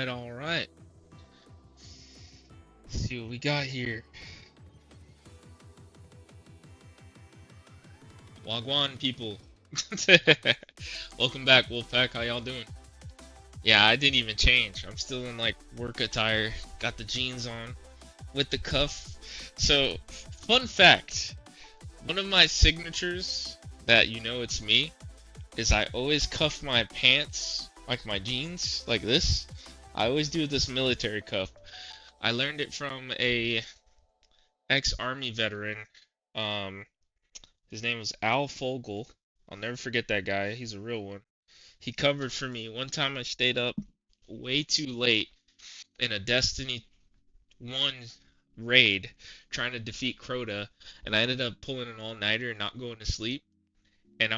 all right. Let's see what we got here. Wagwan people. Welcome back, Wolfpack. How y'all doing? Yeah, I didn't even change. I'm still in like work attire. Got the jeans on with the cuff. So, fun fact. One of my signatures that you know it's me is I always cuff my pants, like my jeans, like this. I always do this military cuff. I learned it from a ex-army veteran. His name was Al Fogel. I'll never forget that guy. He's a real one. He covered for me. One time I stayed up way too late in a Destiny 1 raid trying to defeat Crota, and I ended up pulling an all-nighter and not going to sleep. And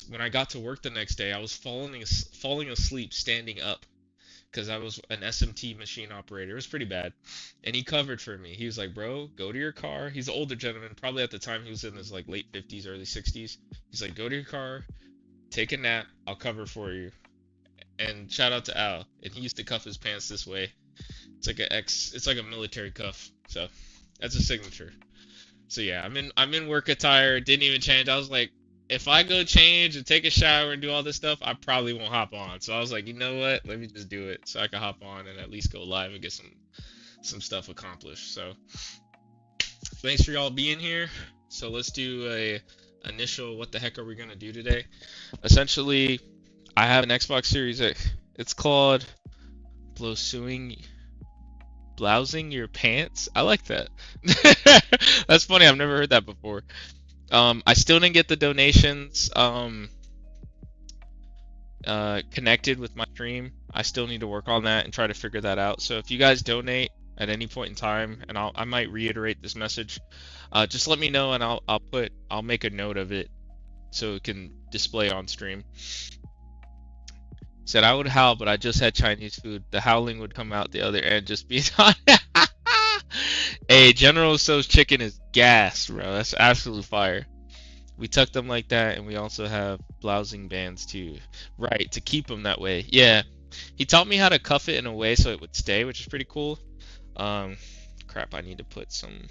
when I got to work the next day, I was falling asleep standing up because I was an SMT machine operator. It was pretty bad. And he covered for me. He was like, bro, go to your car. He's an older gentleman. Probably at the time he was in his like late 50s, early 60s. He's like, go to your car, take a nap, I'll cover for you. And shout out to Al. And he used to cuff his pants this way. It's like a military cuff. So that's a signature. So yeah, I'm in work attire, didn't even change. I was like, if I go change and take a shower and do all this stuff, I probably won't hop on. So I was like, you know what? Let me just do it so I can hop on and at least go live and get some stuff accomplished. So thanks for y'all being here. So let's do a initial what the heck are we gonna do today? Essentially, I have an Xbox Series X. It's called blousing your pants. I like that. That's funny. I've never heard that before. I still didn't get the donations connected with my stream. I still need to work on that and try to figure that out. So if you guys donate at any point in time, and I might reiterate this message, just let me know and I'll make a note of it so it can display on stream. Said I would howl, but I just had Chinese food. The howling would come out the other end, just be on. Hey, General Tso's chicken is gas, bro. That's absolute fire. We tuck them like that, and we also have blousing bands too. Right, to keep them that way. Yeah, he taught me how to cuff it in a way so it would stay, which is pretty cool. Crap, I need to put some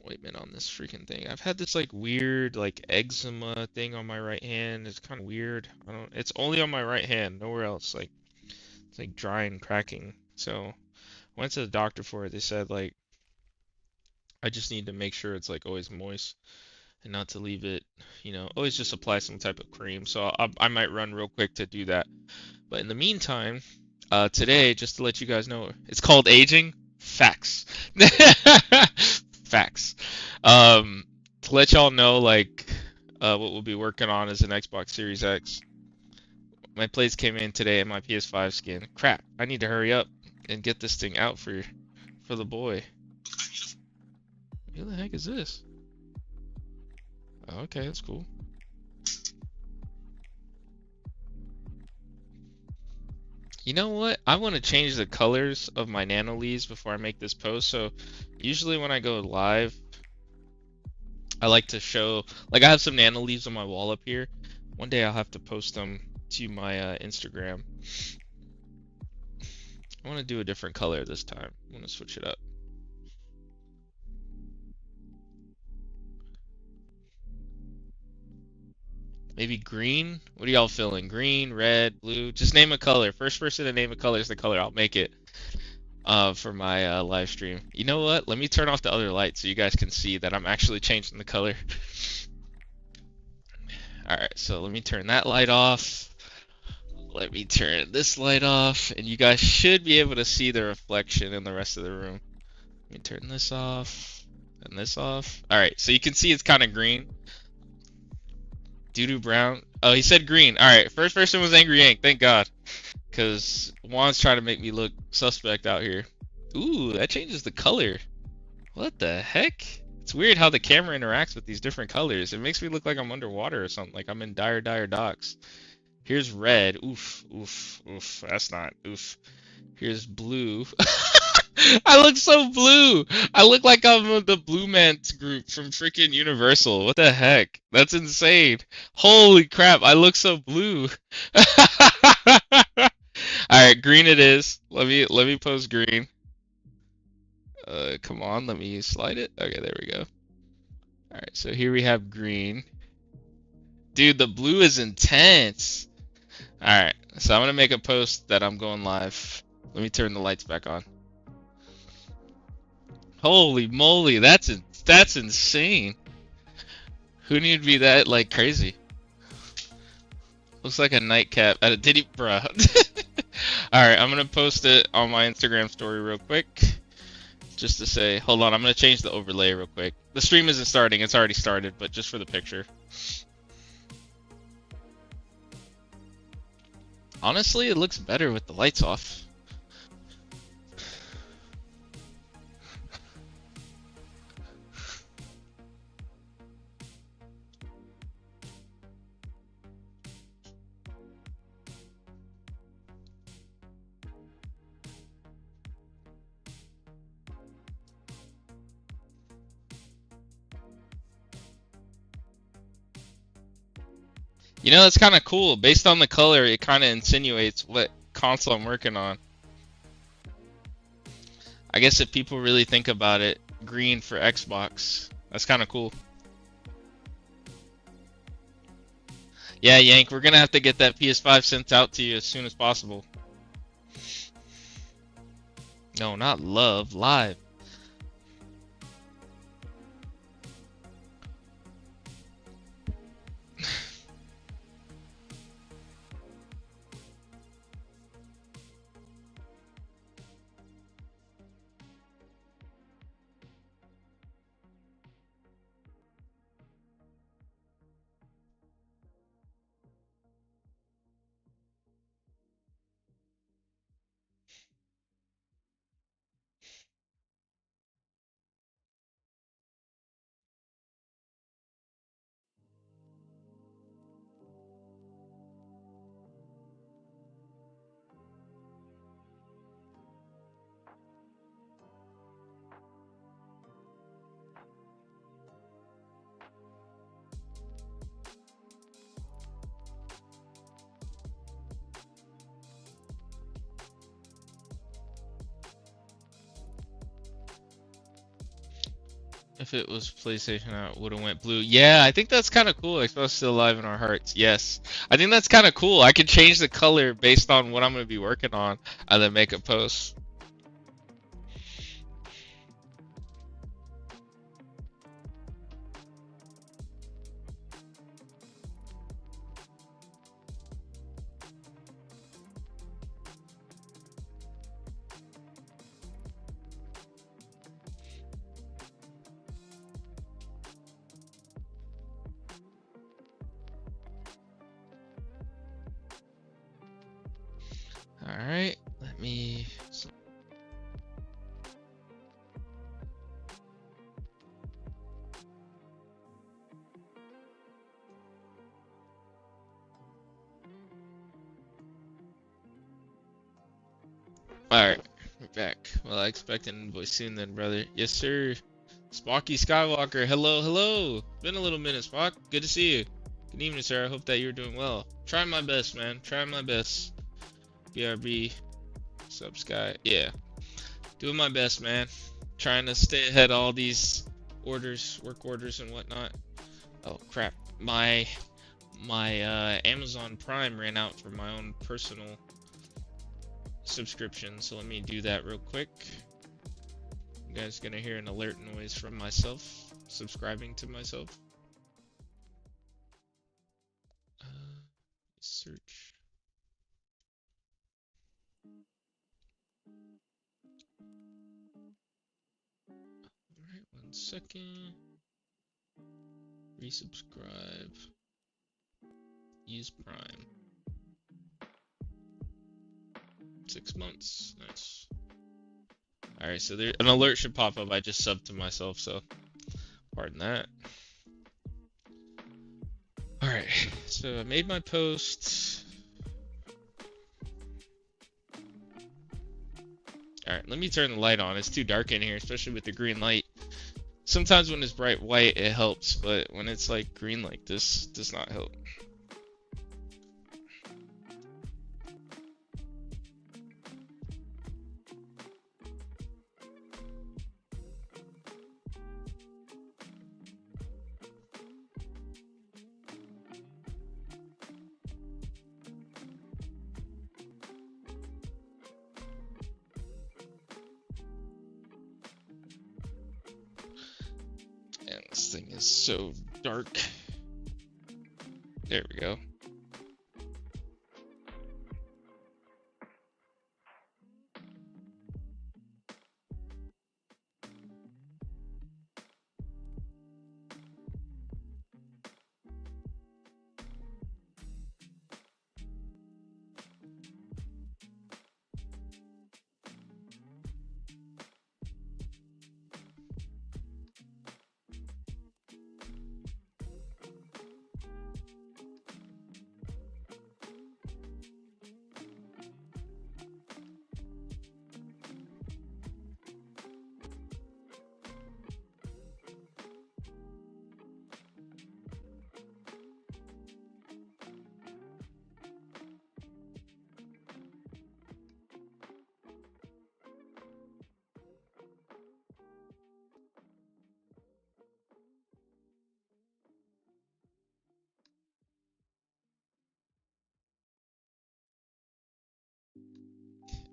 ointment on this freaking thing. I've had this like weird like eczema thing on my right hand. It's kind of weird. It's only on my right hand, nowhere else. Like it's like dry and cracking. So I went to the doctor for it. They said like I just need to make sure it's like always moist and not to leave it, always just apply some type of cream. So I might run real quick to do that. But in the meantime, today, just to let you guys know, it's called aging. Facts. Facts. To let y'all know, like, what we'll be working on is an Xbox Series X. My plates came in today and my PS5 skin. Crap, I need to hurry up and get this thing out for the boy. Who the heck is this? Oh, okay, that's cool. You know what? I want to change the colors of my nano leaves before I make this post. So usually when I go live, I like to show, like I have some nano leaves on my wall up here. One day I'll have to post them to my Instagram. I want to do a different color this time. I want to switch it up. Maybe green? What are y'all feeling? Green, red, blue? Just name a color. First person to name a color is the color. I'll make it for my live stream. You know what? Let me turn off the other light so you guys can see that I'm actually changing the color. Alright, so let me turn that light off. Let me turn this light off. And you guys should be able to see the reflection in the rest of the room. Let me turn this off and this off. Alright, so you can see it's kind of green. Doo-doo brown. Oh, he said green. Alright, first person was Angry Yank. Thank God. Because Juan's trying to make me look suspect out here. Ooh, that changes the color. What the heck? It's weird how the camera interacts with these different colors. It makes me look like I'm underwater or something. Like I'm in dire docks. Here's red. Oof, oof, oof. That's not oof. Here's blue. I look so blue. I look like I'm in the Blue Man group from freaking Universal. What the heck? That's insane. Holy crap, I look so blue. All right, green it is. Let me post green. Come on, let me slide it. Okay, there we go. All right, so here we have green. Dude, the blue is intense. All right, so I'm gonna make a post that I'm going live. Let me turn the lights back on. Holy moly, that's insane. Who knew to be that like crazy? Looks like a nightcap at a titty, bruh. Alright, I'm gonna post it on my Instagram story real quick. Just to say, hold on, I'm gonna change the overlay real quick. The stream isn't starting, it's already started, but just for the picture. Honestly, it looks better with the lights off. You know, that's kind of cool. Based on the color, it kind of insinuates what console I'm working on. I guess if people really think about it, green for Xbox. That's kind of cool. Yeah, Yank, we're gonna have to get that PS5 sent out to you as soon as possible. No, not love, live. If it was PlayStation, I would have went blue. Yeah, I think that's kind of cool. Xbox still alive in our hearts. Yes, I think that's kind of cool. I could change the color based on what I'm gonna be working on, and then make a post. All right, let me. All right, we're back. Well, I expect an invoice soon, then, brother. Yes, sir. Spocky Skywalker, hello, hello. Been a little minute, Spock. Good to see you. Good evening, sir. I hope that you're doing well. Trying my best, man. Trying my best. BRB, sub Sky. Yeah, doing my best, man. Trying to stay ahead of all these orders, work orders and whatnot. Oh crap, my Amazon Prime ran out for my own personal subscription, so let me do that real quick. You guys gonna hear an alert noise from myself subscribing to myself. Search. Alright, 1 second. Resubscribe. Use Prime. 6 months. Nice. Alright, so there an alert should pop up. I just subbed to myself, so pardon that. Alright, so I made my post. Alright, let me turn the light on. It's too dark in here, especially with the green light. Sometimes when it's bright white, it helps, but when it's like green like this, does not help. This thing is so dark. There we go.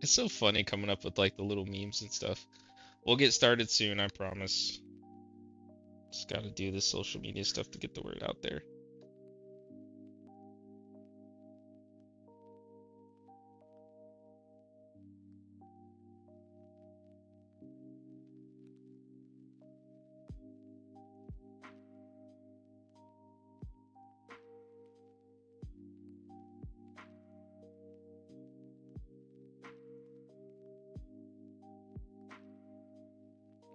It's so funny coming up with like the little memes and stuff. We'll get started soon, I promise. Just gotta do this social media stuff to get the word out there.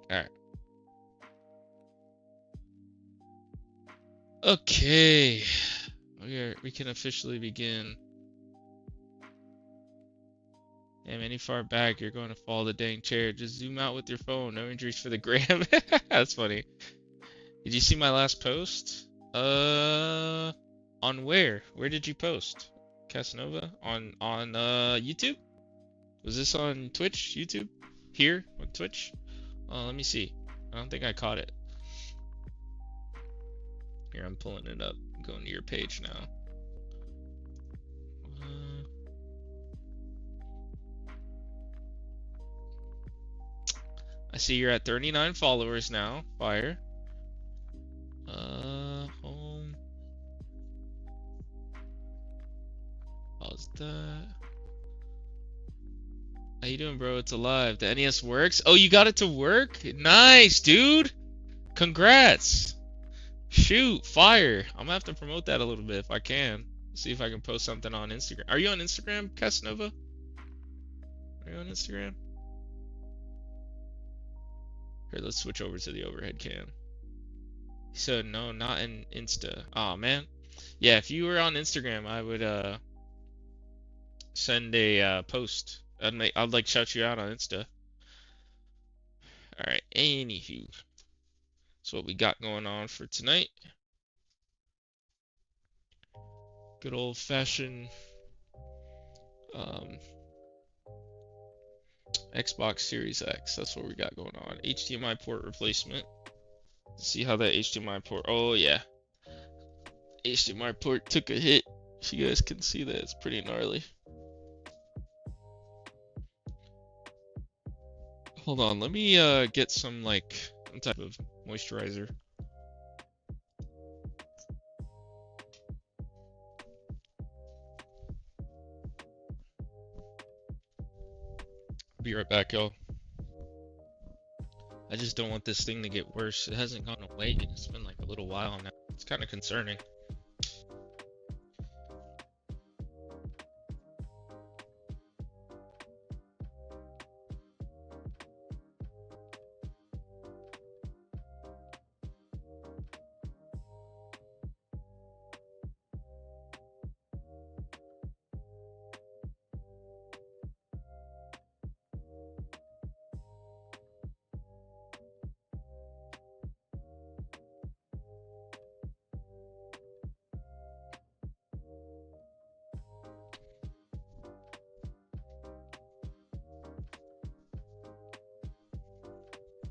Alright. Okay. We can officially begin. Damn, any far back, you're going to fall the dang chair. Just zoom out with your phone. No injuries for the gram. That's funny. Did you see my last post? On where? Where did you post? Casanova? On YouTube? Was this on Twitch? YouTube? Here? On Twitch? Let me see. I don't think I caught it. Here, I'm pulling it up. I'm going to your page now. I see you're at 39 followers now. Fire. Home. How's that? How you doing, bro? It's alive. The NES works? Oh, you got it to work? Nice, dude. Congrats. Shoot, fire. I'm gonna have to promote that a little bit if I can. See if I can post something on Instagram. Are you on Instagram, Casanova? Are you on Instagram? Here, let's switch over to the overhead cam. He said no, not in Insta. Oh man. Yeah, if you were on Instagram, I would send a post. I'd like shout you out on Insta. Alright, anywho. That's what we got going on for tonight. Good old fashioned Xbox Series X. That's what we got going on. HDMI port replacement. See how that HDMI port. Oh yeah, HDMI port took a hit. If you guys can see that, it's pretty gnarly. Hold on, let me get some type of moisturizer. Be right back, y'all. I just don't want this thing to get worse. It hasn't gone away. It's been like a little while now. It's kind of concerning.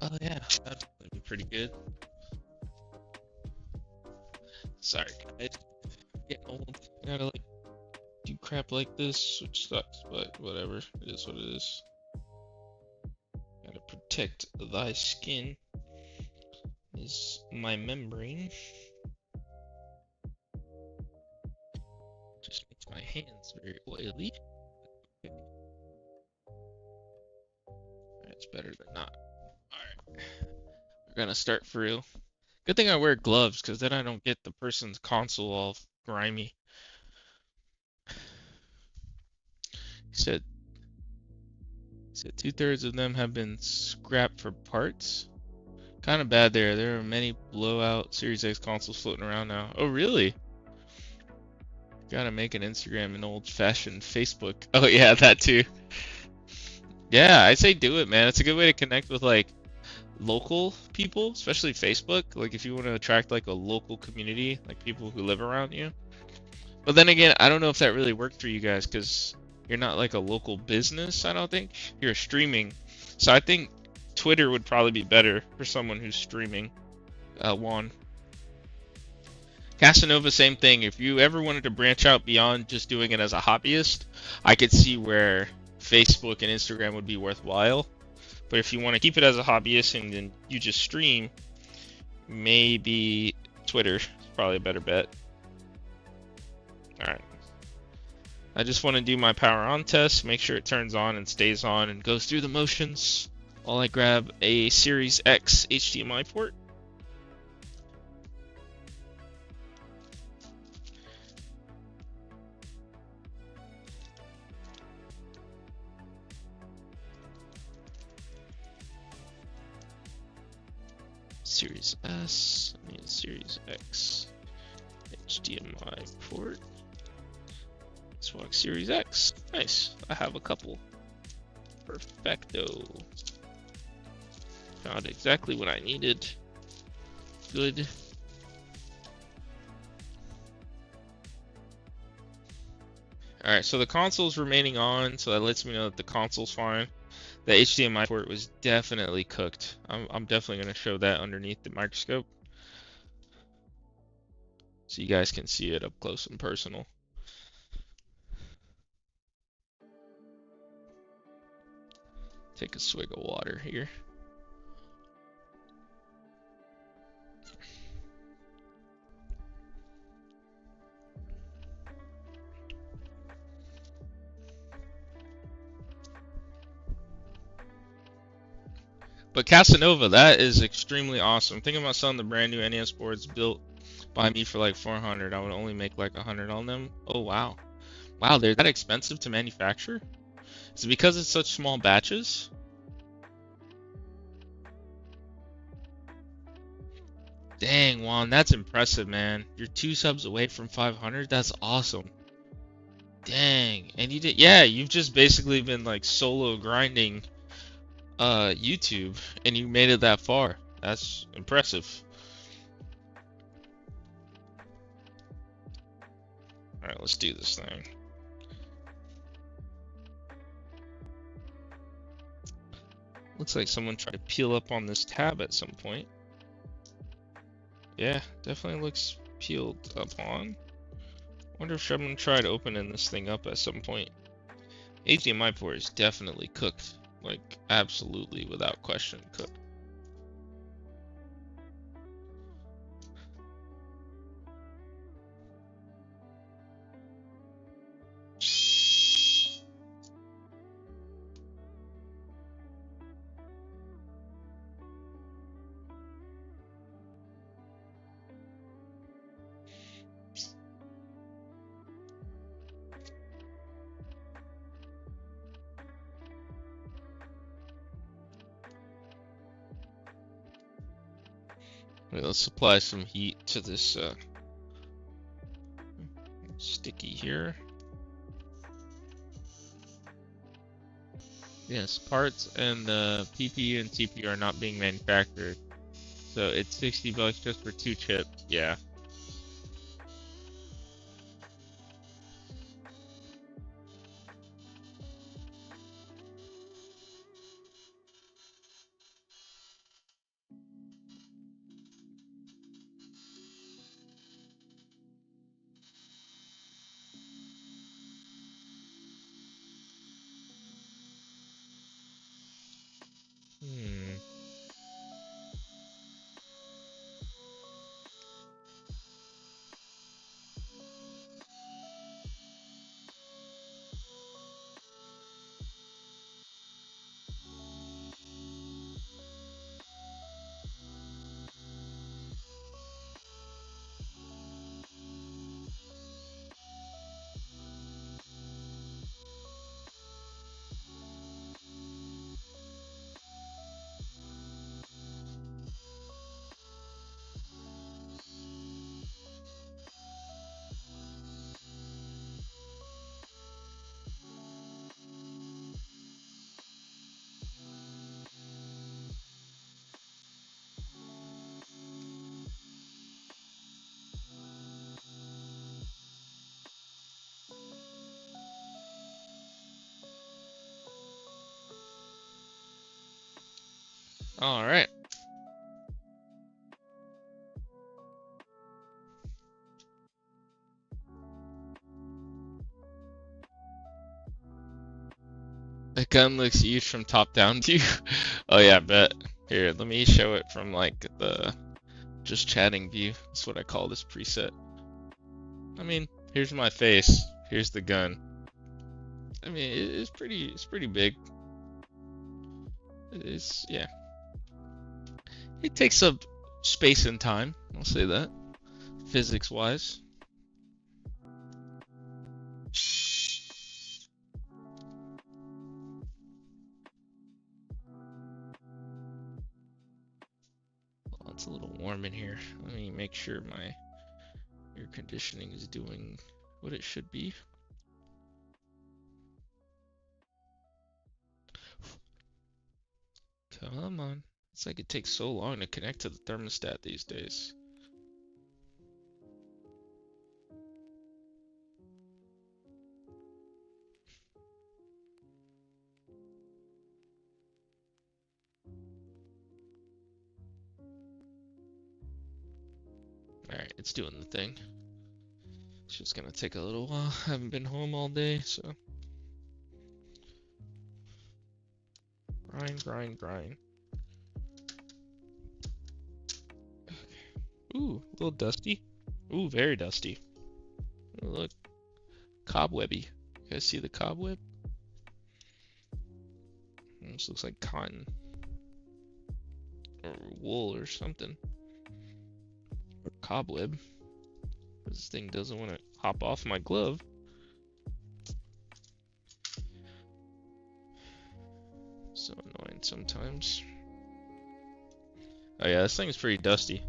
Oh yeah, that'd be pretty good. Sorry guys, getting old. I gotta do crap like this, which sucks, but whatever. It is what it is. Gotta protect thy skin. is my membrane. Just makes my hands very oily. Okay. It's better than not. Alright. We're gonna start for real. Good thing I wear gloves, because then I don't get the person's console all grimy. He said 2/3 of them have been scrapped for parts. Kind of bad there. There are many blowout Series X consoles floating around now. Oh, really? Gotta make an Instagram and old-fashioned Facebook. Oh, yeah, that too. Yeah, I say do it, man. It's a good way to connect with, like, local people, especially Facebook. Like, if you want to attract, like, a local community, like people who live around you. But then again, I don't know if that really worked for you guys, because you're not, like, a local business, I don't think. You're streaming. So I think Twitter would probably be better for someone who's streaming. Juan. Casanova, same thing. If you ever wanted to branch out beyond just doing it as a hobbyist, I could see where Facebook and Instagram would be worthwhile. But if you want to keep it as a hobbyist and then you just stream, maybe Twitter is probably a better bet. Alright. I just want to do my power on test, make sure it turns on and stays on and goes through the motions while I grab a Series X HDMI port. Series S, I need a Series X HDMI port. Xbox Series X. Nice. I have a couple. Perfecto. Found exactly what I needed. Good. Alright, so the console's remaining on, so that lets me know that the console's fine. The HDMI port was definitely cooked. I'm definitely going to show that underneath the microscope, so you guys can see it up close and personal. Take a swig of water here. But Casanova, that is extremely awesome. Thinking about selling the brand new NES boards built by me for like 400. I would only make like 100 on them. Oh wow. Wow, they're that expensive to manufacture? Is it because it's such small batches? Dang, Juan, that's impressive, man. You're 2 subs away from 500? That's awesome. Dang. And you did, yeah, you've just basically been like solo grinding YouTube and you made it that far. That's impressive. Alright, let's do this thing. Looks like someone tried to peel up on this tab at some point. Yeah, definitely looks peeled up on. Wonder if someone tried opening this thing up at some point. HDMI port is definitely cooked. Like, absolutely, without question, cooked. Wait, let's apply some heat to this sticky here. Yes, parts and the PP and TP are not being manufactured. So it's 60 bucks just for 2 chips. Yeah. Hmm. All right. The gun looks huge from top down view. Oh yeah, bet. Here, let me show it from like the just chatting view. That's what I call this preset. I mean, here's my face. Here's the gun. I mean, it's pretty big. Yeah. It takes up space and time. I'll say that. Physics wise. Oh, it's a little warm in here. Let me make sure my air conditioning is doing what it should be. Come on. It's like it takes so long to connect to the thermostat these days. Alright, it's doing the thing. It's just gonna take a little while. I haven't been home all day, so. Grind. Ooh, a little dusty. Ooh, very dusty. Ooh, look, cobwebby. You guys see the cobweb? This looks like cotton. Or wool or something. Or cobweb. This thing doesn't want to hop off my glove. So annoying sometimes. Oh yeah, this thing is pretty dusty.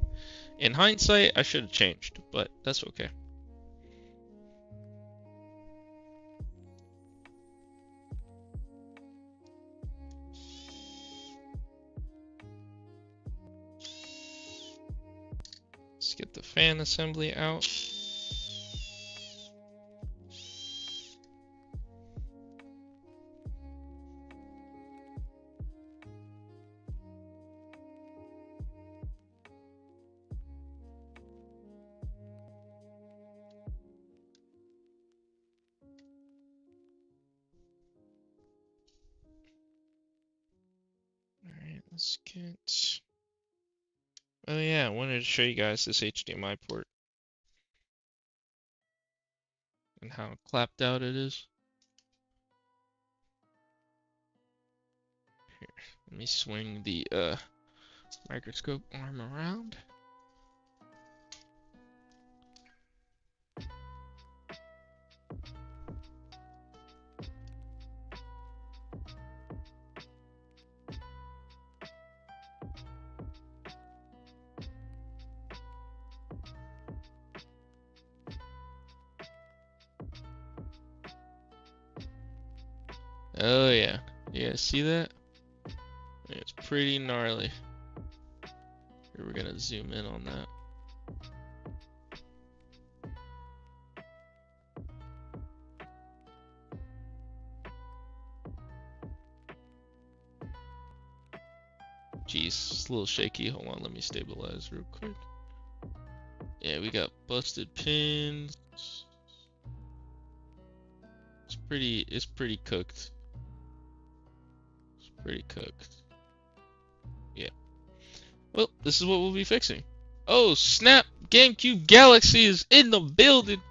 In hindsight, I should have changed, but that's okay. Let's get the fan assembly out. Alright, let's get... Oh yeah, I wanted to show you guys this HDMI port. And how clapped out it is. Here, let me swing the microscope arm around. Oh yeah, you guys see that? It's pretty gnarly. Here, we're gonna zoom in on that. Jeez, it's a little shaky. Hold on, let me stabilize real quick. Yeah, we got busted pins. It's pretty cooked. It's pretty cooked. Yeah. Well, this is what we'll be fixing. Oh, snap! GameCube Galaxy is in the building!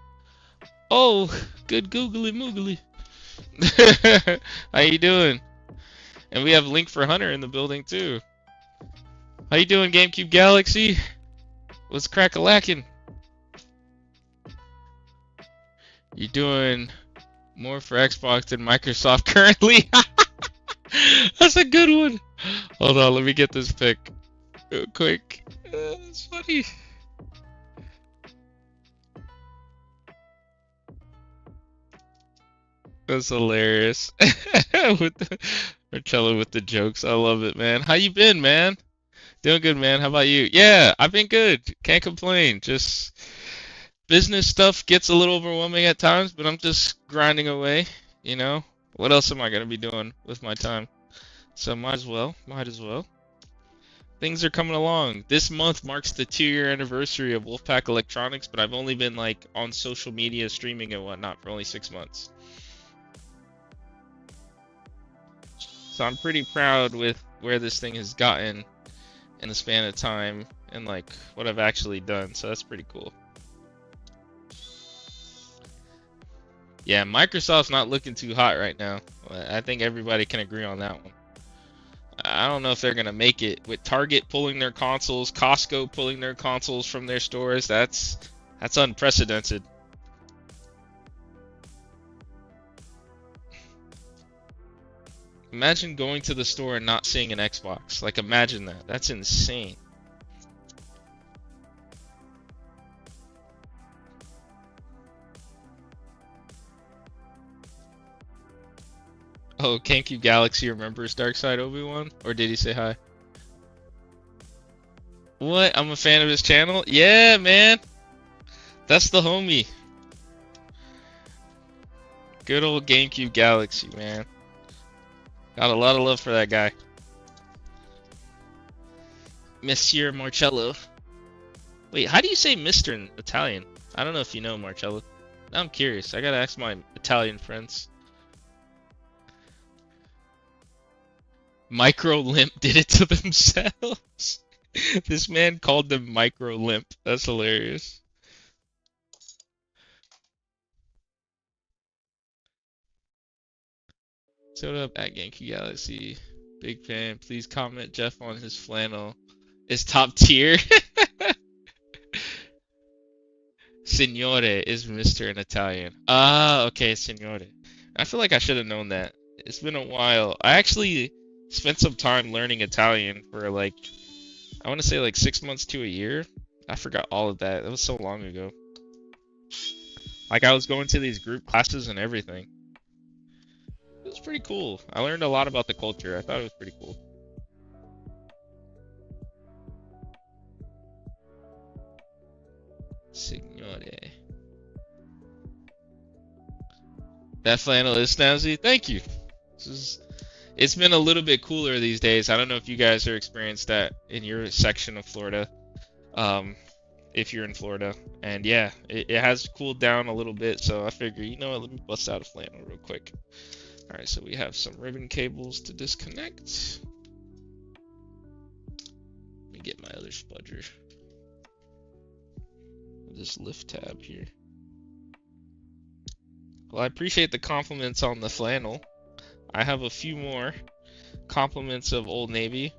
Oh, good googly moogly. How you doing? And we have Link for Hunter in the building too. How you doing, GameCube Galaxy? What's crack-a-lackin'? You doing more for Xbox than Microsoft currently? That's a good one. Hold on, let me get this pic real quick. It's funny. That's hilarious. Marcello with the jokes. I love it, man. How you been, man? Doing good, man. How about you? Yeah, I've been good. Can't complain. Just business stuff gets a little overwhelming at times, but I'm just grinding away, you know? What else am I gonna be doing with my time? So might as well. Things are coming along. This month marks the 2-year anniversary of Wolfpack Electronics, but I've only been like on social media streaming and whatnot for only 6 months. So I'm pretty proud with where this thing has gotten in the span of time and like what I've actually done. So that's pretty cool. Yeah, Microsoft's not looking too hot right now. I think everybody can agree on that one. I don't know if they're gonna make it with Target pulling their consoles, Costco pulling their consoles from their stores. That's unprecedented. Imagine going to the store and not seeing an Xbox. Like, imagine that. That's insane. Oh, GameCube Galaxy remembers Darkside Obi-Wan? Or did he say hi? What? I'm a fan of his channel? Yeah, man. That's the homie. Good old GameCube Galaxy, man. Got a lot of love for that guy. Monsieur Marcello. Wait, how do you say Mr. in Italian? I don't know if you know, Marcello. Now I'm curious. I gotta ask my Italian friends. Micro Limp did it to themselves. This man called them Micro Limp. That's hilarious. So what up at GameCube Galaxy? Big fan. Please comment Jeff on his flannel. Is top tier. Signore is Mr. in Italian. Ah, okay, Signore. I feel like I should have known that. It's been a while. I actually spent some time learning Italian for like, I want to say like 6 months to a year. I forgot all of that. That was so long ago. Like I was going to these group classes and everything. It was pretty cool. I learned a lot about the culture. I thought it was pretty cool. Signore. That flannel is snazzy. Thank you. It's been a little bit cooler these days. I don't know if you guys are experienced that in your section of Florida. If you're in Florida. And yeah, it has cooled down a little bit. So I figure, you know what, let me bust out a flannel real quick. All right, so we have some ribbon cables to disconnect. Let me get my other spudger. This lift tab here. Well, I appreciate the compliments on the flannel. I have a few more compliments of Old Navy.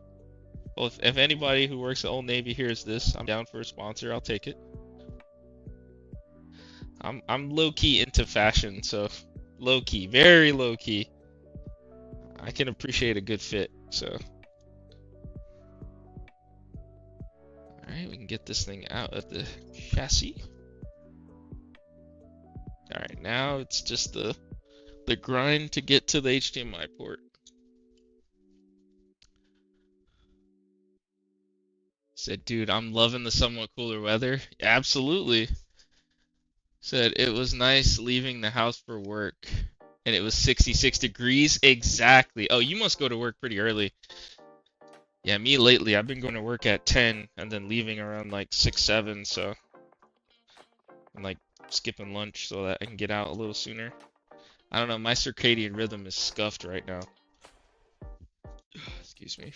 Well, if anybody who works at Old Navy hears this, I'm down for a sponsor. I'll take it. I'm low-key into fashion, so low-key, very low-key. I can appreciate a good fit, so. Alright, we can get this thing out of the chassis. Alright, now it's just the grind to get to the HDMI port. Said, dude, I'm loving the somewhat cooler weather. Absolutely. Said, it was nice leaving the house for work. And it was 66 degrees? Exactly. Oh, you must go to work pretty early. Yeah, me lately, I've been going to work at 10 and then leaving around like 6, 7, so I'm like skipping lunch so that I can get out a little sooner. I don't know, my circadian rhythm is scuffed right now. Excuse me.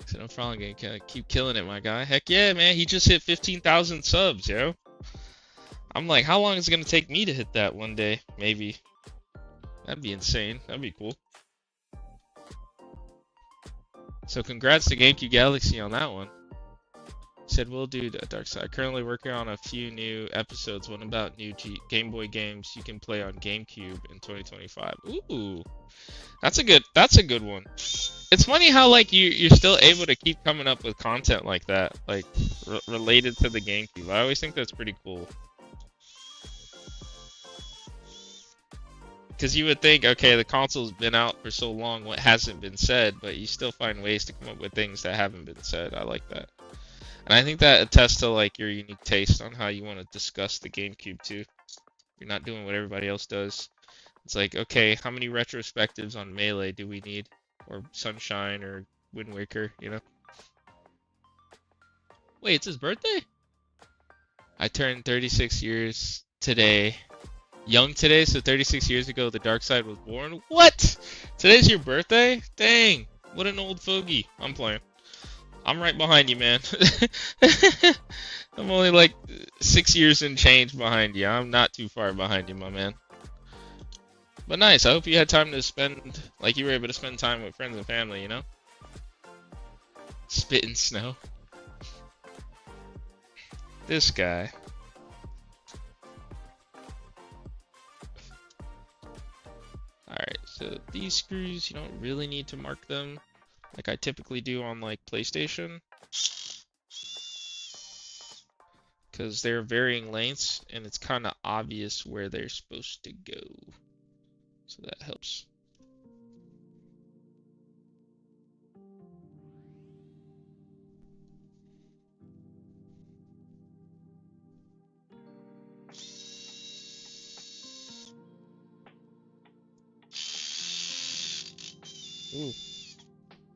So no problem, game. Keep killing it, my guy. Heck yeah, man. He just hit 15,000 subs, yo. I'm like, how long is it gonna take me to hit that one day? Maybe. That'd be insane. That'd be cool. So congrats to GameCube Galaxy on that one. Said, well, dude, Darkside, currently working on a few new episodes. What about new Game Boy games you can play on GameCube in 2025? Ooh, that's a good one. It's funny how like you're still able to keep coming up with content like that, like related to the GameCube. I always think that's pretty cool. Because you would think, okay, the console's been out for so long, what hasn't been said, but you still find ways to come up with things that haven't been said. I like that. And I think that attests to like your unique taste on how you want to discuss the GameCube too. You're not doing what everybody else does. It's like, okay, how many retrospectives on Melee do we need? Or Sunshine or Wind Waker, you know? Wait, it's his birthday? I turned 36 years today. Young today, so 36 years ago the dark side was born. What? Today's your birthday? Dang, what an old fogey. I'm playing. I'm right behind you, man. I'm only like 6 years and change behind you. I'm not too far behind you, my man. But nice. I hope you had time to spend, like you were able to spend time with friends and family, you know? Spitting snow. This guy. Alright, so these screws, you don't really need to mark them like I typically do on like PlayStation. Because they're varying lengths and it's kind of obvious where they're supposed to go. So that helps. Ooh.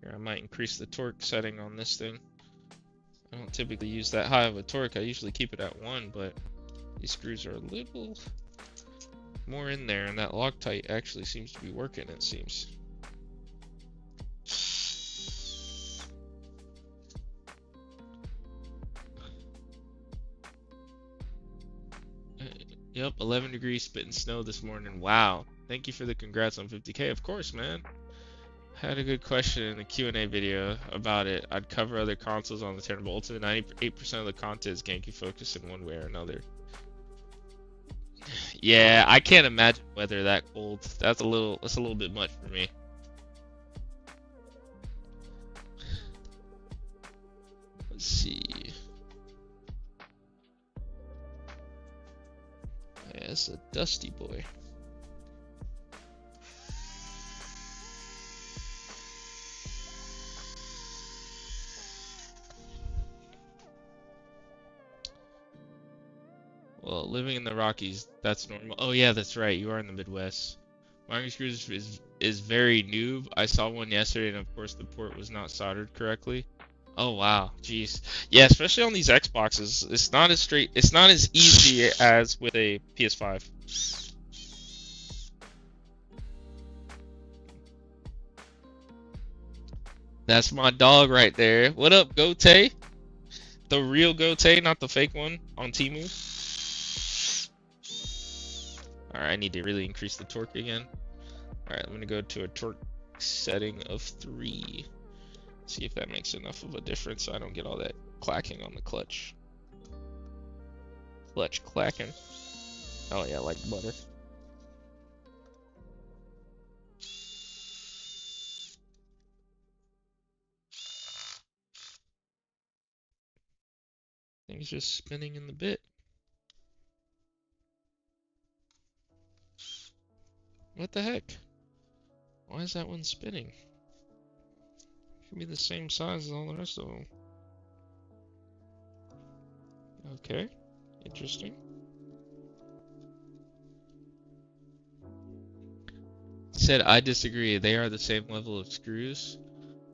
Here, I might increase the torque setting on this thing. I don't typically use that high of a torque. I usually keep it at 1, but these screws are a little more in there, and that Loctite actually seems to be working, it seems. Yep, 11 degrees, spitting snow this morning. Wow. Thank you for the congrats on 50K. Of course, man. Had a good question in the Q&A video about it. I'd cover other consoles on the Terrible Ultimate. 98% of the content is Genki focused in one way or another. Yeah, I can't imagine weather that cold. That's a little bit much for me. Let's see. Yeah, it's a dusty boy. Well, living in the Rockies, that's normal. Oh yeah, that's right. You are in the Midwest. Wiring screws is very noob. I saw one yesterday, and of course the port was not soldered correctly. Oh wow, jeez. Yeah, especially on these Xboxes, it's not as straight. It's not as easy as with a PS5. That's my dog right there. What up, Gote? The real Gote, not the fake one on Temu. Alright, I need to really increase the torque again. Alright, I'm gonna go to a torque setting of 3. See if that makes enough of a difference so I don't get all that clacking on the clutch. Clutch clacking. Oh yeah, like butter. Thing's just spinning in the bit. What the heck? Why is that one spinning? Should be the same size as all the rest of them. Okay, interesting. Said I disagree. They are the same level of screws.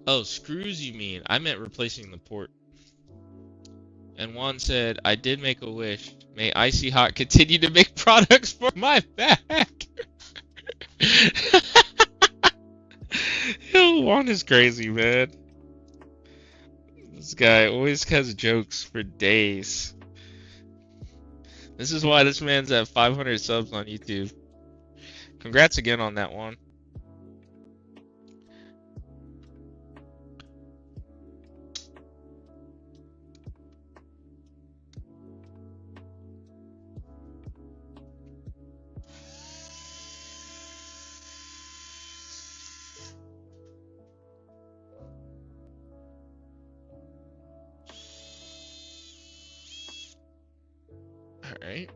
Oh, screws you mean? I meant replacing the port. And Juan said, I did make a wish. May Icy Hot continue to make products for my back. Yo, Juan is crazy, man. This guy always has jokes for days. This is why this man's at 500 subs on YouTube. Congrats again on that one. Alright.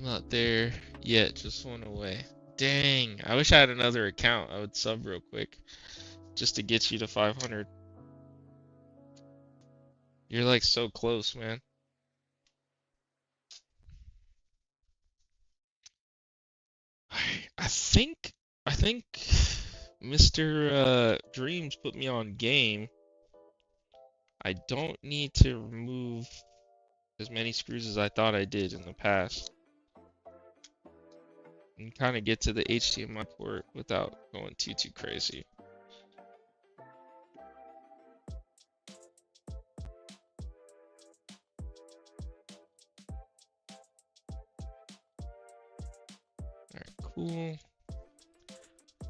I'm not there yet, just one away. Dang, I wish I had another account. I would sub real quick just to get you to 500. You're like so close, man. I think Mr. Dreams put me on game. I don't need to remove as many screws as I thought I did in the past. And kind of get to the HDMI port without going too crazy. Alright, cool.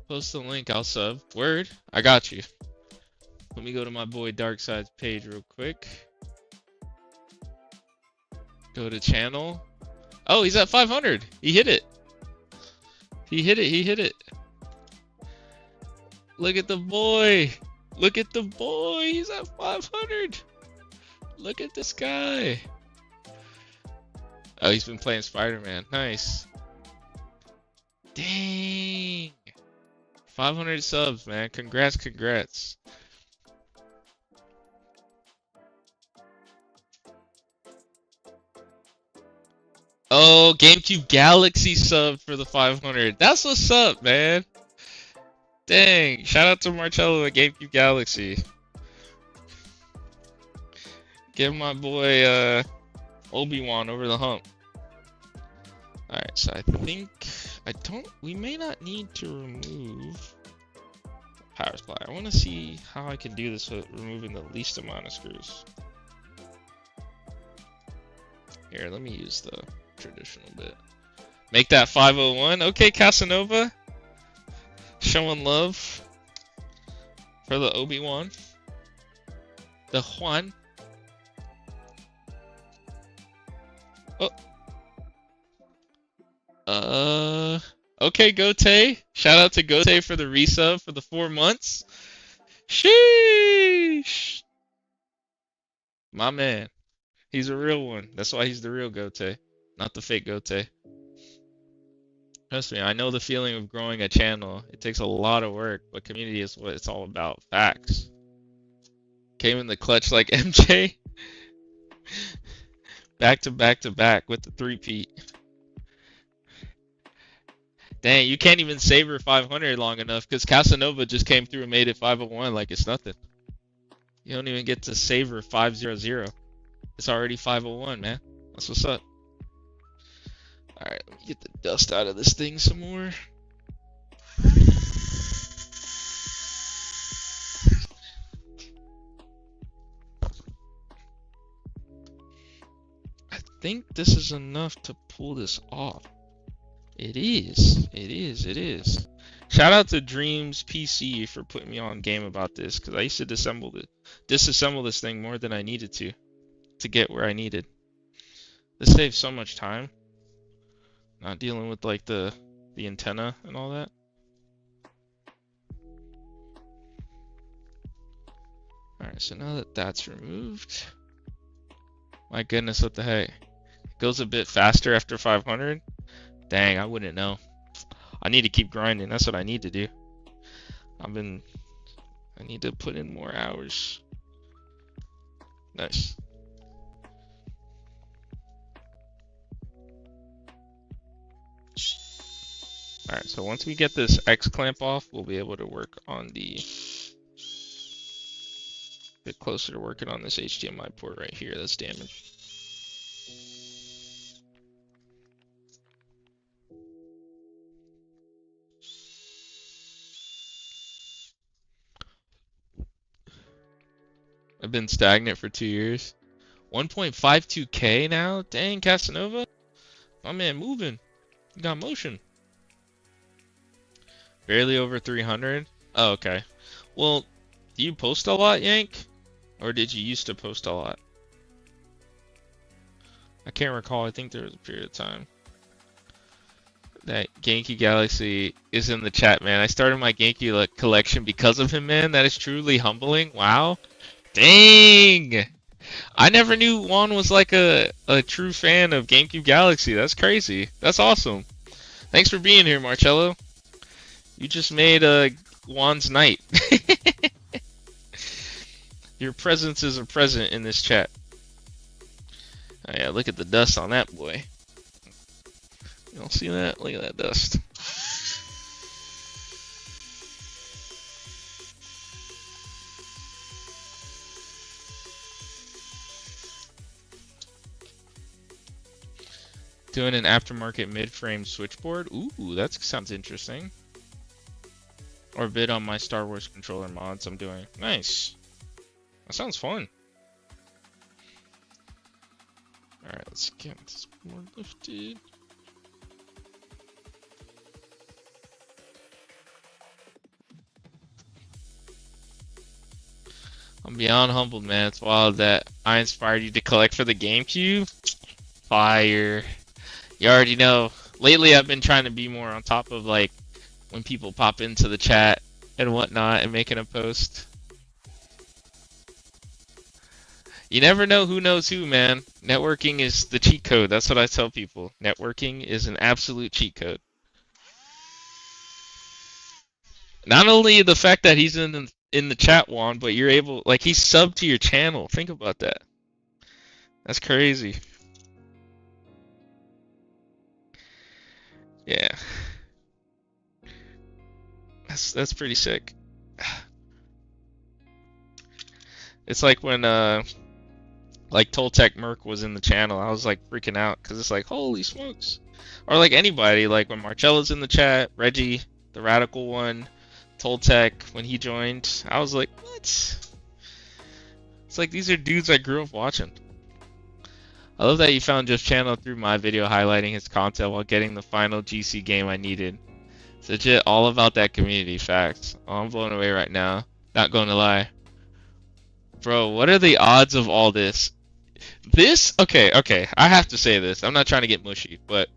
Post the link, I'll sub. Word, I got you. Let me go to my boy Darkside's page real quick. Go to channel. Oh, he's at 500. He hit it. He hit it. He hit it. Look at the boy. Look at the boy. He's at 500. Look at this guy. Oh, he's been playing Spider-Man. Nice. Dang. 500 subs, man. Congrats, congrats. Oh, GameCube Galaxy subbed for the 500. That's what's up, man. Dang. Shout out to Marcello at GameCube Galaxy. Give my boy Obi-Wan over the hump. Alright, so I think we may not need to remove power supply. I want to see how I can do this with removing the least amount of screws. Here, let me use the traditional bit. Make that 501. Okay, Casanova. Showing love for the Obi-Wan. The Juan. Oh. Okay, Gote. Shout out to Gote for the resub for the 4 months. Sheesh. My man. He's a real one. That's why he's the real Gote, not the fake Gote. Trust me, I know the feeling of growing a channel. It takes a lot of work, but community is what it's all about. Facts. Came in the clutch like MJ. Back to back to back with the 3-peat. Dang, you can't even savor 500 long enough because Casanova just came through and made it 501 like it's nothing. You don't even get to savor 500. It's already 501, man. That's what's up. Alright, let me get the dust out of this thing some more. I think this is enough to pull this off. It is. It is. It is. Shout out to Dreams PC for putting me on game about this, because I used to disassemble this thing more than I needed to get where I needed. This saves so much time. Not dealing with like the antenna and all that. Alright, so now that that's removed. My goodness, what the heck? It goes a bit faster after 500. Dang, I wouldn't know. I need to keep grinding. That's what I need to do. I need to put in more hours. Nice. Alright, so once we get this X clamp off, we'll be able to work on get closer to working on this HDMI port right here that's damaged. I've been stagnant for 2 years. 1.52K now? Dang, Casanova. My man moving. You got motion. Barely over 300? Oh, okay. Well, do you post a lot, Yank? Or did you used to post a lot? I can't recall. I think there was a period of time. That Genki Galaxy is in the chat, man. I started my Genki collection because of him, man. That is truly humbling. Wow. Dang! I never knew Juan was like a true fan of GameCube Galaxy. That's crazy. That's awesome. Thanks for being here, Marcello. You just made Juan's night. Your presence is a present in this chat. Oh yeah, look at the dust on that boy. You don't see that? Look at that dust. Doing an aftermarket mid-frame switchboard. Ooh, that sounds interesting. Or bid on my Star Wars controller mods I'm doing. Nice. That sounds fun. Alright, let's get this board lifted. I'm beyond humbled, man. It's wild that I inspired you to collect for the GameCube. Fire. You already know. Lately, I've been trying to be more on top of, like, when people pop into the chat and whatnot and making a post. You never know who knows who, man. Networking is the cheat code. That's what I tell people. Networking is an absolute cheat code. Not only the fact that he's in the chat, Juan, but you're able, like, he's subbed to your channel. Think about that. That's crazy. Yeah. That's pretty sick. It's like when like Toltec Merc was in the channel, I was like freaking out because it's like, holy smokes. Or like anybody, like when Marcella's in the chat, Reggie, the radical one, Toltec, when he joined, I was like, what? It's like these are dudes I grew up watching. I love that you found Jeff's channel through my video highlighting his content while getting the final GC game I needed. It's legit all about that community, facts. Oh, I'm blown away right now. Not going to lie. Bro, what are the odds of all this? Okay, I have to say this. I'm not trying to get mushy, but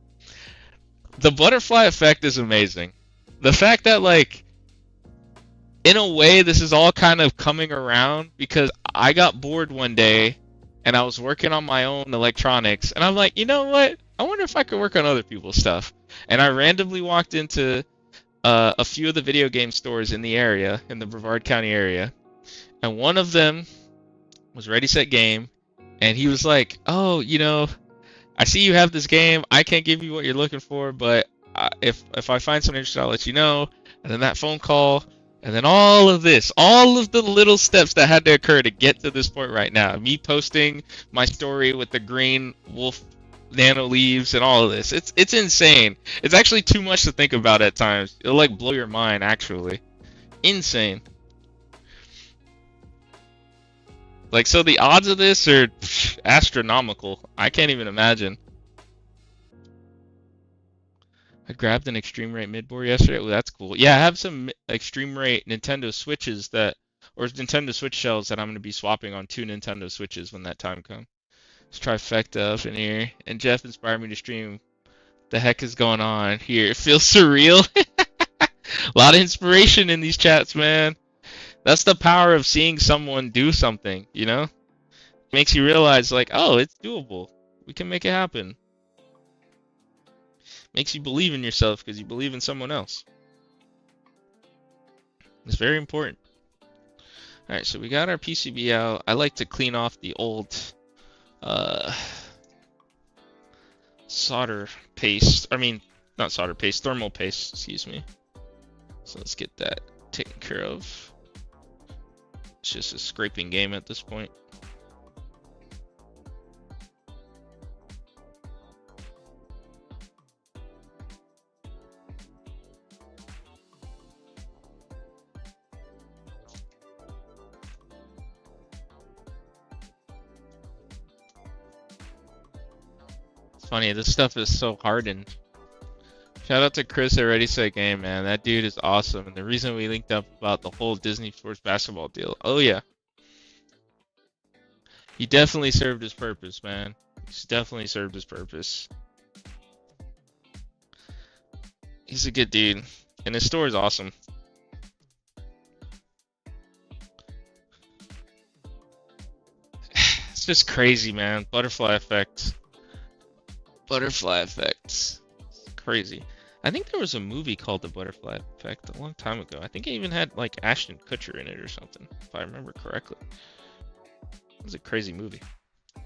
the butterfly effect is amazing. The fact that, like, in a way, this is all kind of coming around because I got bored one day and I was working on my own electronics, and I'm like, you know what? I wonder if I could work on other people's stuff. And I randomly walked into a few of the video game stores in the area, in the Brevard County area, and one of them was Ready Set Game, and he was like, oh, you know, I see you have this game. I can't give you what you're looking for, but if I find something interesting, I'll let you know. And then that phone call, and then all of this, all of the little steps that had to occur to get to this point right now. Me posting my story with the green wolf nano leaves and all of this. It's insane. It's actually too much to think about at times. It'll like blow your mind, actually. Insane. Like, so the odds of this are astronomical. I can't even imagine. I grabbed an Extreme Rate midboard yesterday. Oh, that's cool. Yeah, I have some Extreme Rate Nintendo Switches or Nintendo Switch shells that I'm going to be swapping on 2 Nintendo Switches when that time comes. Let's trifecta up in here. And Jeff inspired me to stream. The heck is going on here? It feels surreal. A lot of inspiration in these chats, man. That's the power of seeing someone do something, you know? It makes you realize, like, oh, it's doable. We can make it happen. Makes you believe in yourself because you believe in someone else. It's very important. Alright, so we got our PCB out. I like to clean off the old solder paste. I mean, not solder paste, thermal paste, excuse me. So let's get that taken care of. It's just a scraping game at this point. It's funny, this stuff is so hardened. Shout out to Chris at Ready Set Game, man. That dude is awesome. And the reason we linked up about the whole Disney Sports basketball deal. Oh, yeah. He definitely served his purpose, man. He's definitely served his purpose. He's a good dude. And his store is awesome. It's just crazy, man. Butterfly effect. Butterfly effects. Crazy. I think there was a movie called The Butterfly Effect a long time ago. I think it even had like Ashton Kutcher in it or something, if I remember correctly. It was a crazy movie. I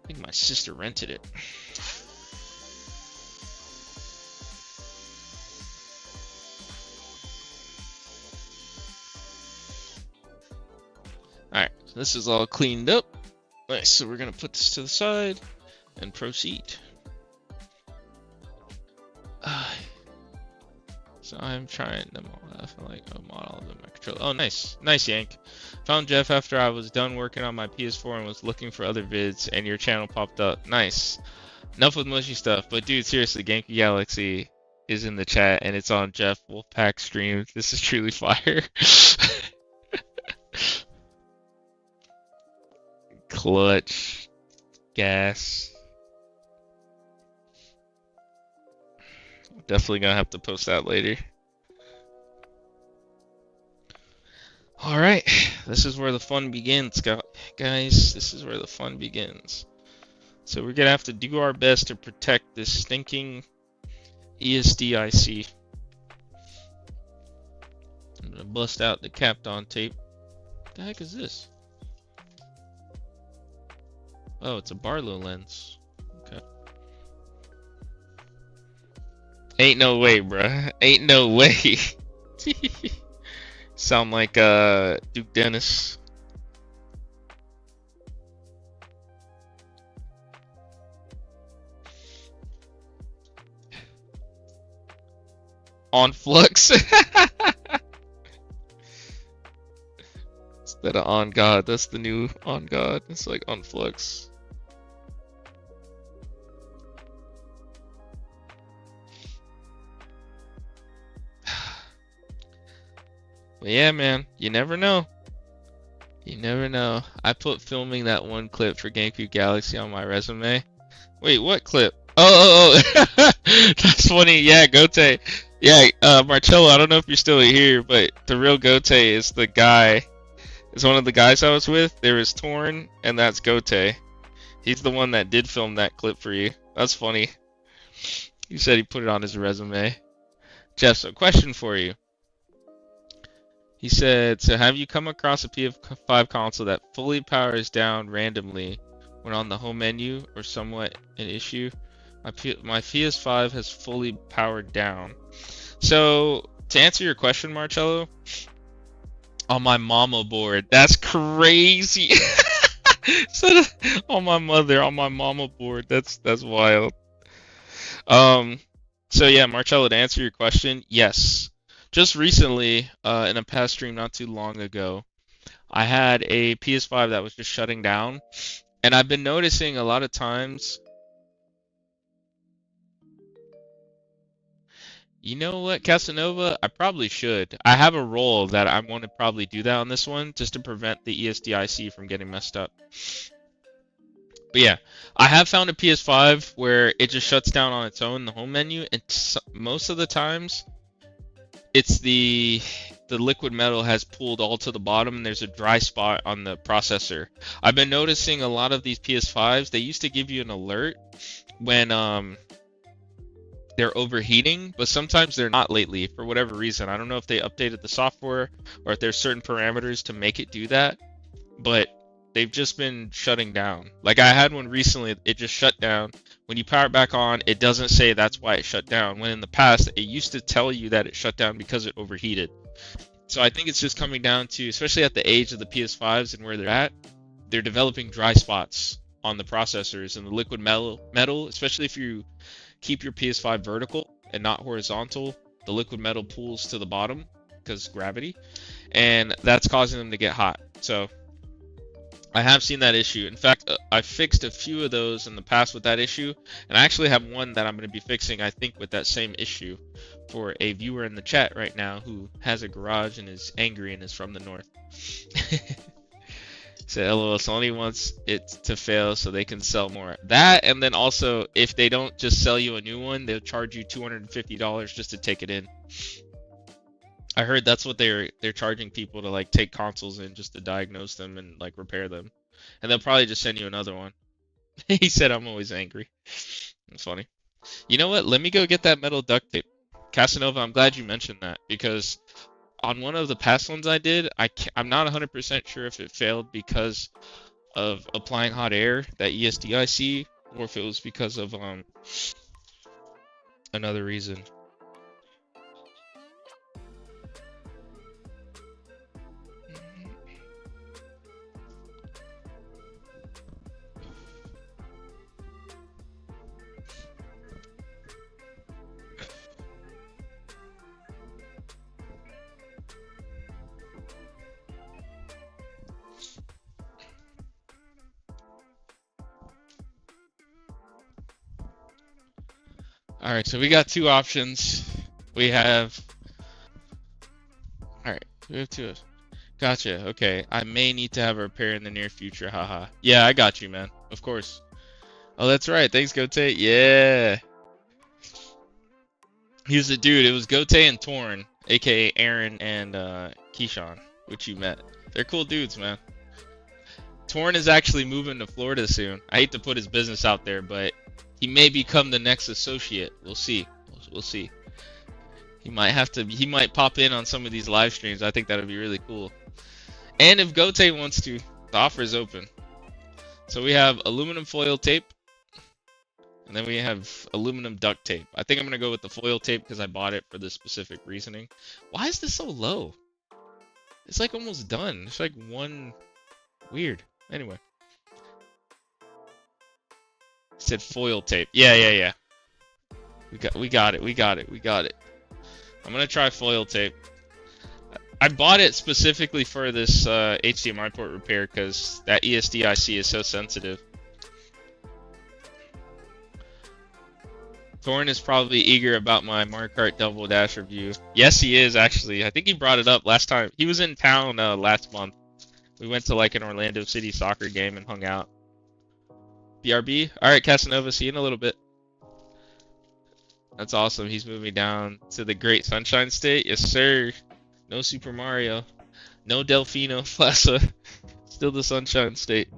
think my sister rented it. Alright, so this is all cleaned up. Nice, so we're gonna put this to the side and proceed. So I'm trying them all. I feel like a model of the controller. Oh, nice. Nice, Yank. Found Jeff after I was done working on my PS4 and was looking for other vids, and your channel popped up. Nice. Enough with mushy stuff. But, dude, seriously, GameCube Galaxy is in the chat, and it's on Jeff Wolfpack stream. This is truly fire. Clutch. Gas. Definitely gonna have to post that later. Alright, this is where the fun begins, guys. This is where the fun begins. So we're gonna have to do our best to protect this stinking ESDIC. I'm gonna bust out the Kapton tape. What the heck is this? Oh, it's a Barlow lens. Okay. Ain't no way, bruh. Ain't no way. Sound like Duke Dennis. On flux. Instead of on God, that's the new on God. It's like on flux. But yeah, man, you never know. You never know. I put filming that one clip for GameCube Galaxy on my resume. Wait, what clip? Oh. That's funny. Yeah, Gote. Yeah, Marcello, I don't know if you're still here, but the real Gote is the guy. Is one of the guys I was with. There is Torn, and that's Gote. He's the one that did film that clip for you. That's funny. He said he put it on his resume. Jeff, so question for you. He said, so have you come across a PS5 console that fully powers down randomly when on the home menu or somewhat an issue? My PS5 has fully powered down. So, to answer your question, Marcello, on my mama board, that's crazy. So, on my mama board, that's wild. So yeah, Marcello, to answer your question, yes. Just recently, in a past stream not too long ago, I had a PS5 that was just shutting down, and I've been noticing a lot of times. You know what, Casanova? I probably should. I have a role that I want to probably do that on this one, just to prevent the ESDIC from getting messed up. But yeah, I have found a PS5 where it just shuts down on its own in the home menu, and most of the times, it's the liquid metal has pulled all to the bottom and there's a dry spot on the processor. I've been noticing a lot of these PS5s, they used to give you an alert when they're overheating, but sometimes they're not lately for whatever reason. I don't know if they updated the software or if there's certain parameters to make it do that, but they've just been shutting down. Like I had one recently, it just shut down. When you power it back on, it doesn't say that's why it shut down. When in the past, it used to tell you that it shut down because it overheated. So I think it's just coming down to, especially at the age of the PS5s and where they're at, they're developing dry spots on the processors and the liquid metal, especially if you keep your PS5 vertical and not horizontal, the liquid metal pulls to the bottom because gravity, and that's causing them to get hot. So I have seen that issue. In fact, I fixed a few of those in the past with that issue, and I actually have one that I'm going to be fixing, I think, with that same issue for a viewer in the chat right now who has a garage and is angry and is from the north. So LOL, Sony wants it to fail so they can sell more. That, and then also, if they don't just sell you a new one, they'll charge you $250 just to take it in. I heard that's what they're charging people to like take consoles in just to diagnose them and like repair them. And they'll probably just send you another one. He said I'm always angry. That's funny. You know what? Let me go get that metal duct tape. Casanova, I'm glad you mentioned that because on one of the past ones I did, I'm not 100% sure if it failed because of applying hot air, that ESDIC, or if it was because of another reason. All right, so we got two options. We have. All right, we have two. Gotcha. Okay, I may need to have a repair in the near future. Haha. Yeah, I got you, man. Of course. Oh, that's right. Thanks, Gote. Yeah. He was a dude. It was Gote and Torn, aka Aaron and Keyshawn, which you met. They're cool dudes, man. Torn is actually moving to Florida soon. I hate to put his business out there, but he may become the next associate. We'll see. We'll see. He might have to. He might pop in on some of these live streams. I think that would be really cool. And if Gote wants to, the offer is open. So we have aluminum foil tape, and then we have aluminum duct tape. I think I'm gonna go with the foil tape because I bought it for this specific reasoning. Why is this so low? It's like almost done. It's like one. Weird. Anyway. It said foil tape. Yeah. We got it. I'm gonna try foil tape. I bought it specifically for this HDMI port repair because that ESDIC is so sensitive. Torn is probably eager about my Mario Kart Double Dash review. Yes, he is actually. I think he brought it up last time. He was in town last month. We went to like an Orlando City soccer game and hung out. BRB? Alright, Casanova, see you in a little bit. That's awesome. He's moving down to the Great Sunshine State. Yes, sir. No Super Mario. No Delfino Plaza. Still the Sunshine State.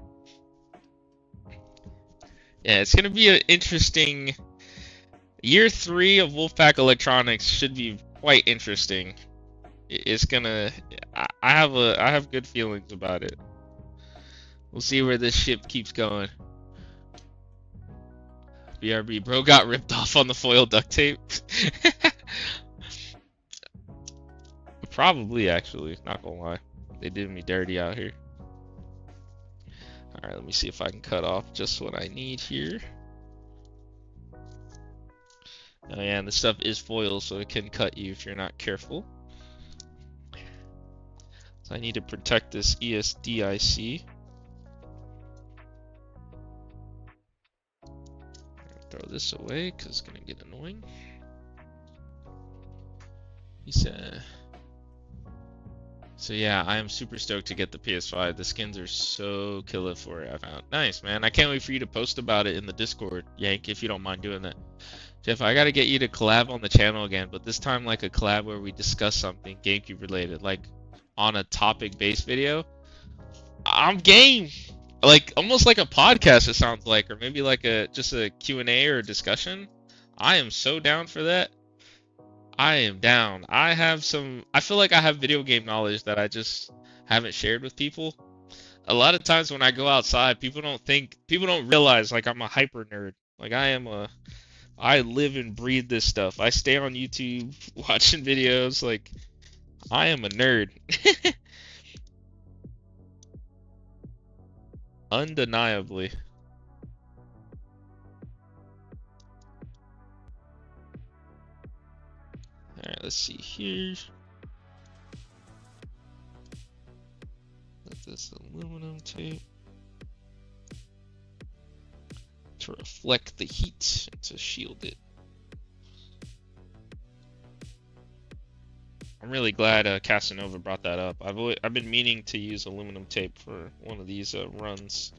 Yeah, it's going to be an interesting... Year 3 of WolfPackElectronics should be quite interesting. It's gonna... I have good feelings about it. We'll see where this ship keeps going. BRB, bro got ripped off on the foil duct tape. Probably, actually. Not gonna lie. They did me dirty out here. Alright, let me see if I can cut off just what I need here. Oh yeah, and the stuff is foil, so it can cut you if you're not careful. So I need to protect this ESDIC. Throw this away because it's gonna get annoying. He said. So yeah, I am super stoked to get the PS5. The skins are so killer for it. I found nice, man. I can't wait for you to post about it in the Discord, Yank, if you don't mind doing that. Jeff, I gotta get you to collab on the channel again, but this time like a collab where we discuss something GameCube related, like on a topic-based video. I'm game. Like almost like a podcast, it sounds like, or maybe like just a Q&A or a discussion. I am so down for that. I am down. I feel like I have video game knowledge that I just haven't shared with people. A lot of times when I go outside, people don't realize like I'm a hyper nerd. Like I live and breathe this stuff. I stay on YouTube watching videos. Like, I am a nerd. Undeniably. Alright, let's see here. Let this aluminum tape to reflect the heat and to shield it. I'm really glad Casanova brought that up. I've been meaning to use aluminum tape for one of these runs,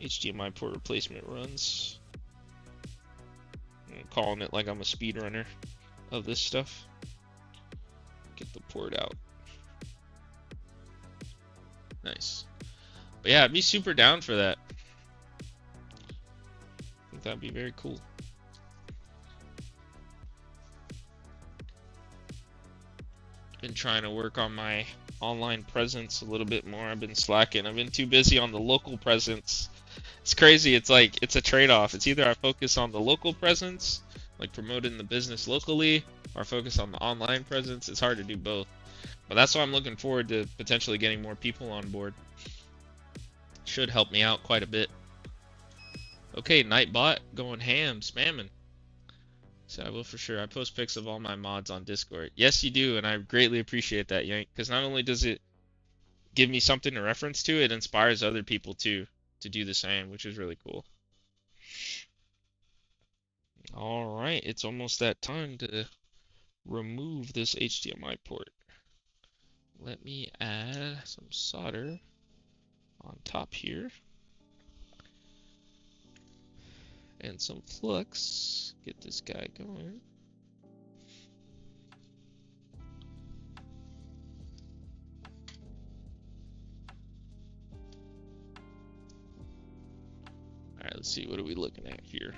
HDMI port replacement runs. I'm calling it like I'm a speedrunner of this stuff. Get the port out. Nice. But yeah, I'd be super down for that. I think that'd be very cool. Been trying to work on my online presence a little bit more. I've been slacking. I've been too busy on the local presence. It's crazy. It's like, it's a trade-off. It's either I focus on the local presence, like promoting the business locally, or focus on the online presence. It's hard to do both. But that's why I'm looking forward to potentially getting more people on board. Should help me out quite a bit. Okay, Nightbot going ham, spamming. So I will for sure. I post pics of all my mods on Discord. Yes, you do, and I greatly appreciate that, Yank. Because not only does it give me something to reference to, it inspires other people too to do the same, which is really cool. All right, it's almost that time to remove this HDMI port. Let me add some solder on top here. And some flux. Get this guy going. Alright, let's see. What are we looking at here?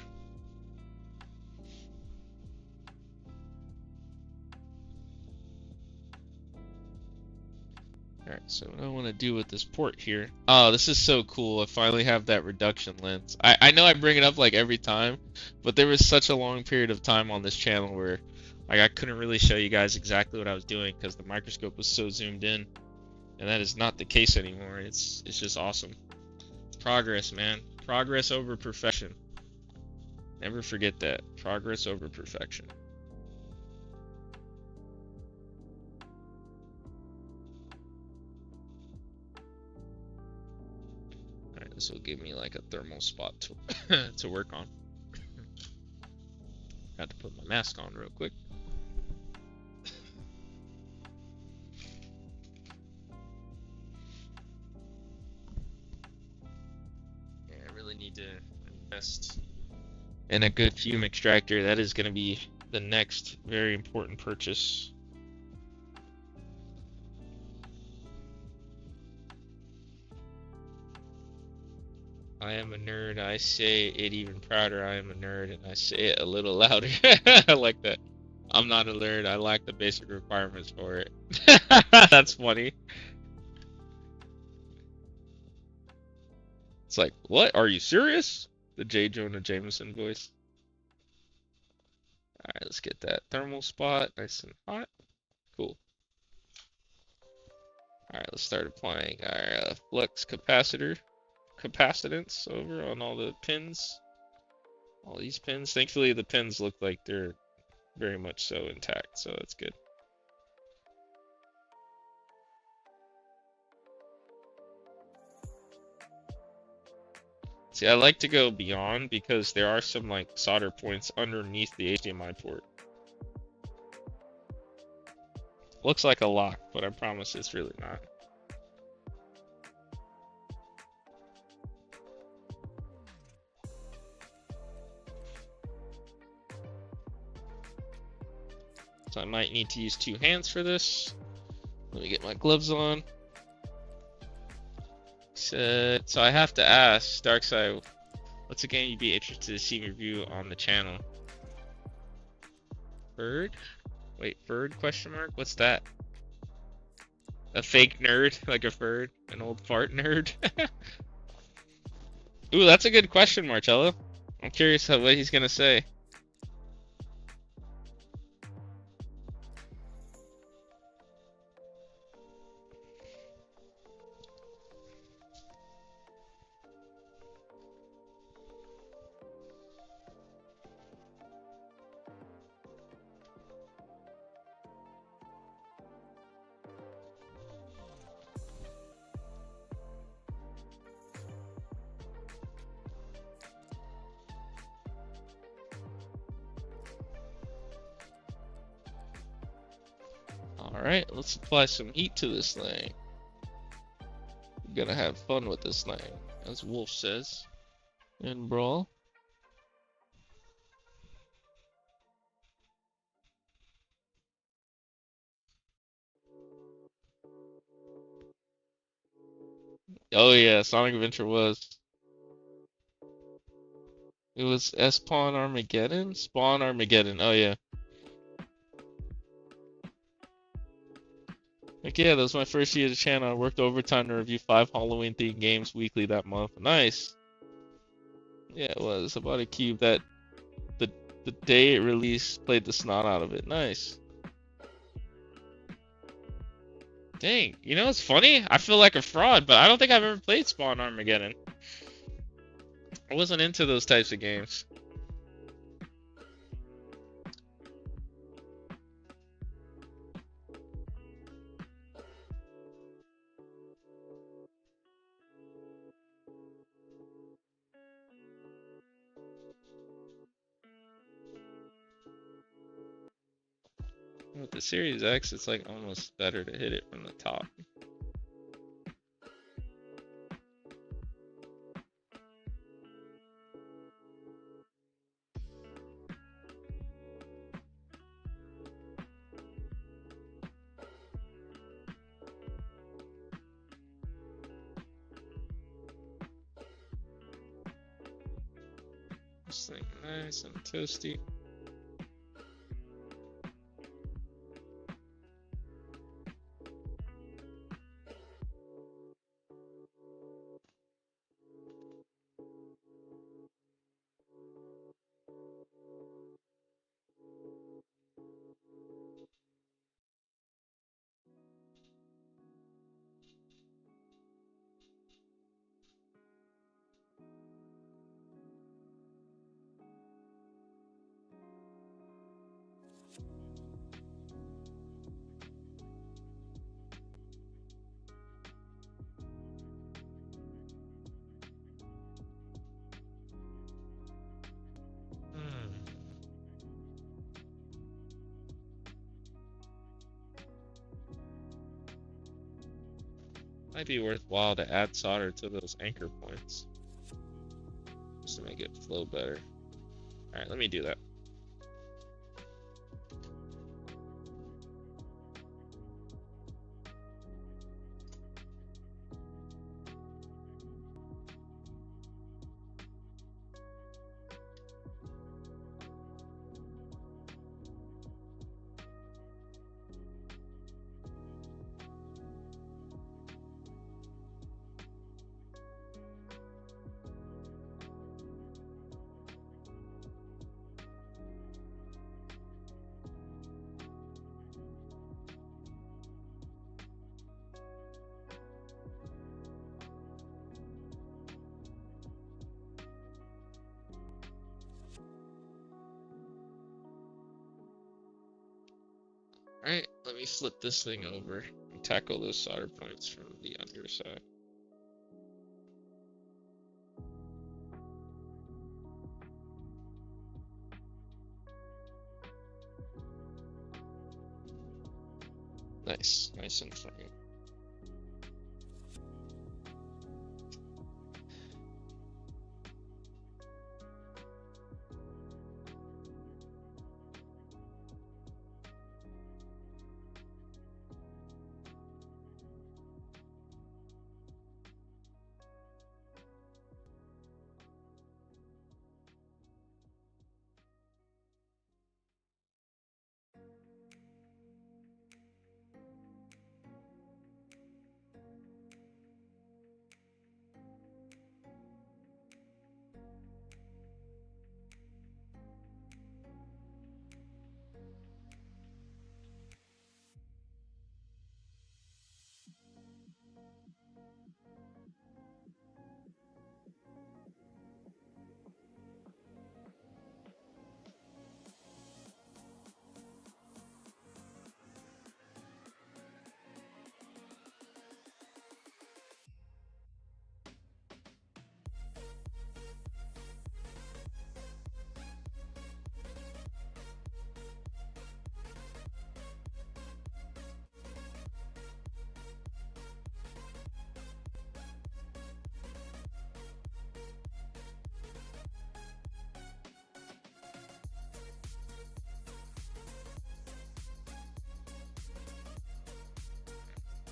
Alright, so what I want to do with this port here. Oh, this is so cool. I finally have that reduction lens. I know I bring it up like every time, but there was such a long period of time on this channel where like I couldn't really show you guys exactly what I was doing because the microscope was so zoomed in. And that is not the case anymore. It's just awesome. Progress, man. Progress over perfection. Never forget that. Progress over perfection. Alright, this will give me like a thermal spot to, to work on. Got to put my mask on real quick. Yeah, I really need to invest in a good fume extractor. That is going to be the next very important purchase. I am a nerd. I say it even prouder. I am a nerd, and I say it a little louder. I like that. I'm not a nerd. I lack the basic requirements for it. That's funny. It's like, what? Are you serious? The J. Jonah Jameson voice. Alright, let's get that thermal spot nice and hot. Cool. Alright, let's start applying our flux capacitance over on all the pins. All these pins. Thankfully, the pins look like they're very much so intact, so that's good. See, I like to go beyond because there are some like solder points underneath the HDMI port. Looks like a lock, but I promise it's really not. So I might need to use 2 hands for this. Let me get my gloves on. So I have to ask, Darkside, what's a game you'd be interested to see me review on the channel? Bird? Wait, bird question mark? What's that? A fake nerd? Like a bird? An old fart nerd? Ooh, that's a good question, Marcello. I'm curious what he's gonna say. Alright, let's apply some heat to this thing. We're gonna have fun with this thing, as Wolf says in Brawl. Oh yeah, Sonic Adventure was. It was Spawn Armageddon? Spawn Armageddon. Oh yeah. Like yeah, that was my first year at the channel. I worked overtime to review 5 Halloween-themed games weekly that month. Nice. Yeah, it was. I bought a cube that the the day it released played the snot out of it. Nice. Dang. You know what's funny? I feel like a fraud, but I don't think I've ever played Spawn Armageddon. I wasn't into those types of games. With the Series X, it's like almost better to hit it from the top. This thing nice and toasty. Might be worthwhile to add solder to those anchor points just to make it flow better. Alright, let me do that. Alright, let me flip this thing over and tackle those solder points from the underside. Nice, nice and firm.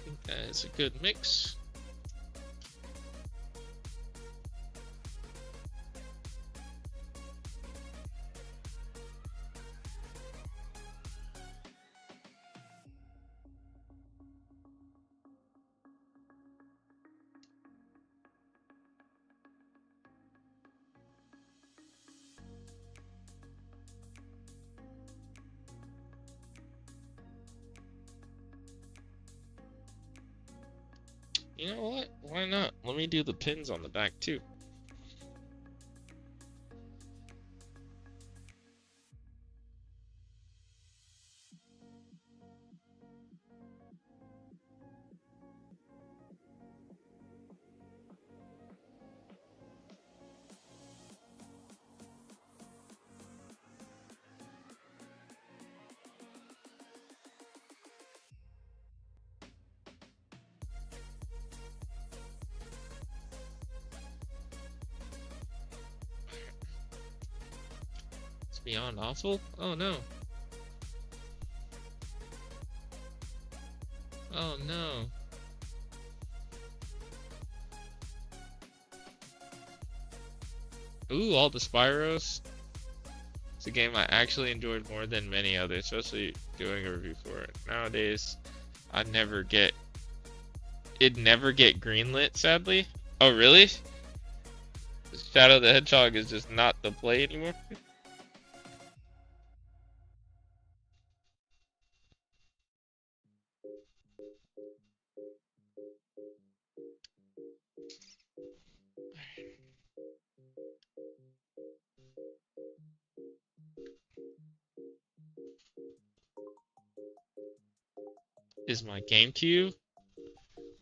I think that is a good mix. You know what? Why not? Let me do the pins on the back too. It's beyond awful? Oh no. Oh no. Ooh, all the Spyros. It's a game I actually enjoyed more than many others, especially doing a review for it. Nowadays, I never get it'd never get greenlit, sadly. Oh really? Shadow the Hedgehog is just not the play anymore. Is my GameCube?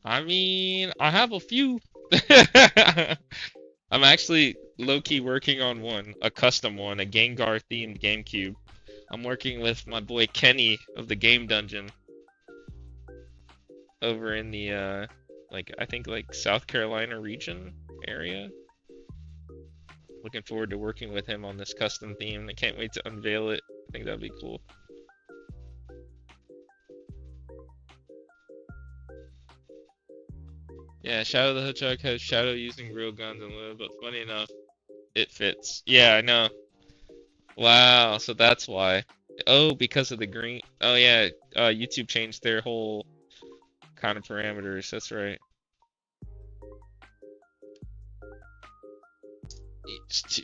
I mean, I have a few. I'm actually low-key working on one, a custom one, a Gengar themed GameCube. I'm working with my boy Kenny of the Game Dungeon over in the like I think like South Carolina region area. Looking forward to working with him on this custom theme. I can't wait to unveil it. I think that'd be cool. Yeah, Shadow the Hedgehog has Shadow using real guns and live, but funny enough, it fits. Yeah, I know. Wow, so that's why. Oh, because of the green. Oh yeah, YouTube changed their whole kind of parameters. That's right. It's two.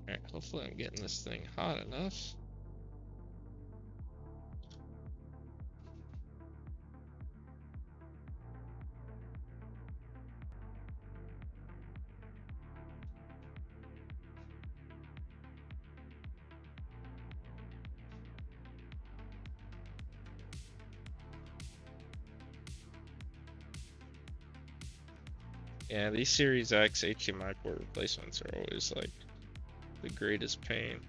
Alright, hopefully I'm getting this thing hot enough. Yeah, these Series X HDMI port replacements are always like the greatest pain.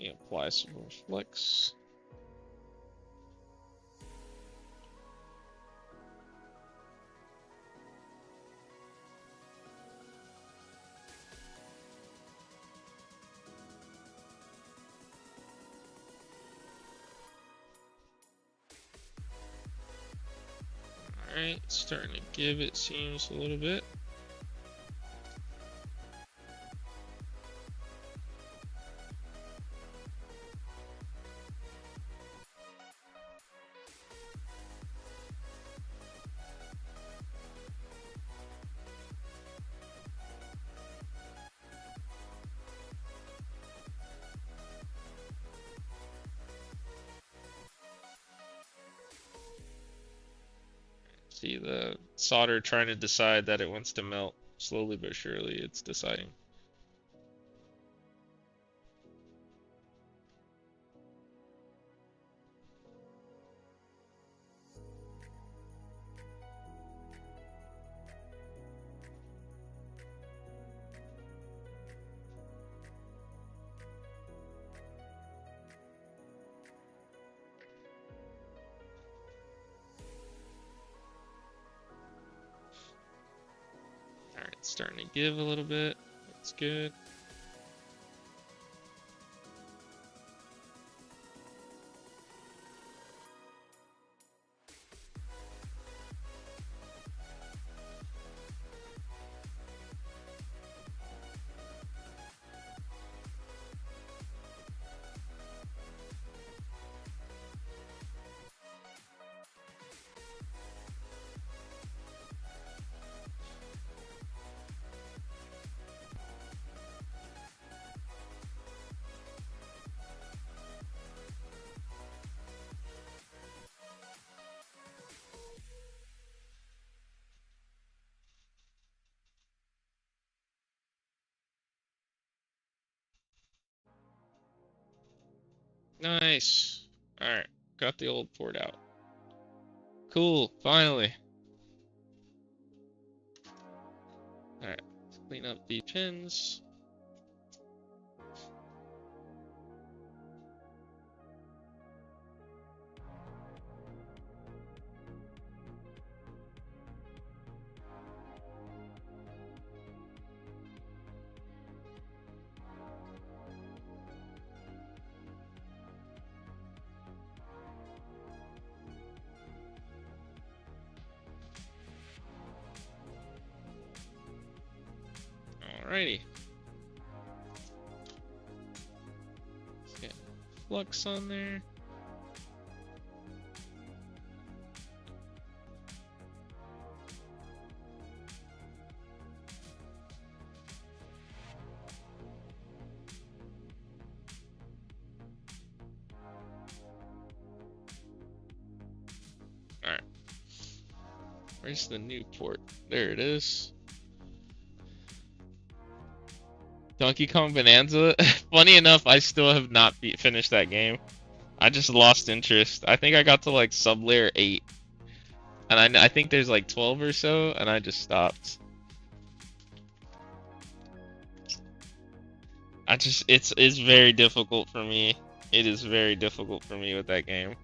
me apply some more flex. Alright, starting to give, it seems, a little bit. See the solder trying to decide that it wants to melt. Slowly but surely, it's deciding. Alright, it's starting to give a little bit. That's good. Nice. Alright, got the old port out. Cool, finally. Alright, let's clean up the pins. Alrighty. Let's get flux on there. Alright. Where's the new port? There it is. Donkey Kong Bonanza. Funny enough, I still have not finished that game. I just lost interest. I think I got to like sub-layer 8. And I think there's like 12 or so, and I just stopped. It's very difficult for me. It is very difficult for me with that game.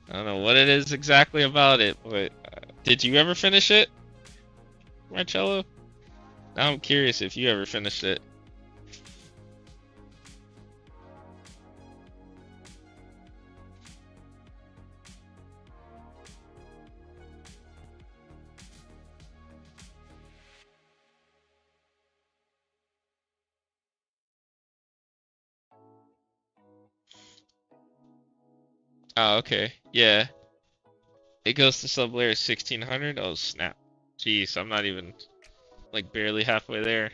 I don't know what it is exactly about it, but did you ever finish it, Marcello? Now I'm curious if you ever finished it. Oh, okay. Yeah. It goes to sub-layer 1600. Oh, snap. Jeez, I'm not even, like, barely halfway there.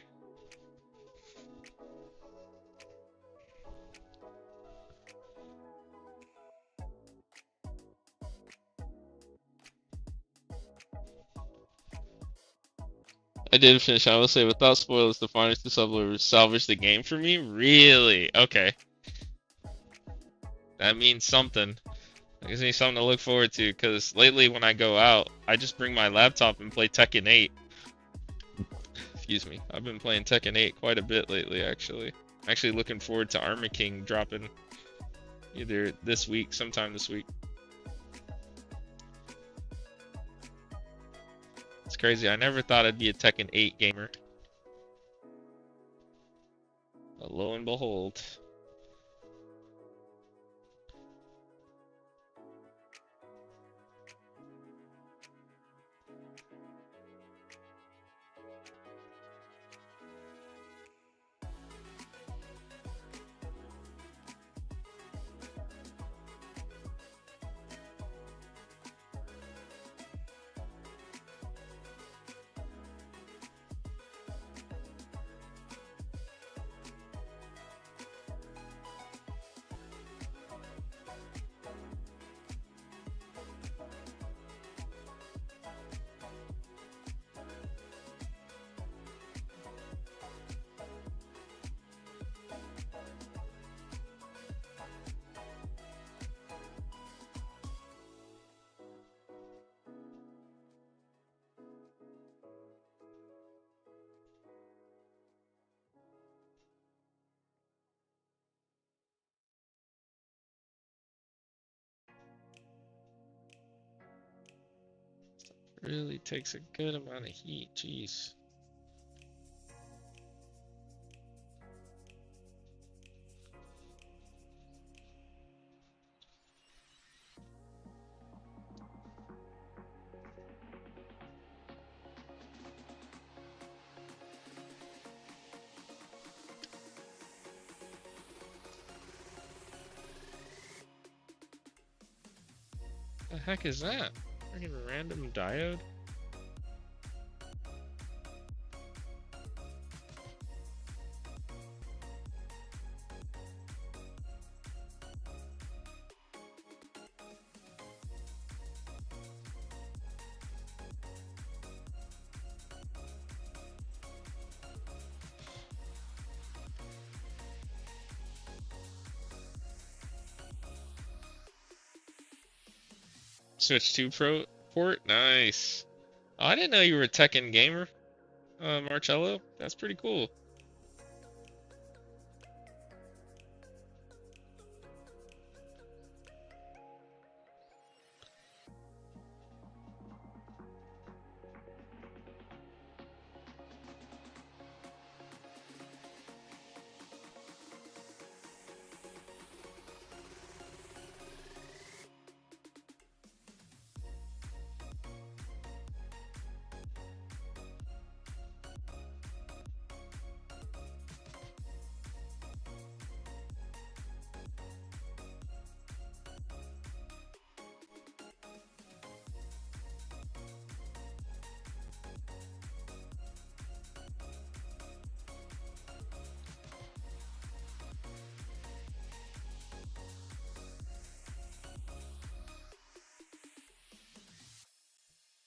I did finish. I will say, without spoilers, the finest two sub-layers salvaged the game for me? Really? Okay. That means something. That gives me something to look forward to, because lately when I go out, I just bring my laptop and play Tekken 8. Excuse me. I've been playing Tekken 8 quite a bit lately, actually. I'm actually looking forward to Armor King dropping either this week, sometime this week. It's crazy. I never thought I'd be a Tekken 8 gamer. But lo and behold. Really takes a good amount of heat, jeez. The heck is that? Freaking random diode? Switch 2 Pro port? Nice. Oh, I didn't know you were a Tekken gamer, Marcello. That's pretty cool.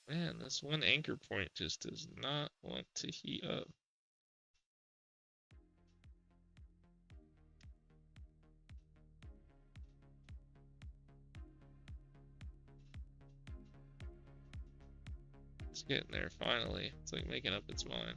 Man, this one anchor point just does not want to heat up. It's getting there finally. It's like making up its mind.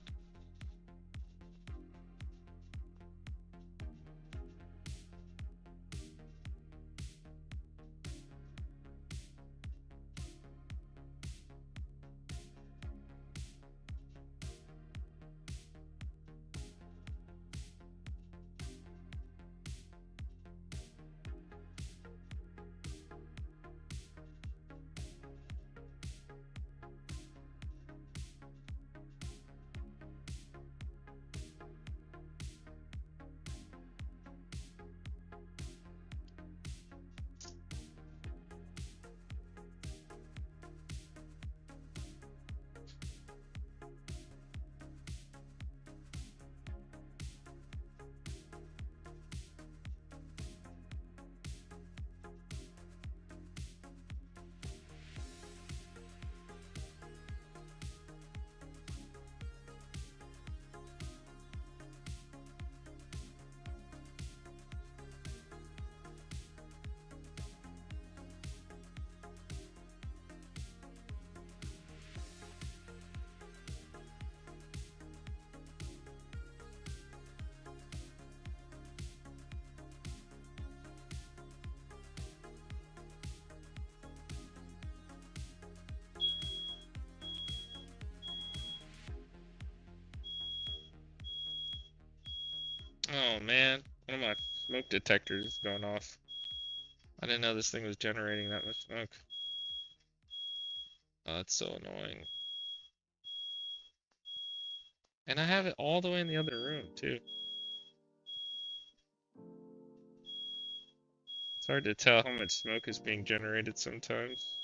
Oh man, one of my smoke detectors is going off. I didn't know this thing was generating that much smoke. Oh, that's so annoying. And I have it all the way in the other room, too. It's hard to tell how much smoke is being generated sometimes.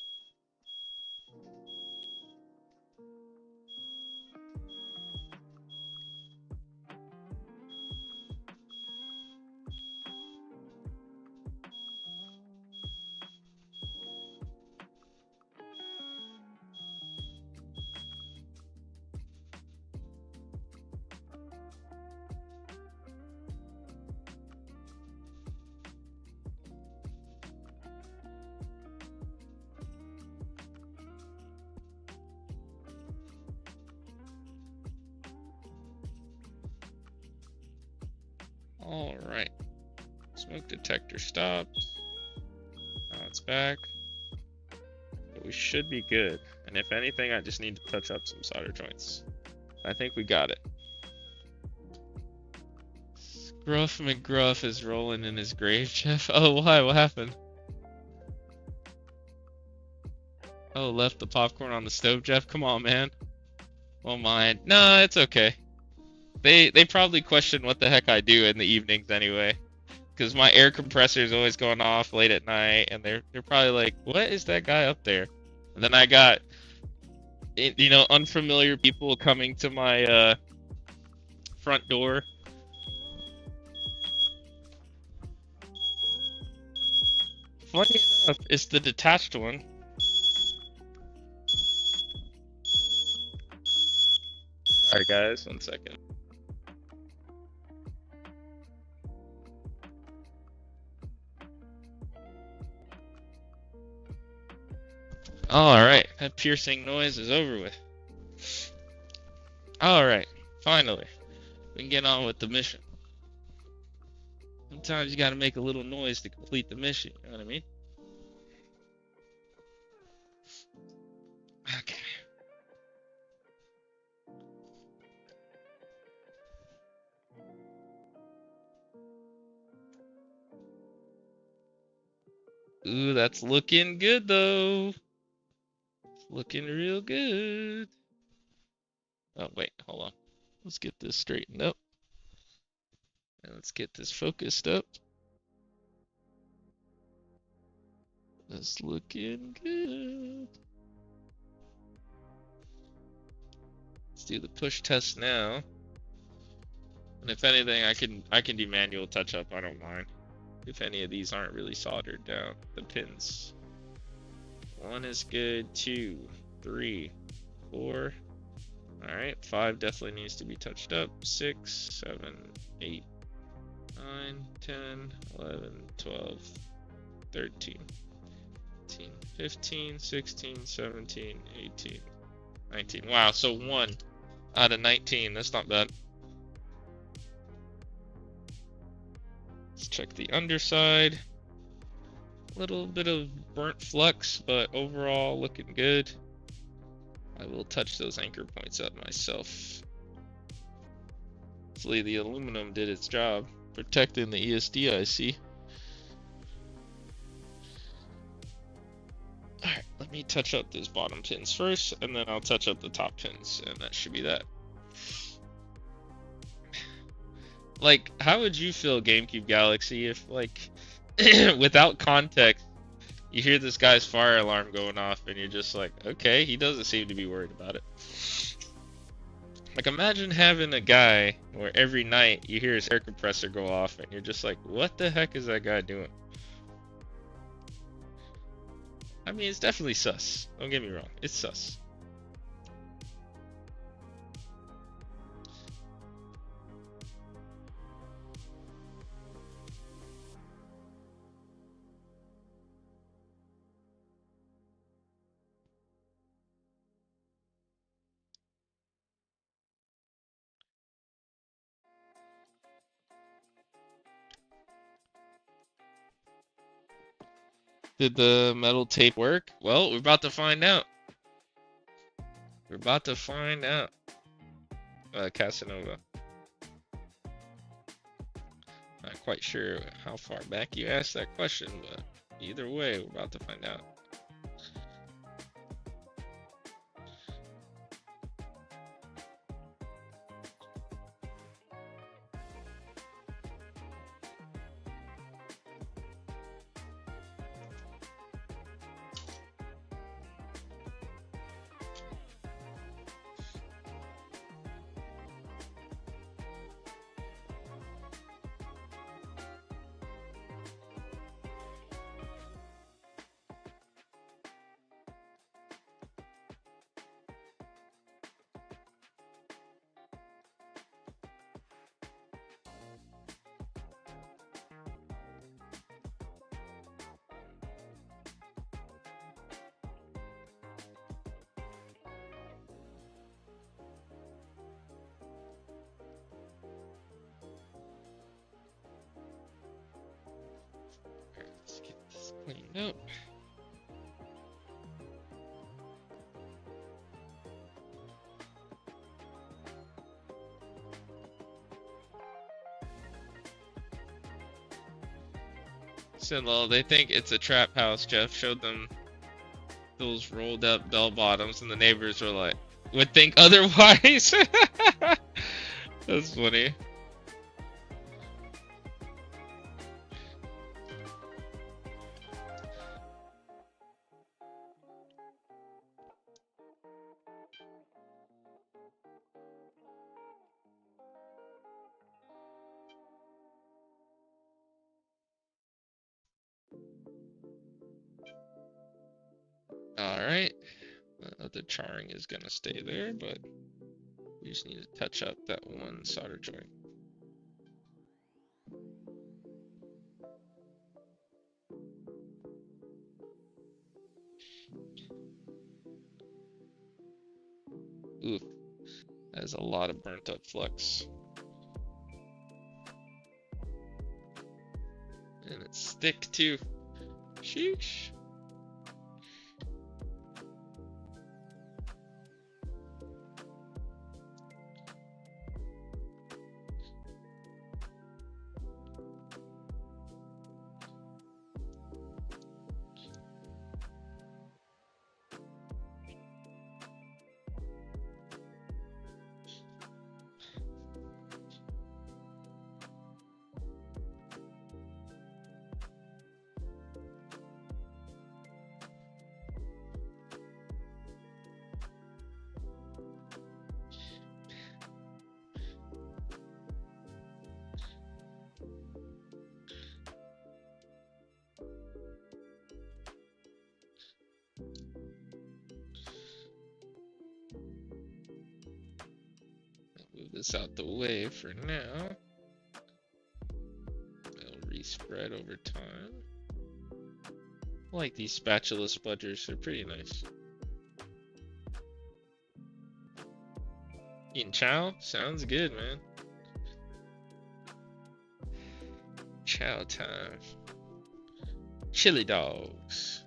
Alright. Smoke detector stopped. Now it's back. But we should be good. And if anything, I just need to touch up some solder joints. I think we got it. Gruff McGruff is rolling in his grave, Jeff. Oh, why? What happened? Oh, left the popcorn on the stove, Jeff? Come on, man. Won't mind. No, it's okay. They probably question what the heck I do in the evenings anyway. Because my air compressor is always going off late at night, and they're probably like, what is that guy up there? And then I got, you know, unfamiliar people coming to my front door. Funny enough, it's the detached one. Sorry guys, 1 second. Alright, that piercing noise is over with. Alright, finally. We can get on with the mission. Sometimes you gotta make a little noise to complete the mission, you know what I mean? Okay. Ooh, that's looking good though. It's looking real good. Oh, wait, hold on. Let's get this straightened up. And let's get this focused up. That's looking good. Let's do the push test now. And if anything, I can do manual touch up. I don't mind. If any of these aren't really soldered down, the pins. 1 is good. 2, 3, 4. All right, 5 definitely needs to be touched up. 6, 7, 8, 9, 10, 11, 12, 13, 14, 15, 16, 17, 18, 19. Wow, so 1 out of 19. That's not bad. Let's check the underside. A little bit of burnt flux, but overall looking good. I will touch those anchor points up myself. Hopefully the aluminum did its job, protecting the ESD IC. Alright, let me touch up those bottom pins first, and then I'll touch up the top pins, and that should be that. Like, how would you feel, GameCube Galaxy, if, like, without context, you hear this guy's fire alarm going off, and you're just like, okay, he doesn't seem to be worried about it. Like, imagine having a guy where every night you hear his air compressor go off, and you're just like, what the heck is that guy doing? I mean, it's definitely sus. Don't get me wrong. It's sus. Did the metal tape work? Well, we're about to find out. We're about to find out. Casanova. Not quite sure how far back you asked that question, but either way, we're about to find out. Let's get this cleaned up. So they think it's a trap house. Jeff showed them those rolled up bell bottoms, and the neighbors were like, would think otherwise. That's funny. Alright, the charring is gonna stay there, but we just need to touch up that one solder joint. Ooh, that is a lot of burnt up flux. And it's thick too. Sheesh. Move this out the way for now. It'll respread over time. I like these spatula spudgers, they're pretty nice. Eating chow? Sounds good, man. Chow time. Chili dogs.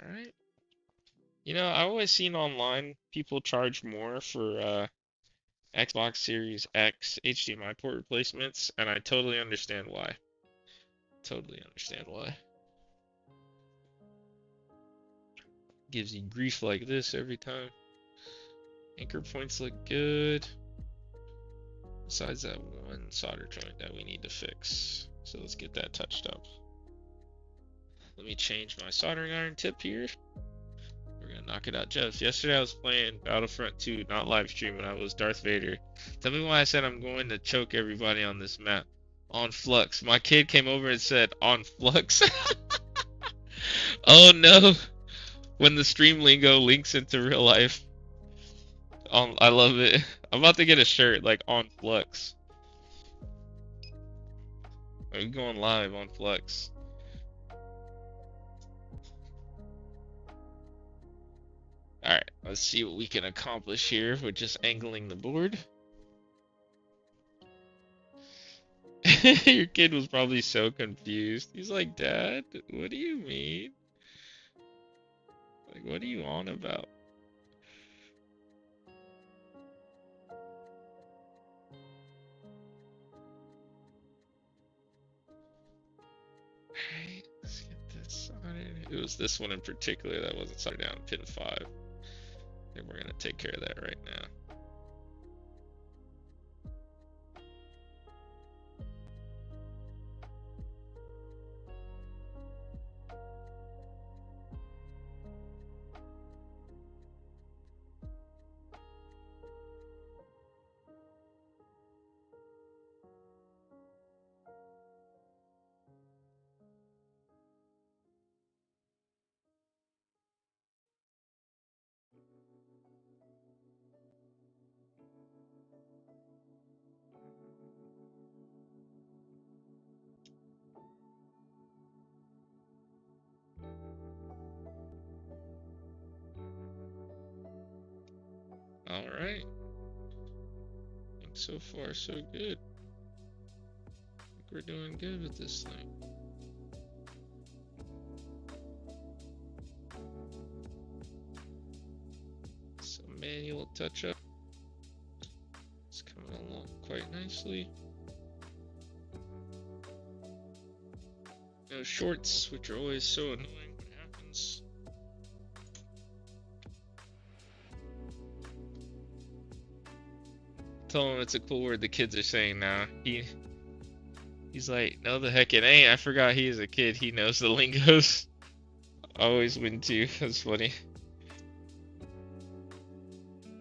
Alright. You know, I've always seen online people charge more for Xbox Series X HDMI port replacements, and I totally understand why. Totally understand why. Gives you grief like this every time. Anchor points look good. Besides that one solder joint that we need to fix. So let's get that touched up. Let me change my soldering iron tip here. We're gonna knock it out, Jeff. Yesterday I was playing Battlefront 2, not live streaming. I was Darth Vader. Tell me why I said I'm going to choke everybody on this map. On Flux. My kid came over and said, on Flux? Oh no! When the stream lingo links into real life. I love it. I'm about to get a shirt like on Flux. Are you going live on Flex? Alright, let's see what we can accomplish here with just angling the board. Your kid was probably so confused. He's like, Dad, what do you mean? Like, what are you on about? Alright, let's get this soldered. It was this one in particular that wasn't soldered down, pin 5. And we're gonna take care of that right now. Alright. I think so far so good. I think we're doing good with this thing. Some manual touch up. It's coming along quite nicely. No shorts, which are always so annoying when it happens. Tell him it's a cool word the kids are saying now. He's like, no the heck it ain't. I forgot he is a kid. He knows the lingos. I always win too. That's funny.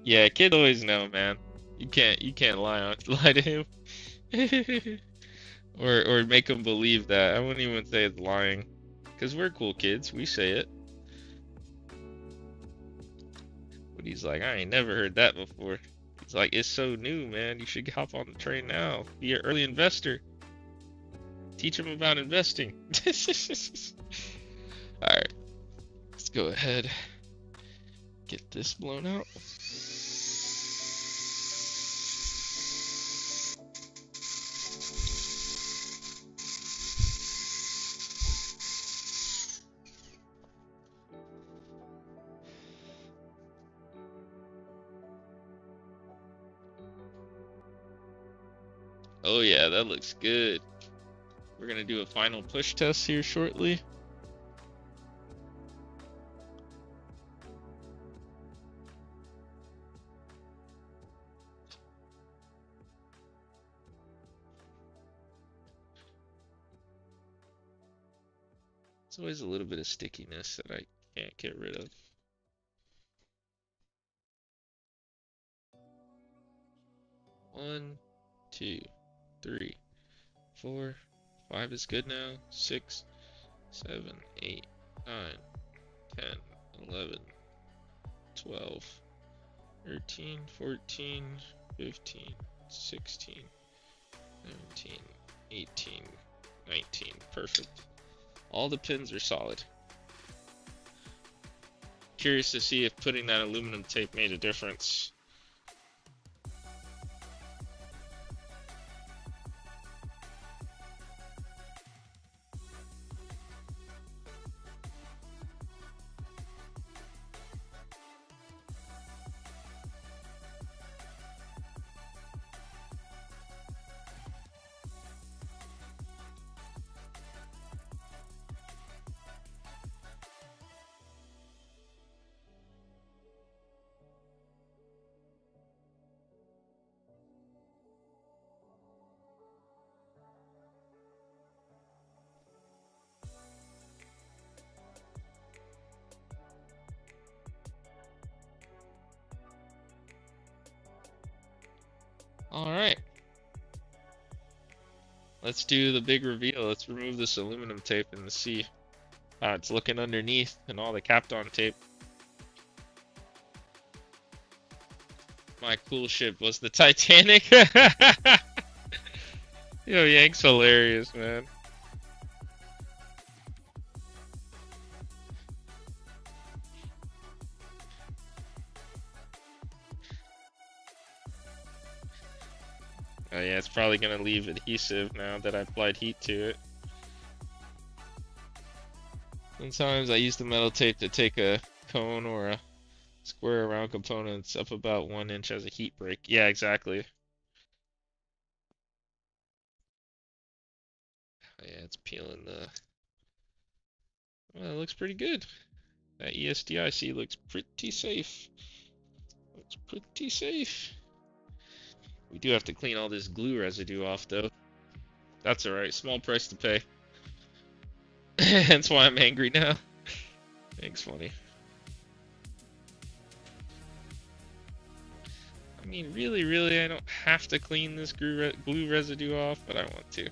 Yeah, kids always know, man. You can't lie to him. or make him believe that. I wouldn't even say it's lying. Cause we're cool kids. We say it. But he's like, I ain't never heard that before. It's like, it's so new, man. You should hop on the train now. Be an early investor. Teach them about investing. Alright. Let's go ahead. Get this blown out. Oh yeah, that looks good. We're gonna do a final push test here shortly. There's always a little bit of stickiness that I can't get rid of. One, 2, 3, 4, 5 is good now. 6, 7, 8, 9, 10, 11, 12, 13, 14, 15, 16, 17, 18, 19. Perfect. All the pins are solid. Curious to see if putting that aluminum tape made a difference. Alright. Let's do the big reveal. Let's remove this aluminum tape and see how it's looking underneath and all the capped on tape. My cool ship was the Titanic. Yo, Yank's hilarious, man. Oh yeah, it's probably gonna leave adhesive now that I applied heat to it. Sometimes I use the metal tape to take a cone or a square round components up about 1 inch as a heat break. Yeah, exactly. Oh, yeah, it's peeling the. Well, it looks pretty good. That ESDIC looks pretty safe. Looks pretty safe. We do have to clean all this glue residue off, though. That's alright. Small price to pay. Hence why I'm angry now. Thanks, funny. I mean, really, I don't have to clean this glue residue off, but I want to.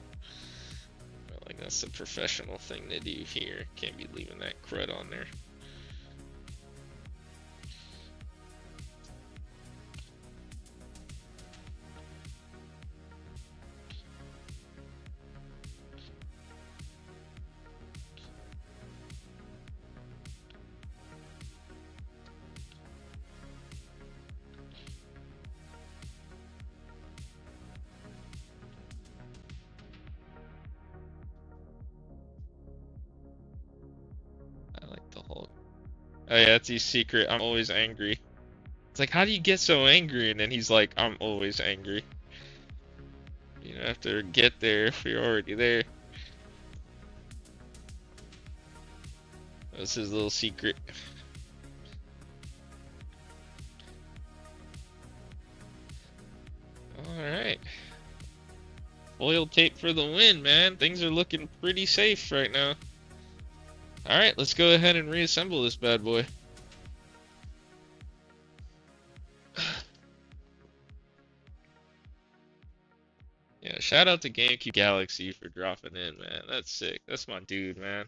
Like, that's a professional thing to do here. Can't be leaving that crud on there. I like the whole. Oh yeah, that's his secret. I'm always angry. It's like, how do you get so angry? And then he's like, I'm always angry. You don't have to get there if you're already there. That's his little secret. Alright. Foil tape for the win, man. Things are looking pretty safe right now. Alright, let's go ahead and reassemble this bad boy. Yeah, shout out to GameCube Galaxy for dropping in, man. That's sick. That's my dude, man.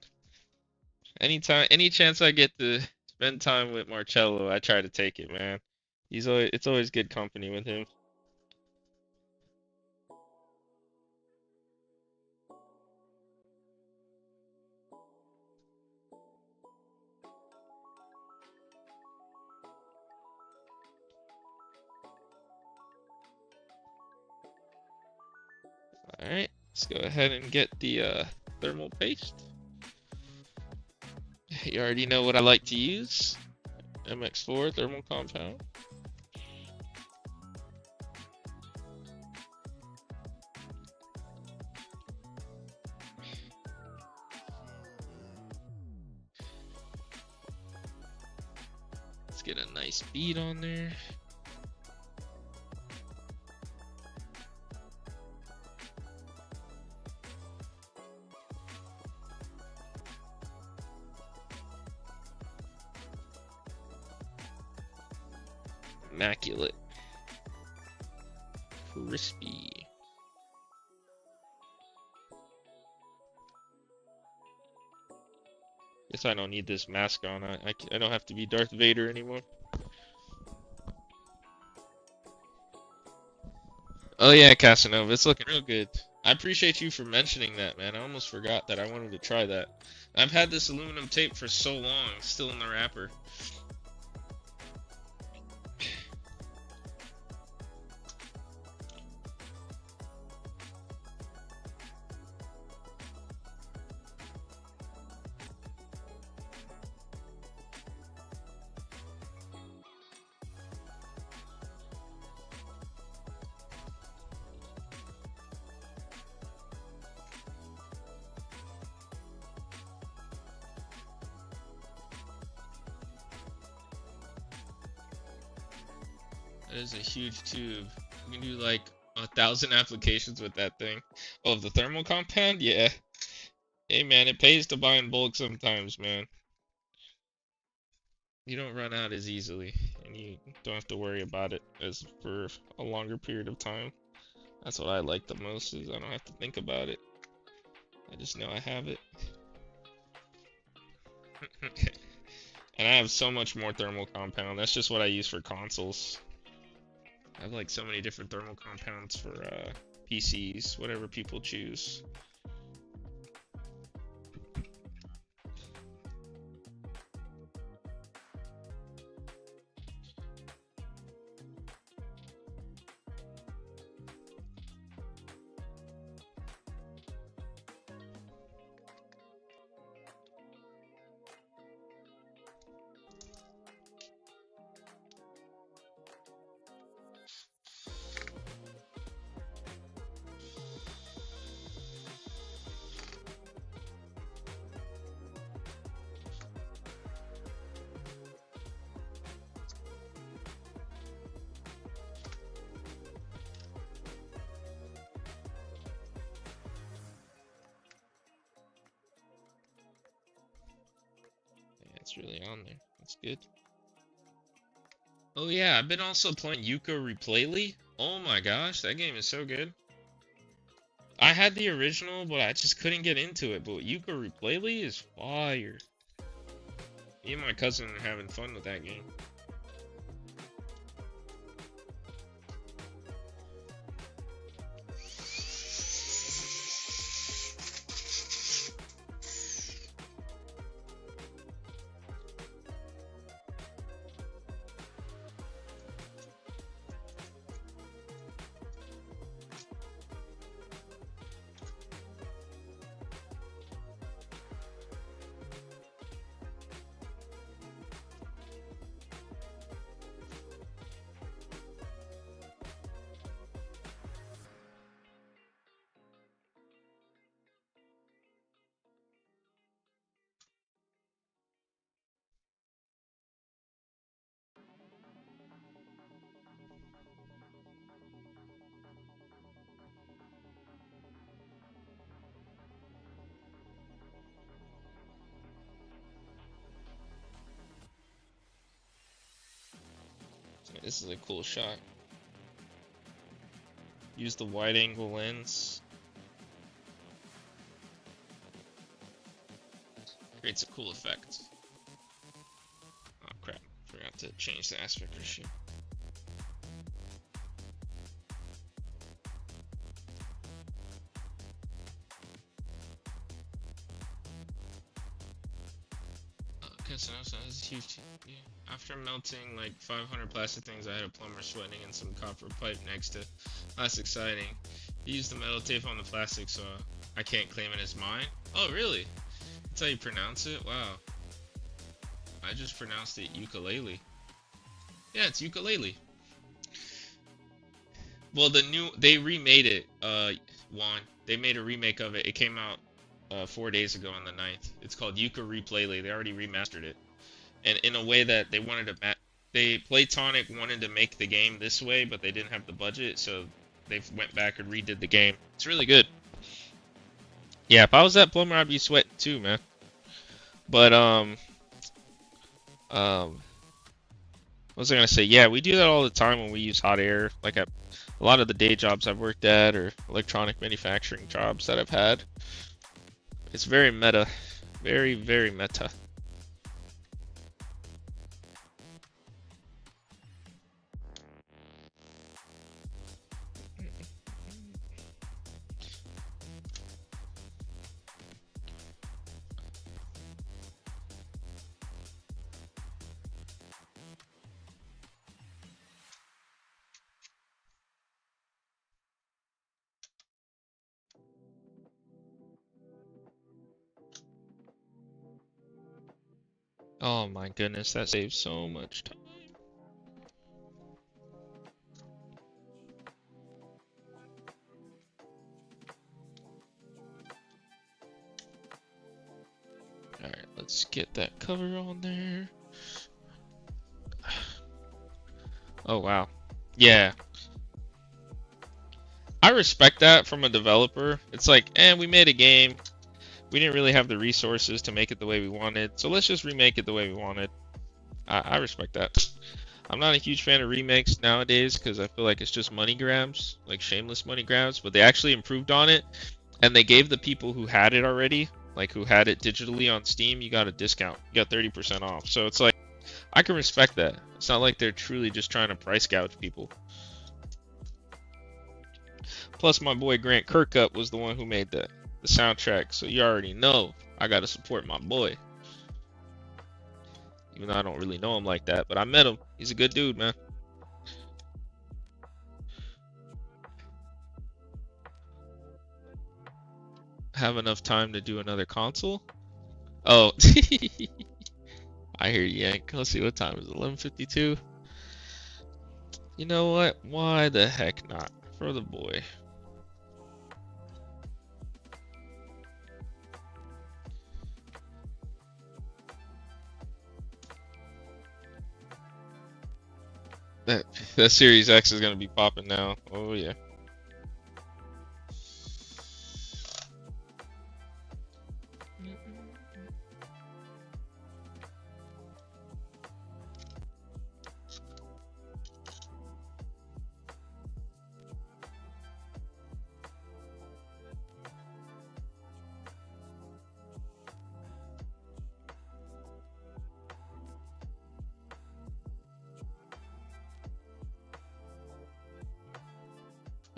Anytime, any chance I get to spend time with Marcello, I try to take it, man. It's always good company with him. Alright, let's go ahead and get the thermal paste. You already know what I like to use. MX4 thermal compound. Let's get a nice bead on there. Immaculate. Crispy. Guess I don't need this mask on. I don't have to be Darth Vader anymore. Oh yeah, Casanova, it's looking real good. I appreciate you for mentioning that, man. I almost forgot that I wanted to try that. I've had this aluminum tape for so long, still in the wrapper. That is a huge tube. You can do like 1,000 applications with that thing. Oh, the thermal compound? Yeah. Hey man, it pays to buy in bulk sometimes, man. You don't run out as easily, and you don't have to worry about it as for a longer period of time. That's what I like the most, is I don't have to think about it. I just know I have it. And I have so much more thermal compound. That's just what I use for consoles. I have like so many different thermal compounds for PCs, whatever people choose. It's really on there. That's good. Oh yeah, I've been also playing Yuka Replayly. Oh my gosh, that game is so good. I had the original, but I just couldn't get into it. But Yuka Replayly is fire. Me and my cousin are having fun with that game. This is a cool shot. Use the wide angle lens. Creates a cool effect. Oh crap, forgot to change the aspect ratio. Okay, so that's huge. Yeah. After melting like 500 plastic things, I had a plumber sweating in some copper pipe next to plastic siding. He used the metal tape on the plastic, so I can't claim it as mine. Oh, really? That's how you pronounce it? Wow. I just pronounced it ukulele. Yeah, it's ukulele. Well, they remade it, Juan. They made a remake of it. It came out 4 days ago on the 9th. It's called Yuka Replayly. They already remastered it. And in a way that they wanted to Playtonic wanted to make the game this way, but they didn't have the budget, so they went back and redid the game. It's really good. Yeah, if I was that plumber, I'd be sweating too, man. But what was I gonna say? Yeah, we do that all the time when we use hot air. Like at a lot of the day jobs I've worked at, or electronic manufacturing jobs that I've had. It's very meta, very, very meta. Oh my goodness, that saves so much time. Alright, let's get that cover on there. Oh wow. Yeah. I respect that from a developer. It's like, we made a game. We didn't really have the resources to make it the way we wanted, so let's just remake it the way we wanted. I respect that. I'm not a huge fan of remakes nowadays because I feel like it's just money grabs, like shameless money grabs, but they actually improved on it, and they gave the people who had it already, like who had it digitally on Steam, you got a discount. You got 30% off. So it's like, I can respect that. It's not like they're truly just trying to price gouge people. Plus, my boy Grant Kirkup was the one who made the soundtrack, so you already know I gotta support my boy. Even though I don't really know him like that, but I met him. He's a good dude, man. Have enough time to do another console? Oh, I hear you, Yank. Let's see, what time is it? 11:52. You know what? Why the heck not? For the boy. That Series X is gonna be popping now. Oh yeah.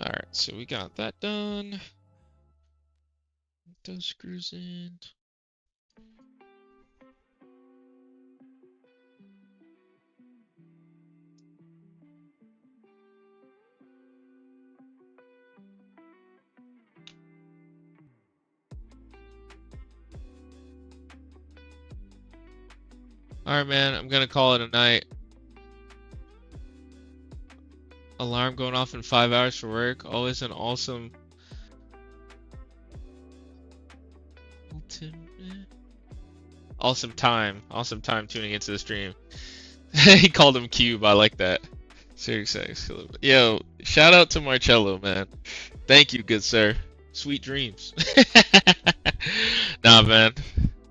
Alright, so we got that done. Put those screws in. Alright, man, I'm gonna call it a night. Alarm going off in 5 hours for work. Always an awesome time tuning into the stream. He called him Cube. I like that. Serious X. Yo, shout out to Marcello, man. Thank you, good sir. Sweet dreams. Nah, man.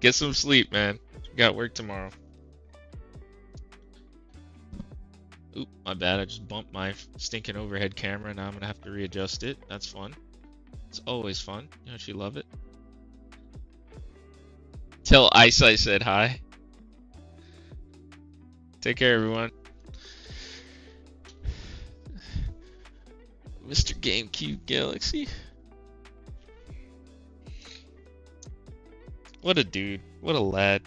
Get some sleep, man. Got work tomorrow. Oop, my bad. I just bumped my stinking overhead camera. Now I'm gonna have to readjust it. That's fun. It's always fun. Don't you love it? Tell Ice I said hi. Take care, everyone. Mr. GameCube Galaxy. What a dude. What a lad.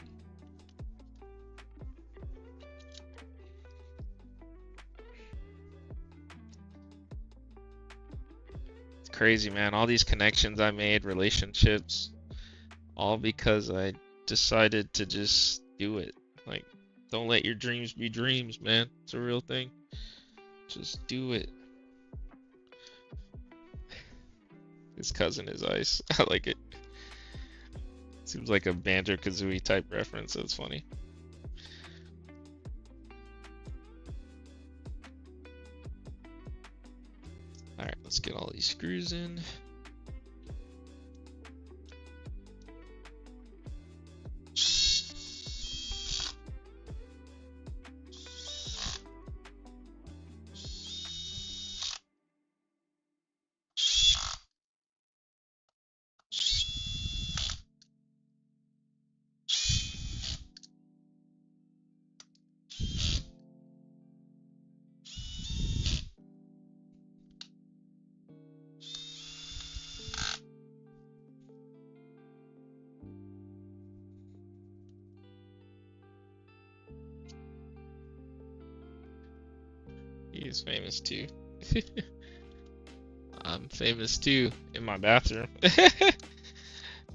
It's crazy, man. All these connections I made, relationships, all because I decided to just do it. Like, don't let your dreams be dreams, man. It's a real thing. Just do it. His cousin is Ice. I like it. Seems like a Banjo-Kazooie type reference. That's funny. Alright, let's get all these screws in. He's famous too. I'm famous too in my bathroom.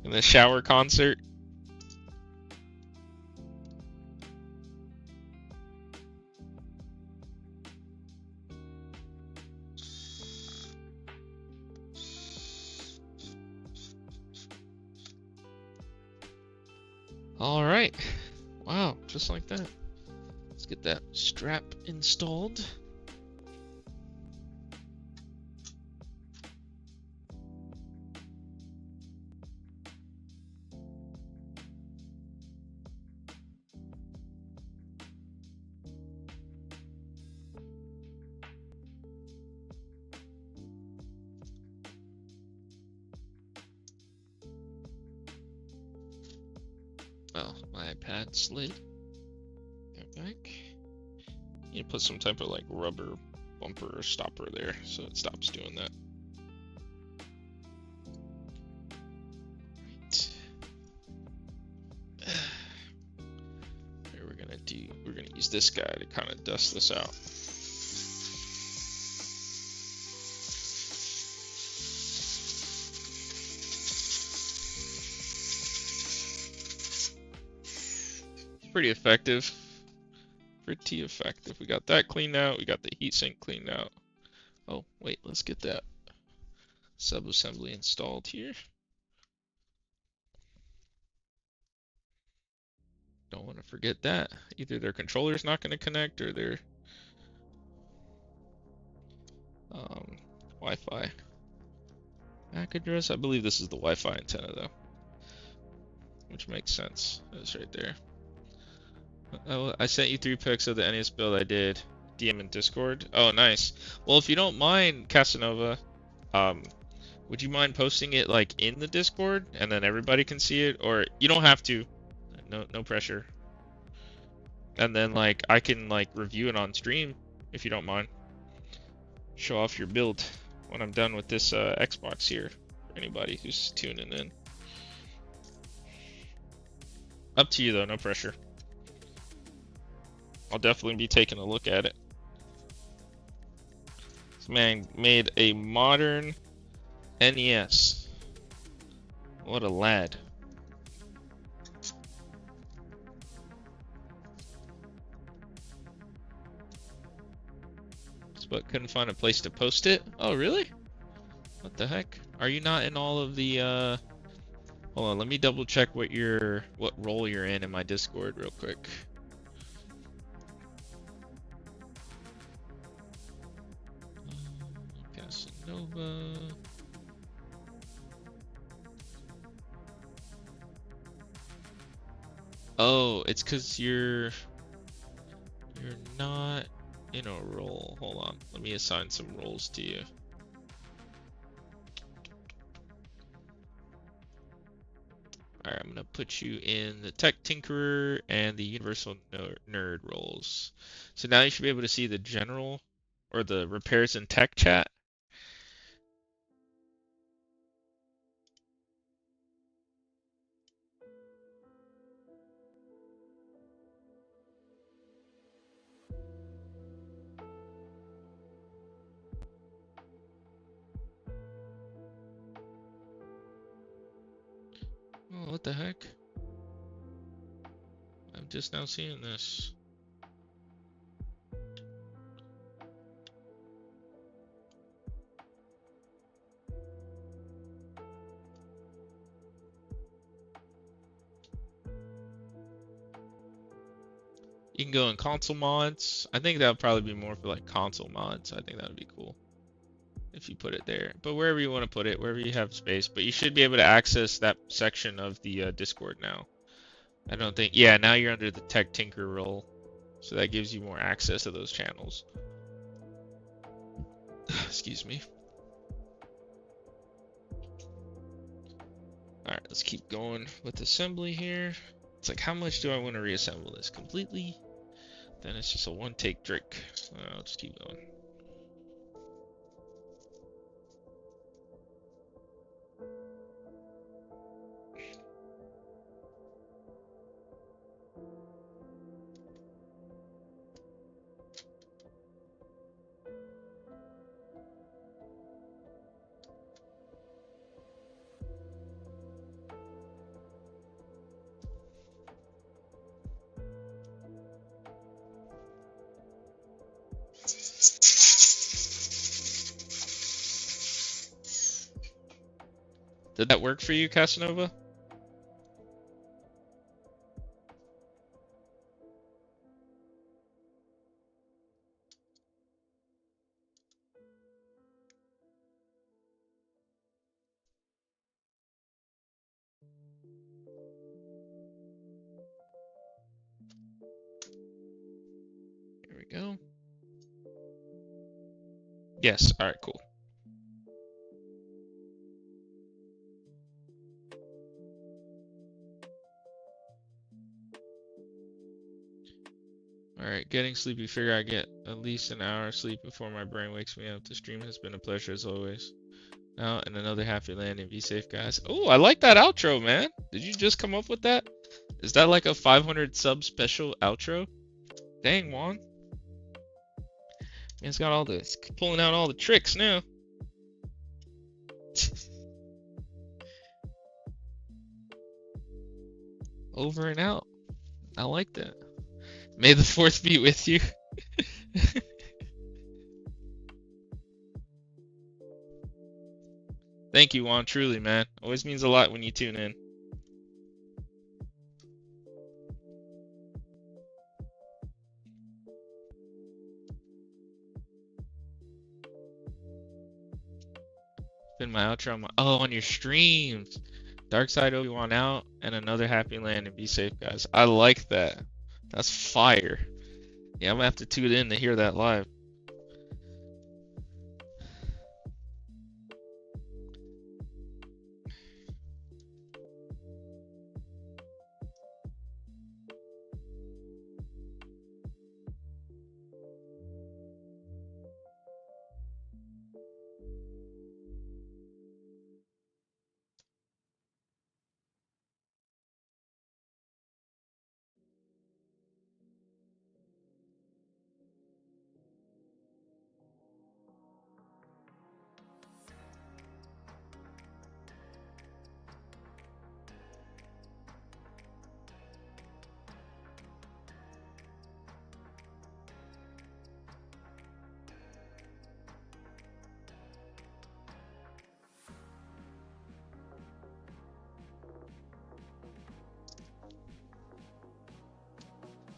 In the shower concert. All right. Wow, just like that. Let's get that strap installed. Oh, my iPad slid. Get back. You put some type of like rubber bumper or stopper there so it stops doing that. use this guy to kind of dust this out. Pretty effective. Pretty effective. We got that cleaned out. We got the heatsink cleaned out. Oh, wait, let's get that sub-assembly installed here. Don't want to forget that. Either their controller's not going to connect or their Wi-Fi MAC address. I believe this is the Wi-Fi antenna though, which makes sense. That's right there. Oh, I sent you 3 pics of the NES build I did. DM in Discord. Oh, nice. Well, if you don't mind, Casanova, would you mind posting it like in the Discord and then everybody can see it? Or you don't have to. No pressure. And then like I can like review it on stream if you don't mind. Show off your build when I'm done with this Xbox here. For anybody who's tuning in. Up to you though, no pressure. I'll definitely be taking a look at it. This man made a modern NES. What a lad. But couldn't find a place to post it. Oh, really? What the heck? Are you not in all of the Hold on, let me double check what role you're in my Discord real quick. Casanova. Oh, it's because you're not in a role. Hold on, let me assign some roles to you. Alright, I'm gonna put you in the Tech Tinkerer and the Universal Nerd roles. So now you should be able to see the general or the repairs and tech chat. Oh, what the heck? I'm just now seeing this. You can go in console mods. I think that would probably be more for like console mods. I think that would be cool if you put it there. But wherever you want to put it, wherever you have space. But you should be able to access that section of the Discord now. I don't think... Yeah, now you're under the Tech Tinker role. So that gives you more access to those channels. Excuse me. Alright, let's keep going with assembly here. It's like, how much do I want to reassemble this? Completely? Then it's just a one-take trick. I'll just keep going. Did that work for you, Casanova? Here we go. Yes, alright, cool. Alright, getting sleepy. Figure I get at least an hour of sleep before my brain wakes me up. The stream has been a pleasure as always. Now, and another happy landing. Be safe, guys. Oh, I like that outro, man. Did you just come up with that? Is that like a 500 sub special outro? Dang, Juan. Man's got all this, pulling out all the tricks now. Over and out. I like that. May the fourth be with you. Thank you, Juan. Truly, man. Always means a lot when you tune in. Been my outro on on your streams. Dark Side Obi-Wan out and another happy land and be safe, guys. I like that. That's fire. Yeah, I'm gonna have to tune in to hear that live.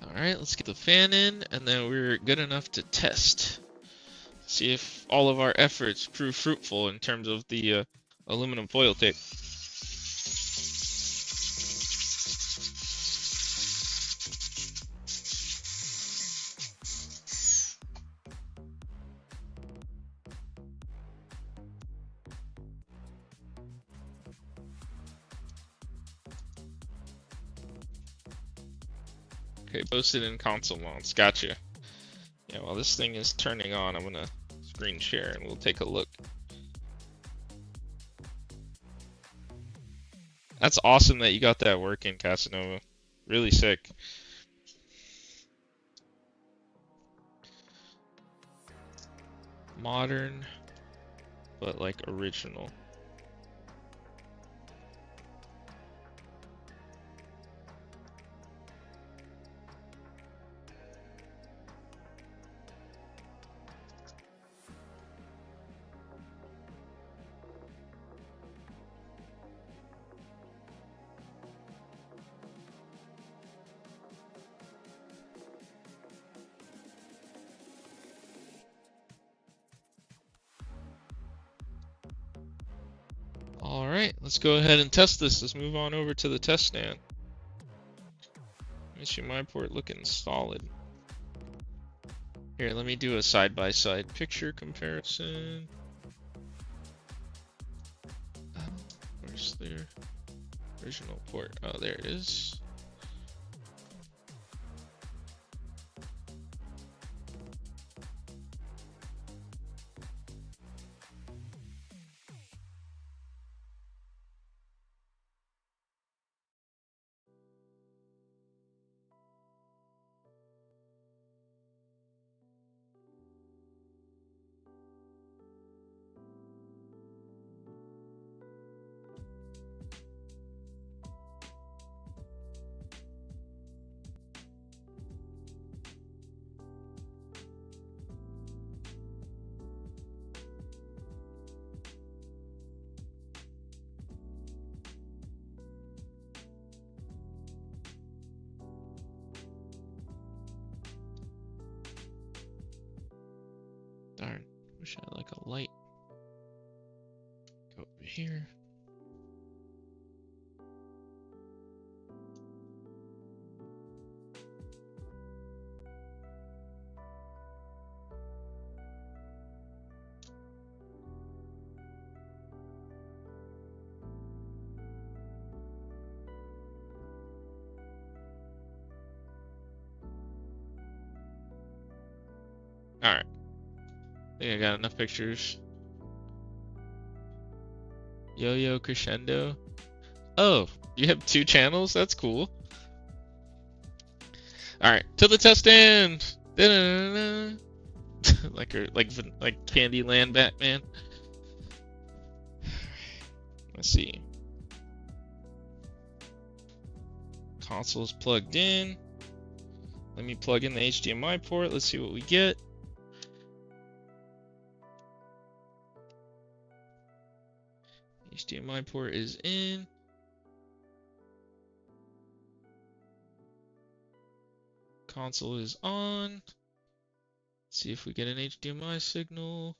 Alright, let's get the fan in, and then we're good enough to test. See if all of our efforts prove fruitful in terms of the aluminum foil tape. Okay, posted in console mounts. Gotcha. Yeah, while this thing is turning on, I'm gonna screen share and we'll take a look. That's awesome that you got that working, Casanova. Really sick. Modern, but like original. Alright, let's go ahead and test this. Let's move on over to the test stand. HDMI port looking solid. Here, let me do a side-by-side picture comparison. Where's the original port? Oh, there it is. Darn, wish I had like a light. Go over here. Alright. I think I got enough pictures. Yo-Yo Crescendo. Oh, you have 2 channels? That's cool. Alright, to the test stand! Da-da-da-da. like Candyland Batman. Let's see. Console's plugged in. Let me plug in the HDMI port. Let's see what we get. HDMI port is in. Console is on. Let's see if we get an HDMI signal.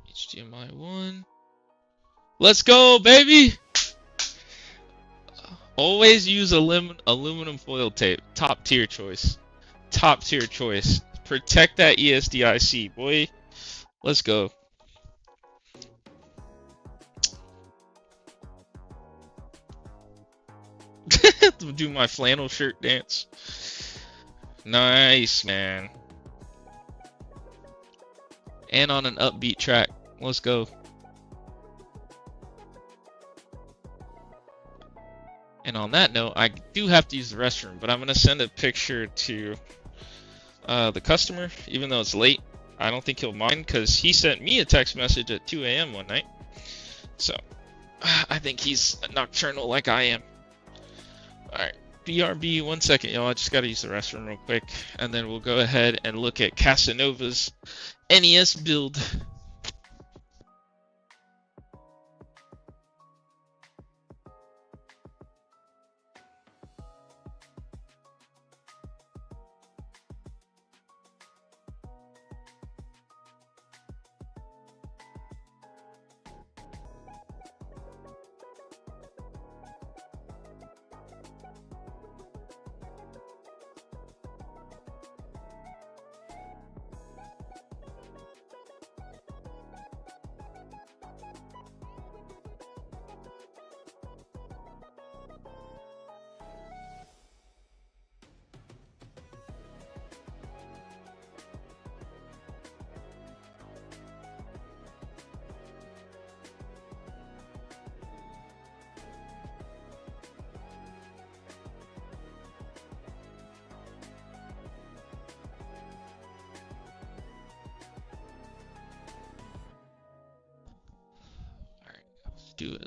HDMI 1. Let's go, baby! Always use aluminum foil tape. Top tier choice. Top tier choice. Protect that ESDIC, boy. Let's go. Do my flannel shirt dance. Nice, man. And on an upbeat track. Let's go. And on that note, I do have to use the restroom, but I'm going to send a picture to the customer, even though it's late. I don't think he'll mind because he sent me a text message at 2 a.m. one night. So, I think he's nocturnal like I am. Alright, BRB, 1 second, y'all. I just got to use the restroom real quick. And then we'll go ahead and look at Casanova's NES build.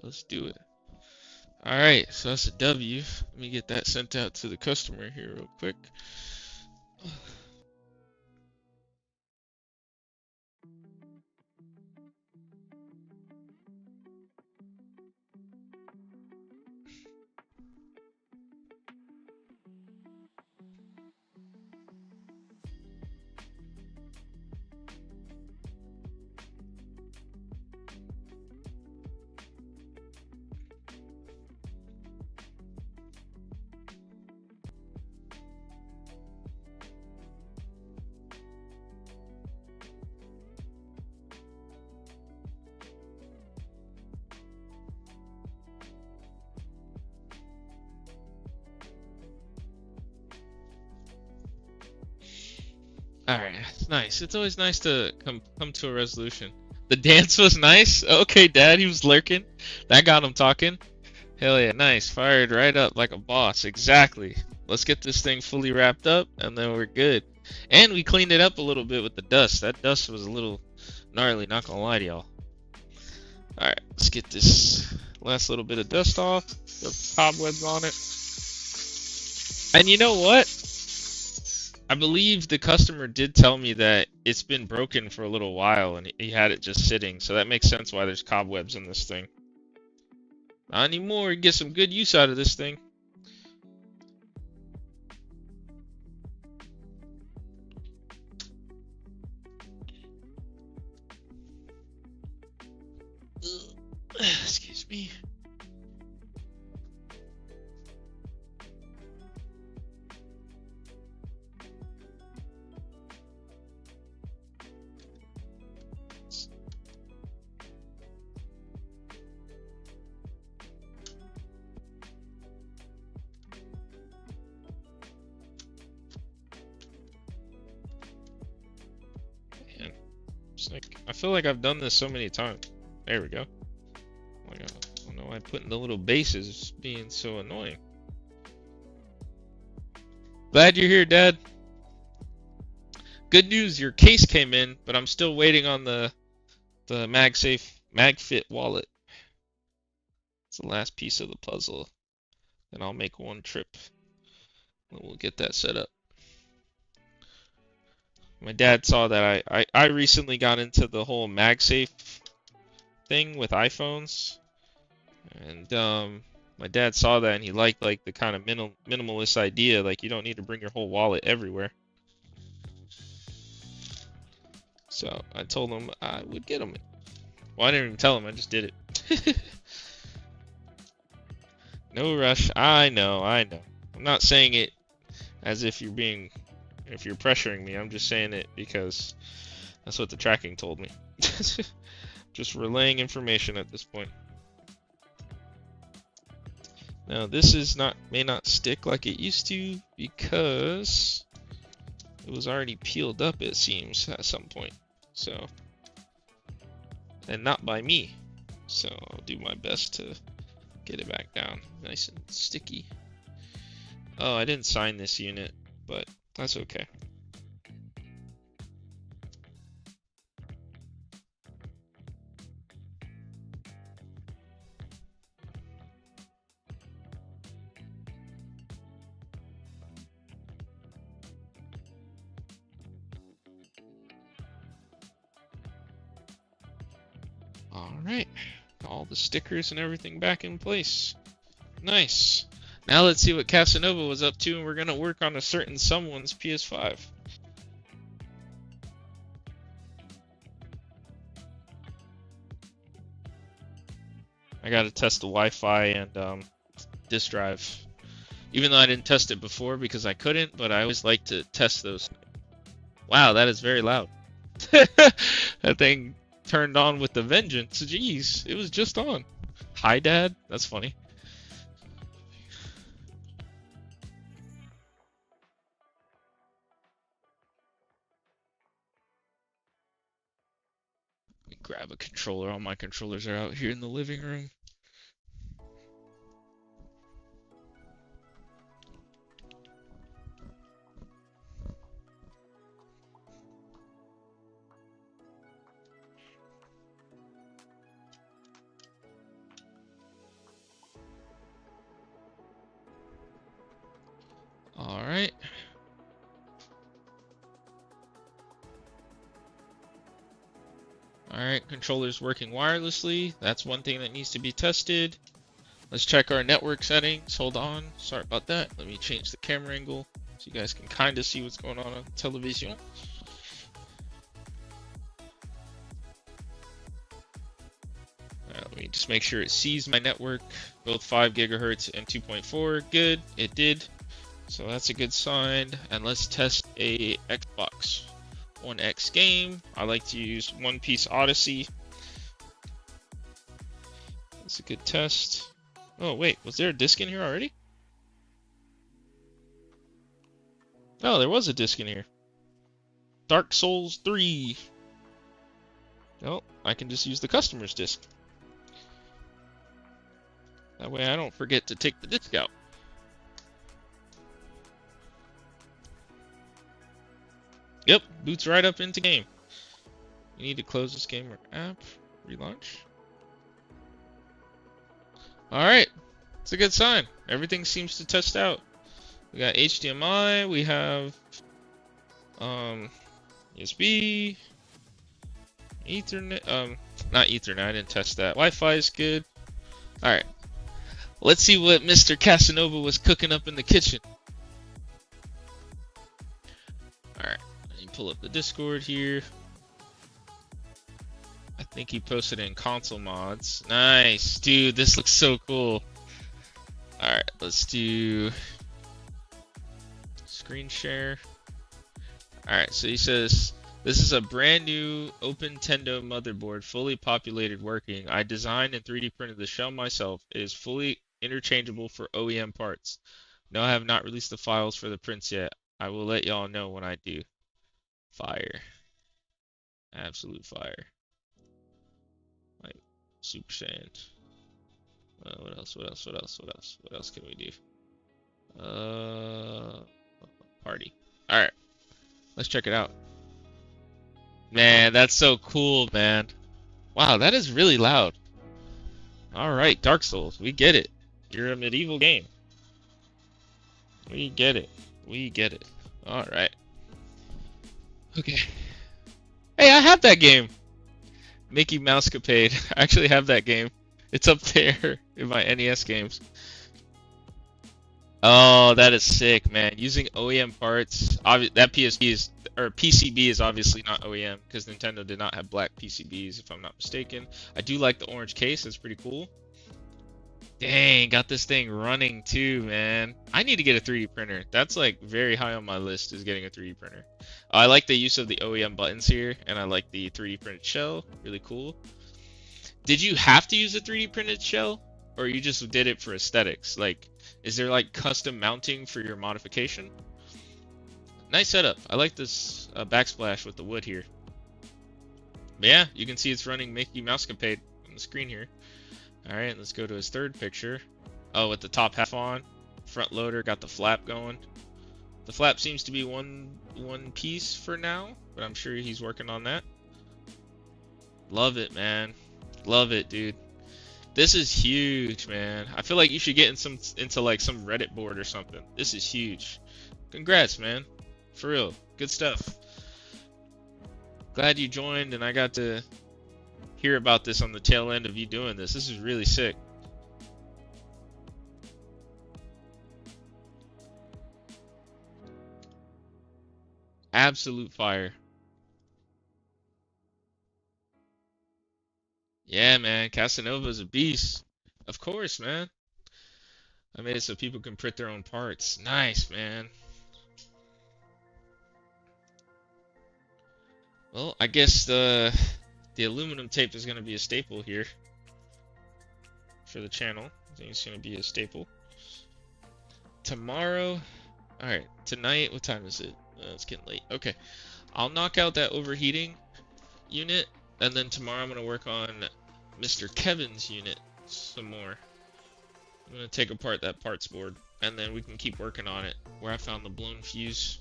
Let's do it. Alright, so that's a W. Let me get that sent out to the customer here real quick. Alright, nice. It's always nice to come to a resolution. The dance was nice. Okay, Dad, he was lurking. That got him talking. Hell yeah, nice. Fired right up like a boss. Exactly. Let's get this thing fully wrapped up, and then we're good. And we cleaned it up a little bit with the dust. That dust was a little gnarly, not gonna lie to y'all. Alright, let's get this last little bit of dust off. The cobwebs on it. And you know what? I believe the customer did tell me that it's been broken for a little while and he had it just sitting, so that makes sense why there's cobwebs in this thing. Not anymore, you get some good use out of this thing. Excuse me. It's like, I feel like I've done this so many times. There we go. Like, I don't know why putting the little bases being so annoying. Glad you're here, Dad. Good news, your case came in, but I'm still waiting on the MagFit wallet. It's the last piece of the puzzle. Then I'll make one trip and we'll get that set up. My dad saw that I recently got into the whole MagSafe thing with iPhones, and my dad saw that and he liked like the kind of minimalist idea, like you don't need to bring your whole wallet everywhere. So I told him I would get him it. Well, I didn't even tell him, I just did it. No rush. I know. I'm not saying it as if you're pressuring me. I'm just saying it because that's what the tracking told me. Just relaying information at this point. Now this may not stick like it used to because it was already peeled up, it seems, at some point. So, and not by me. So I'll do my best to get it back down nice and sticky. Oh, I didn't sign this unit, but that's okay. Alright, all the stickers and everything back in place. Nice. Now let's see what Casanova was up to, and we're gonna work on a certain someone's PS5. I gotta test the Wi-Fi and disk drive. Even though I didn't test it before because I couldn't, but I always like to test those. Wow, that is very loud. That thing turned on with the vengeance. Jeez, it was just on. Hi, Dad. That's funny. Let me grab a controller. All my controllers are out here in the living room. Alright. Alright, controller's working wirelessly. That's one thing that needs to be tested. Let's check our network settings. Hold on. Sorry about that. Let me change the camera angle so you guys can kind of see what's going on television. Let me just make sure it sees my network, both 5 gigahertz and 2.4. Good, it did. So that's a good sign. And let's test a Xbox One X game. I like to use One Piece Odyssey. That's a good test. Oh wait, was there a disc in here already? Oh, there was a disc in here. Dark Souls 3. No, I can just use the customer's disc. That way I don't forget to take the disc out. Yep, boots right up into game. You need to close this game or app. Relaunch. Alright, it's a good sign. Everything seems to test out. We got HDMI, we have USB, Ethernet, not Ethernet, I didn't test that. Wi-Fi is good. Alright, let's see what Mr. Casanova was cooking up in the kitchen. Alright, let me pull up the Discord here. I think he posted in console mods. Nice, dude, this looks so cool. Alright, let's do screen share. Alright, so he says, this is a brand new OpenTendo motherboard, fully populated, working. I designed and 3D printed the shell myself. It is fully interchangeable for OEM parts. No, I have not released the files for the prints yet. I will let y'all know when I do. Fire. Absolute fire. Like Super Saiyan. What else? What else? What else? What else? What else can we do? Party. All right, let's check it out. Man, that's so cool, man. Wow, that is really loud. All right, Dark Souls, we get it. You're a medieval game. We get it. We get it. All right. Okay. Hey, I have that game. Mickey Mousecapade. I actually have that game. It's up there in my NES games. Oh, that is sick, man. Using OEM parts. That PSP is, or PCB is obviously not OEM because Nintendo did not have black PCBs, if I'm not mistaken. I do like the orange case. It's pretty cool. Dang, got this thing running too, man. I need to get a 3D printer. That's like very high on my list is getting a 3D printer. I like the use of the OEM buttons here, and I like the 3D printed shell. Really cool. Did you have to use a 3D printed shell, or you just did it for aesthetics? Like, is there like custom mounting for your modification? Nice setup. I like this backsplash with the wood here. But yeah, you can see it's running Mickey Mousecapade on the screen here. Alright, let's go to his third picture. Oh, with the top half on. Front loader, got the flap going. The flap seems to be one piece for now, but I'm sure he's working on that. Love it, man. Love it, dude. This is huge, man. I feel like you should get into like some Reddit board or something. This is huge. Congrats, man. For real. Good stuff. Glad you joined and I got to hear about this on the tail end of you doing this. This is really sick. Absolute fire. Yeah, man. Casanova's a beast. Of course, man. I made it so people can print their own parts. Nice, man. Well, I guess the aluminum tape is going to be a staple here for the channel. I think it's going to be a staple. Tomorrow, alright, tonight, what time is it? It's getting late. Okay, I'll knock out that overheating unit, and then tomorrow I'm going to work on Mr. Kevin's unit some more. I'm going to take apart that parts board, and then we can keep working on it, where I found the blown fuse.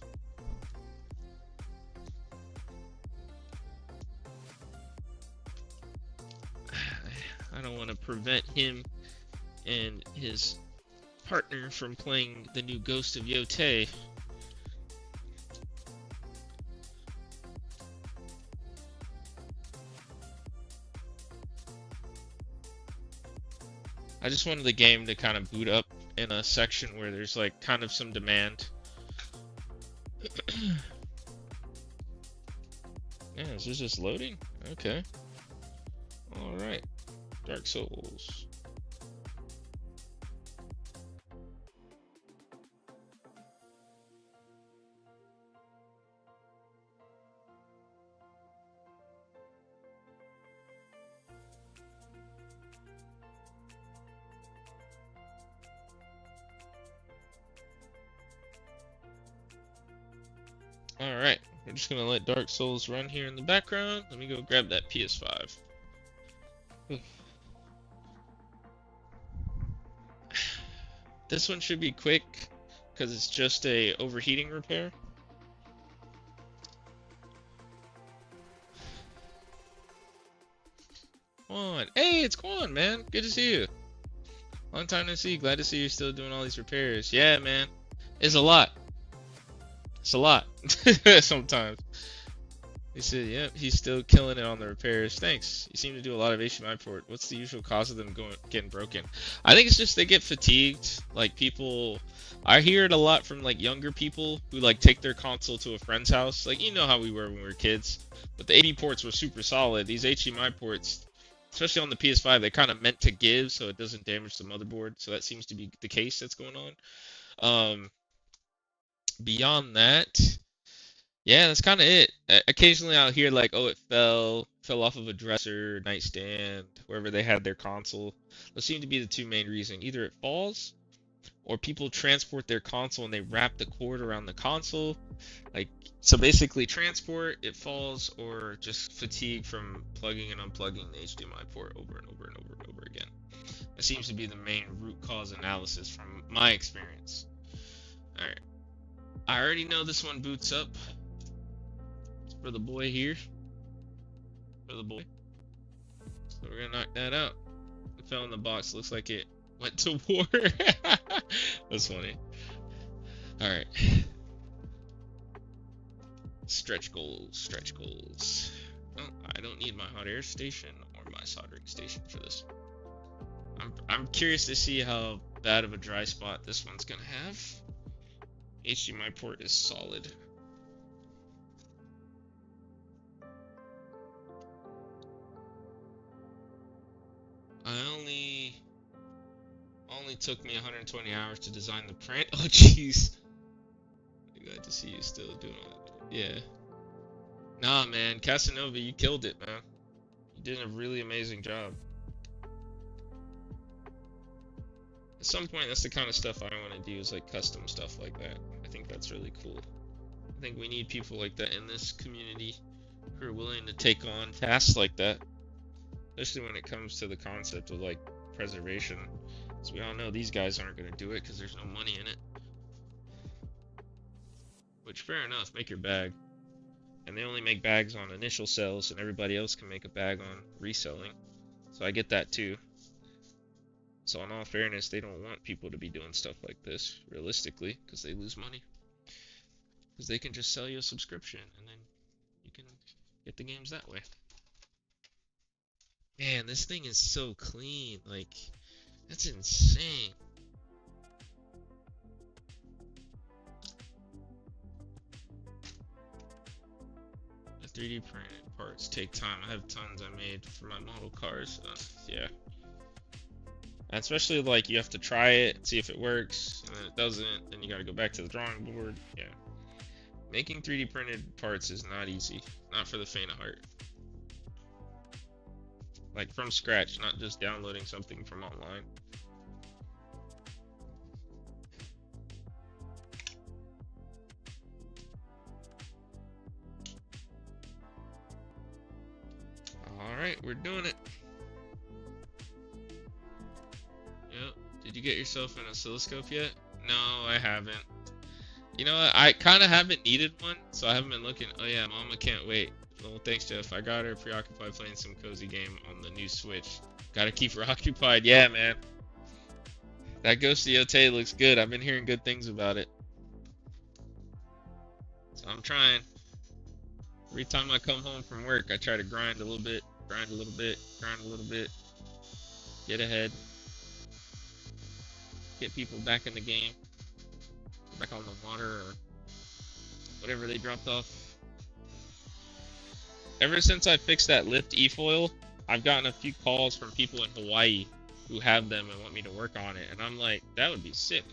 I don't want to prevent him and his partner from playing the new Ghost of Yotei. I just wanted the game to kind of boot up in a section where there's like kind of some demand. Yeah, is this just loading? Okay. Alright. Dark Souls. Alright, we're just gonna let Dark Souls run here in the background. Let me go grab that PS5. This one should be quick because it's just a overheating repair. Quan. Hey, it's Quan, man. Good to see you. Long time no see. Glad to see you're still doing all these repairs. Yeah, man. It's a lot. It's a lot. Sometimes. He said, yep, he's still killing it on the repairs. Thanks. You seem to do a lot of HDMI port. What's the usual cause of them getting broken? I think it's just they get fatigued. Like people, I hear it a lot from like younger people who like take their console to a friend's house. Like, you know how we were when we were kids. But the AV ports were super solid. These HDMI ports, especially on the PS5, they kind of meant to give so it doesn't damage the motherboard. So that seems to be the case that's going on. Beyond that, yeah, that's kind of it. Occasionally I'll hear like, oh, it fell off of a dresser, nightstand, wherever they had their console. Those seem to be the two main reasons. Either it falls or people transport their console and they wrap the cord around the console. Like, so basically transport, it falls, or just fatigue from plugging and unplugging the HDMI port over and over and over and over again. That seems to be the main root cause analysis from my experience. Alright. I already know this one boots up. It's for the boy here. For the boy. So we're gonna knock that out. It fell in the box. Looks like it went to war. That's funny. Alright. Stretch goals. Stretch goals. Oh, I don't need my hot air station or my soldering station for this. I'm curious to see how bad of a dry spot this one's gonna have. HDMI port is solid. Only took me 120 hours to design the print. Oh jeez. Glad to see you still doing it. Yeah. Nah, man, Casanova, you killed it, man. You did a really amazing job. At some point, that's the kind of stuff I want to do, is like custom stuff like that. I think that's really cool. I think we need people like that in this community who are willing to take on tasks like that, especially when it comes to the concept of like preservation. So we all know these guys aren't going to do it because there's no money in it. Which, fair enough, make your bag. And they only make bags on initial sales, and everybody else can make a bag on reselling. So I get that too. So in all fairness, they don't want people to be doing stuff like this, realistically, because they lose money. Because they can just sell you a subscription, and then you can get the games that way. Man, this thing is so clean, like, that's insane. The 3D printed parts take time. I have tons I made for my model cars. Yeah. And especially like you have to try it, see if it works, and then it doesn't, then you gotta go back to the drawing board. Yeah. Making 3D printed parts is not easy. Not for the faint of heart. Like from scratch, not just downloading something from online. Alright, we're doing it. Yep. Did you get yourself an oscilloscope yet? No, I haven't. You know what? I kind of haven't needed one, so I haven't been looking. Oh yeah, Mama can't wait. Well, thanks, Jeff. I got her preoccupied playing some cozy game on the new Switch. Gotta keep her occupied. Yeah, man. That Ghost of Yotei looks good. I've been hearing good things about it. So I'm trying. Every time I come home from work, I try to grind a little bit, grind a little bit, grind a little bit. Get ahead. Get people back in the game. Back on the water or whatever they dropped off. Ever since I fixed that lift e-foil, I've gotten a few calls from people in Hawaii who have them and want me to work on it, and I'm like, that would be sick.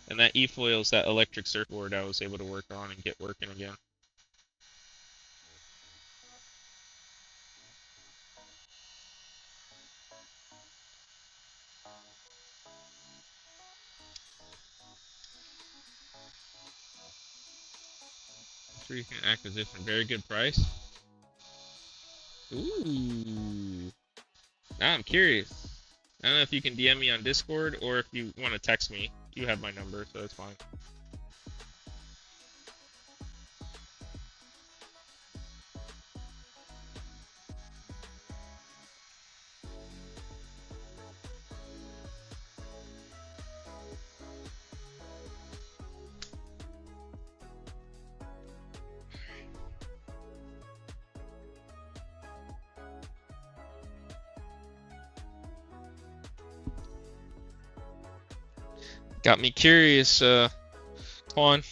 And that e-foil is that electric surfboard I was able to work on and get working again. Recent acquisition, very good price. Ooh. Now I'm curious. I don't know if you can DM me on Discord or if you want to text me. You have my number, so it's fine. Got me curious, Quan.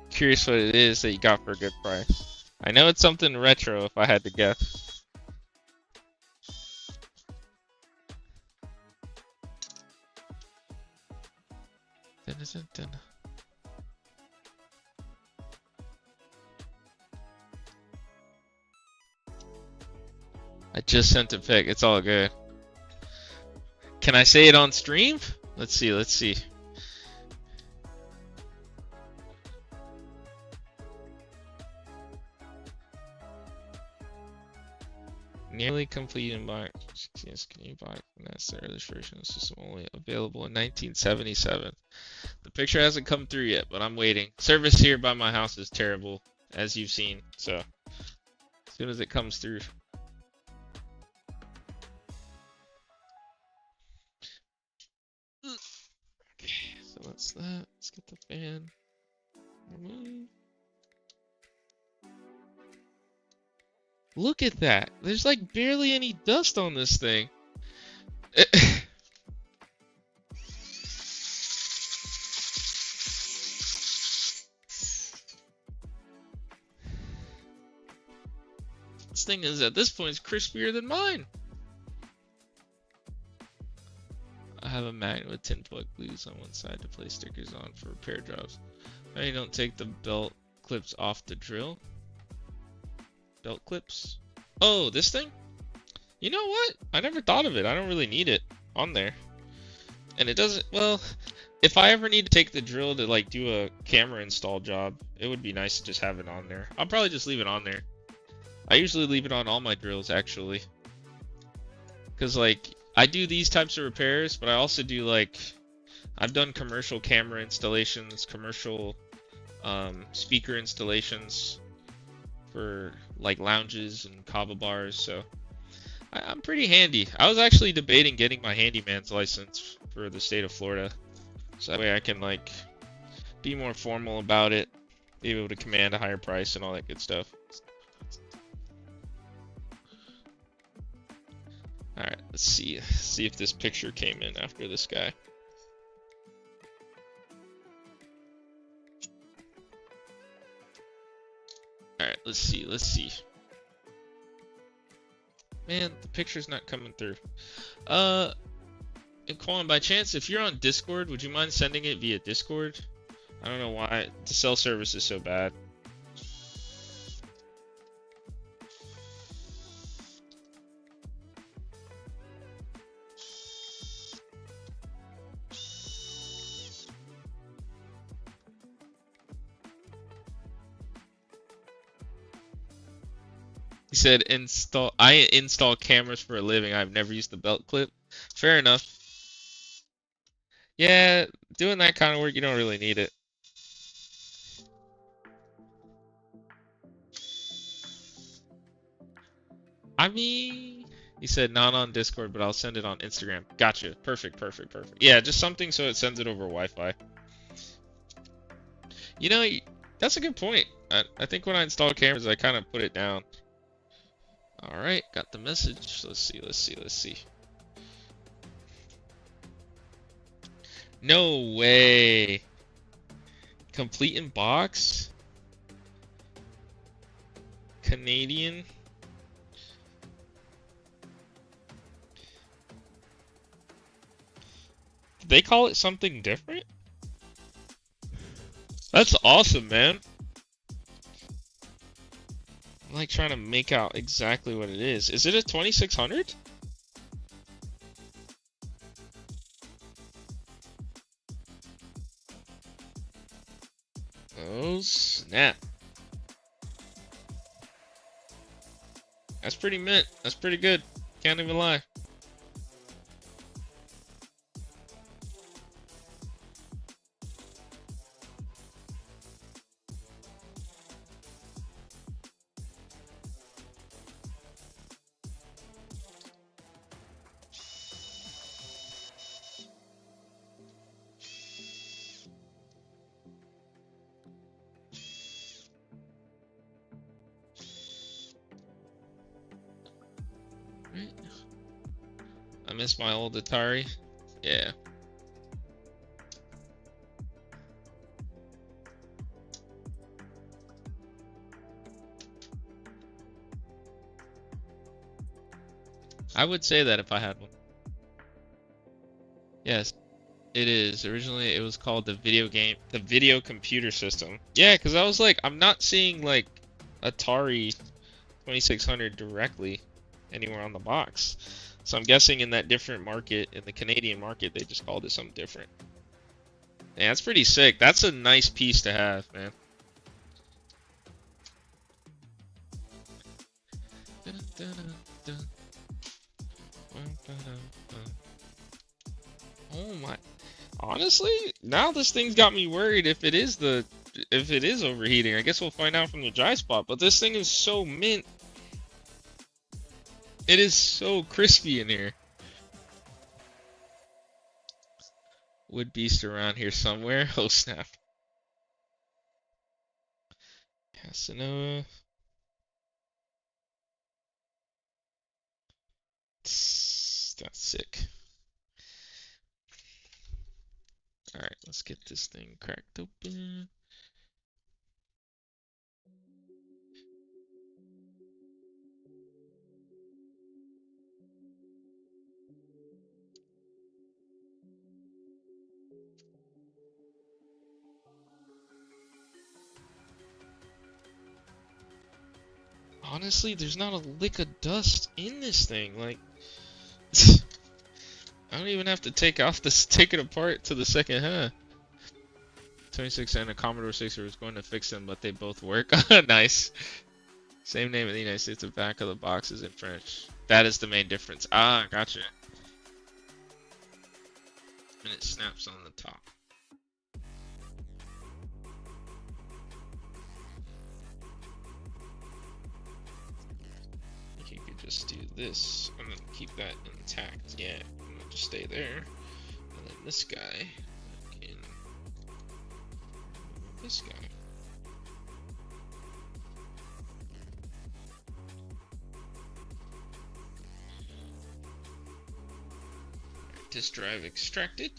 Curious what it is that you got for a good price. I know it's something retro if I had to guess. hasn't done. I just sent a pic. It's all good. Can I say it on stream? Let's see. Let's see. Nearly complete inbox. Yes, can you buy the illustration? This is only available in 1977. The picture hasn't come through yet, but I'm waiting. Service here by my house is terrible, as you've seen. So, as soon as it comes through. Okay, so that's that. Let's get the fan removed. Look at that. There's like barely any dust on this thing. This thing is at this point is crispier than mine. I have a magnet with tinfoil glues on one side to place stickers on for repair jobs. I don't take the belt clips off the drill. Belt clips? Oh, this thing? You know what? I never thought of it. I don't really need it on there. And it doesn't, well, if I ever need to take the drill to like do a camera install job, it would be nice to just have it on there. I'll probably just leave it on there. I usually leave it on all my drills actually. Cause like, I do these types of repairs, but I also do like, I've done commercial camera installations, commercial speaker installations for like lounges and kava bars, so I'm pretty handy. I was actually debating getting my handyman's license for the state of Florida, so that way I can like be more formal about it, be able to command a higher price and all that good stuff. Alright, let's see if this picture came in after this guy. Alright, let's see. Man, the picture's not coming through. And Quan, by chance, if you're on Discord, would you mind sending it via Discord? I don't know why the cell service is so bad. He said, I install cameras for a living. I've never used the belt clip. Fair enough. Yeah, doing that kind of work, you don't really need it. I mean, he said not on Discord, but I'll send it on Instagram. Gotcha. Perfect. Yeah, just something so it sends it over Wi-Fi. You know, that's a good point. I think when I install cameras, I kind of put it down. Alright, got the message. Let's see. No way. Complete in box? Canadian? Did they call it something different? That's awesome, man. I'm like trying to make out exactly what it is. Is it a 2600? Oh snap. That's pretty mint. That's pretty good. Can't even lie. I miss my old Atari. Yeah. I would say that if I had one. Yes. It is. Originally, it was called the video computer system. Yeah, because I was like, I'm not seeing like Atari 2600 directly anywhere on the box. So I'm guessing in that different market, in the Canadian market, they just called it something different. Yeah, that's pretty sick. That's a nice piece to have, man. Oh my. Honestly, now this thing's got me worried if it is overheating. I guess we'll find out from the dry spot, but this thing is so mint. It is so crispy in here. Wood beast around here somewhere. Oh snap. Casanova. That's sick. Alright, let's get this thing cracked open. Honestly, there's not a lick of dust in this thing. Like, I don't even have to take it apart to the second half. 26 and a Commodore 6er was going to fix them, but they both work. Nice. Same name in the United States. The back of the box is in French. That is the main difference. Ah, gotcha. And it snaps on the top. You could just do this and then keep that intact. Yeah, and it'll just stay there. And then this guy can this guy. Disk drive extracted.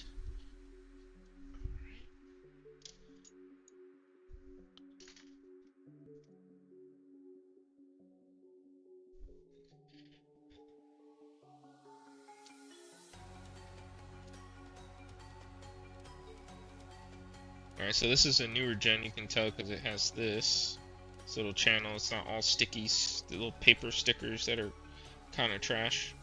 Alright, so this is a newer gen, you can tell because it has this little channel. It's not all sticky, the little paper stickers that are kind of trash.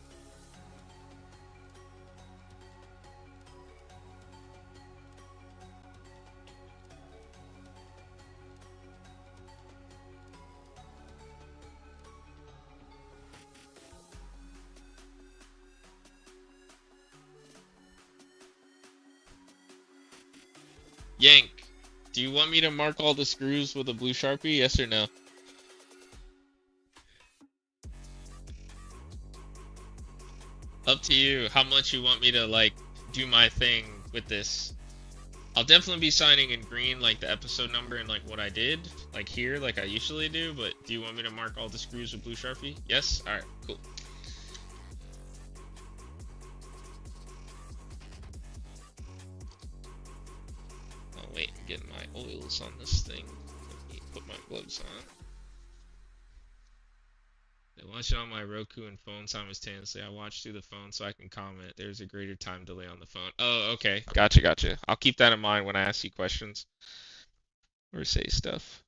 Yank, do you want me to mark all the screws with a blue Sharpie? Yes or no? Up to you. How much you want me to, like, do my thing with this? I'll definitely be signing in green, like, the episode number and, like, what I did, like, here, like I usually do, but do you want me to mark all the screws with blue Sharpie? Yes? Alright, cool. I'll wait and get my oils on this thing. Let me put my gloves on. I watch it on my Roku and phone simultaneously. I watch through the phone so I can comment. There's a greater time delay on the phone. Oh, okay. Gotcha. I'll keep that in mind when I ask you questions. Or say stuff.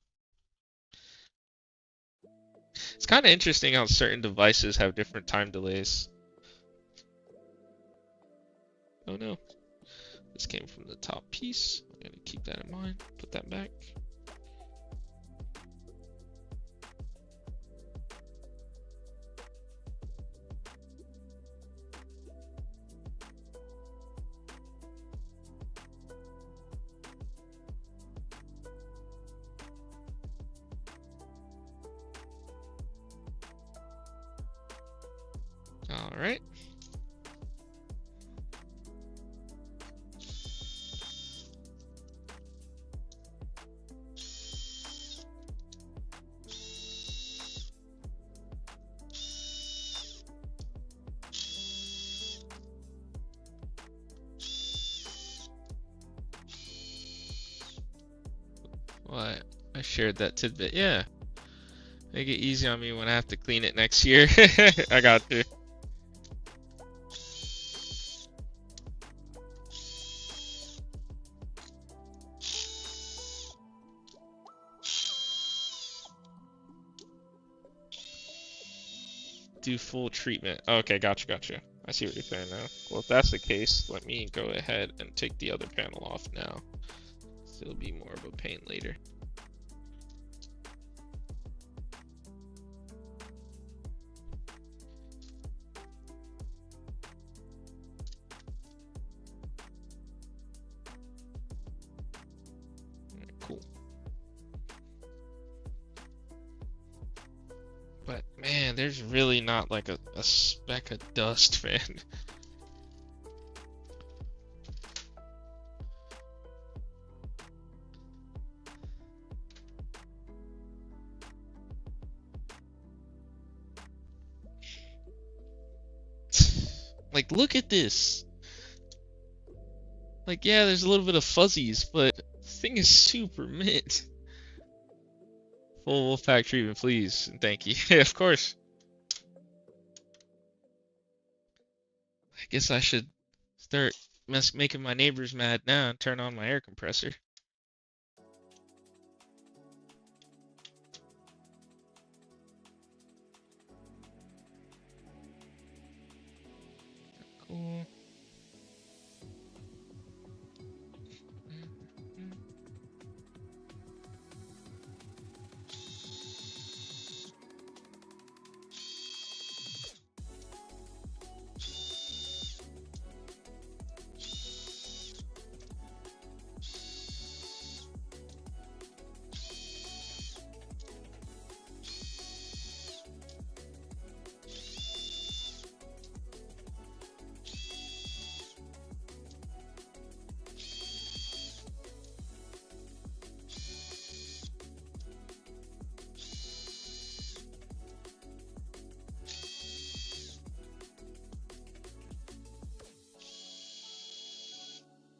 It's kind of interesting how certain devices have different time delays. Oh no. This came from the top piece. I'm going to keep that in mind. Put that back. All right. What? I shared that tidbit. Yeah. Make it easy on me when I have to clean it next year. I got to. do full treatment. Okay, gotcha. I see what you're saying now. Well, if that's the case, let me go ahead and take the other panel off now. So it'll be more of a pain later. Cool. But man, there's really not like a speck of dust, man. Like, look at this. Like, yeah, there's a little bit of fuzzies, but this thing is super mint. Full Wolfpack treatment, please, and thank you. Yeah, of course. I guess I should start making my neighbors mad now and turn on my air compressor. Cool.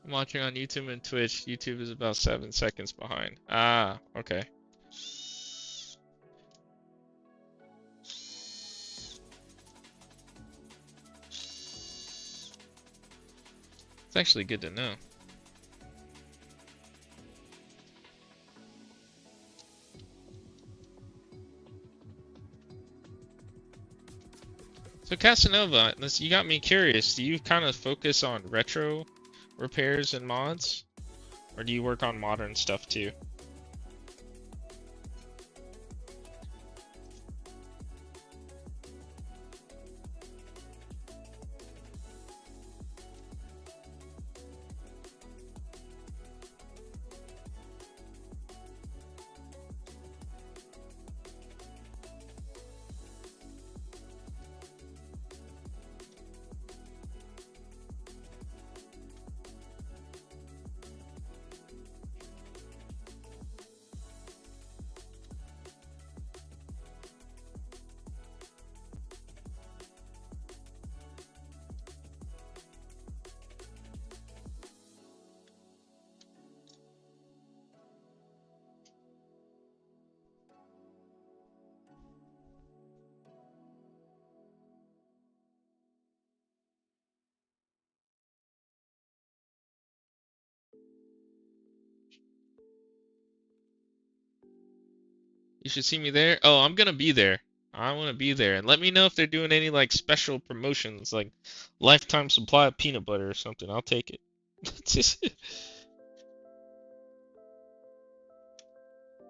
I'm watching on YouTube and Twitch. YouTube is about 7 seconds behind. Ah, okay. It's actually good to know. So Casanova, you got me curious. Do you kind of focus on retro repairs and mods? Or do you work on modern stuff too? You should see me there. Oh, I'm gonna be there. I want to be there. And let me know if they're doing any like special promotions, like lifetime supply of peanut butter or something. I'll take it.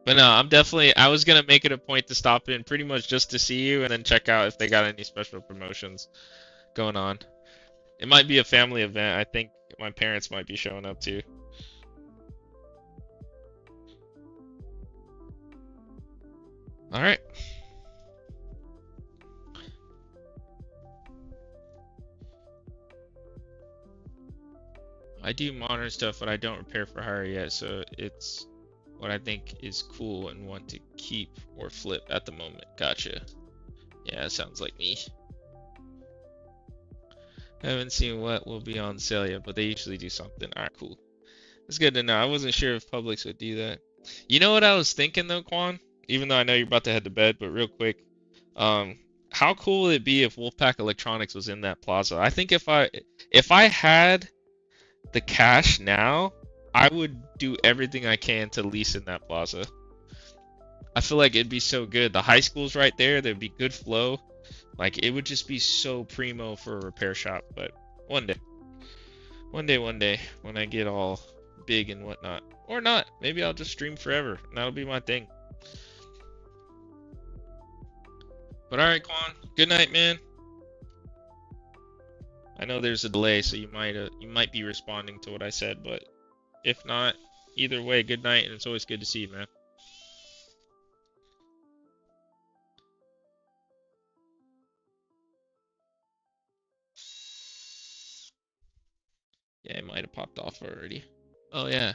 But no, I was gonna make it a point to stop in pretty much just to see you and then check out if they got any special promotions going on. It might be a family event. I think my parents might be showing up too. All right. I do modern stuff, but I don't repair for hire yet, so it's what I think is cool and want to keep or flip at the moment. Gotcha. Yeah, that sounds like me. I haven't seen what will be on sale yet, but they usually do something. Alright, cool. It's good to know. I wasn't sure if Publix would do that. You know what I was thinking though, Quan? Even though I know you're about to head to bed, but real quick, how cool would it be if WolfPackElectronics was in that plaza? I think if I had the cash now, I would do everything I can to lease in that plaza. I feel like it'd be so good. The high school's right there. There'd be good flow. Like, it would just be so primo for a repair shop. But one day, one day, when I get all big and whatnot. Or not. Maybe I'll just stream forever. And that'll be my thing. But alright, Quan. Good night, man. I know there's a delay, so you might be responding to what I said, but if not, either way, good night, and it's always good to see you, man. Yeah, it might have popped off already. Oh yeah,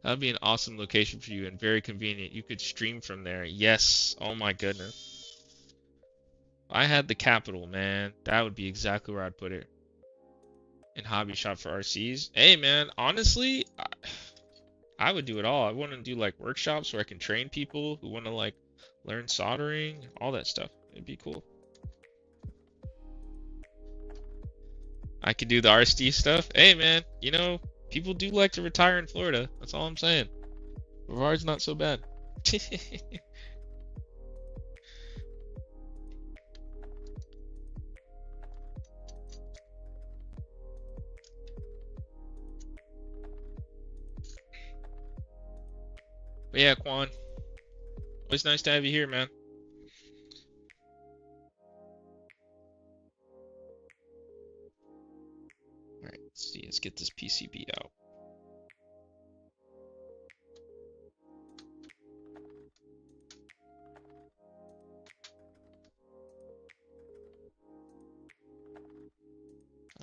that would be an awesome location for you and very convenient. You could stream from there. Yes. Oh my goodness. If I had the capital, man, that would be exactly where I'd put it. In hobby shop for RCs. Hey, man, honestly, I would do it all. I want to do like workshops where I can train people who want to like learn soldering, all that stuff. It'd be cool. I could do the RSD stuff. Hey, man, you know, people do like to retire in Florida. That's all I'm saying. Brevard's not so bad. But yeah, Quan, always nice to have you here, man. Alright, let's see. Let's get this PCB out.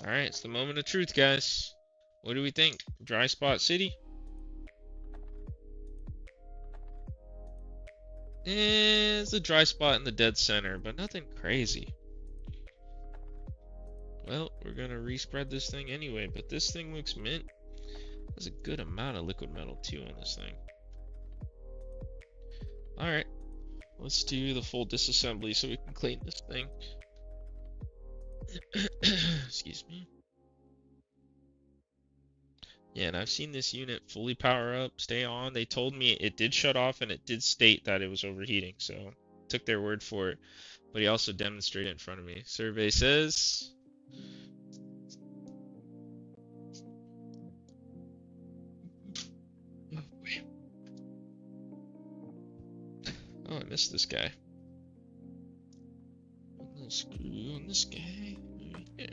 Alright, it's the moment of truth, guys. What do we think? Dry spot city? It's a dry spot in the dead center, but nothing crazy. Well, we're gonna respread this thing anyway, but this thing looks mint. There's a good amount of liquid metal too on this thing. Alright, let's do the full disassembly so we can clean this thing. Excuse me. Yeah, and I've seen this unit fully power up, stay on. They told me it did shut off and it did state that it was overheating, so took their word for it. But he also demonstrated it in front of me. Survey says... Oh, I missed this guy. Let's screw on this guy. Yeah.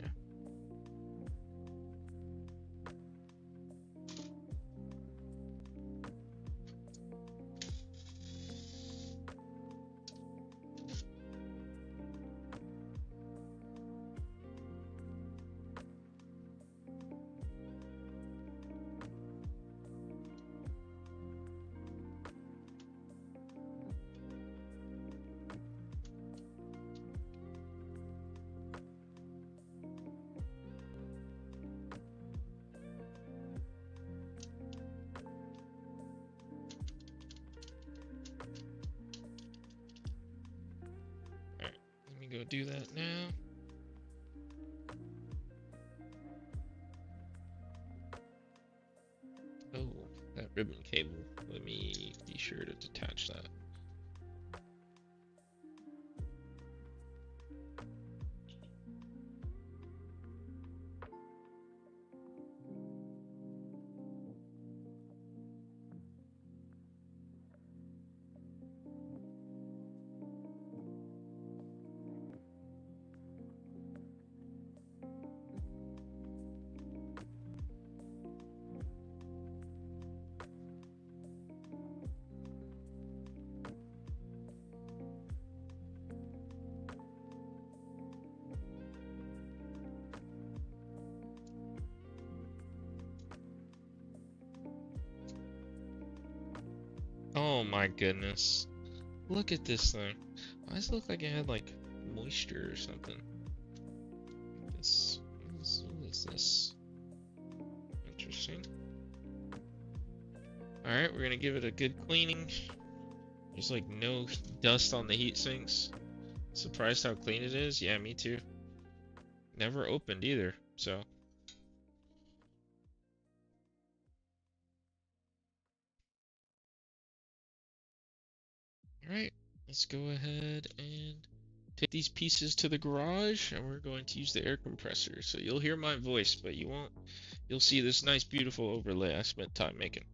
Go do that now. Oh, that ribbon cable. Let me be sure to detach that. Oh my goodness. Look at this thing. Why does it look like it had like moisture or something? What is this? Interesting. Alright, we're gonna give it a good cleaning. There's like no dust on the heat sinks. Surprised how clean it is? Yeah, me too. Never opened either, so. Alright, let's go ahead and take these pieces to the garage and we're going to use the air compressor. So you'll hear my voice, but you won't. You'll see this nice, beautiful overlay I spent time making.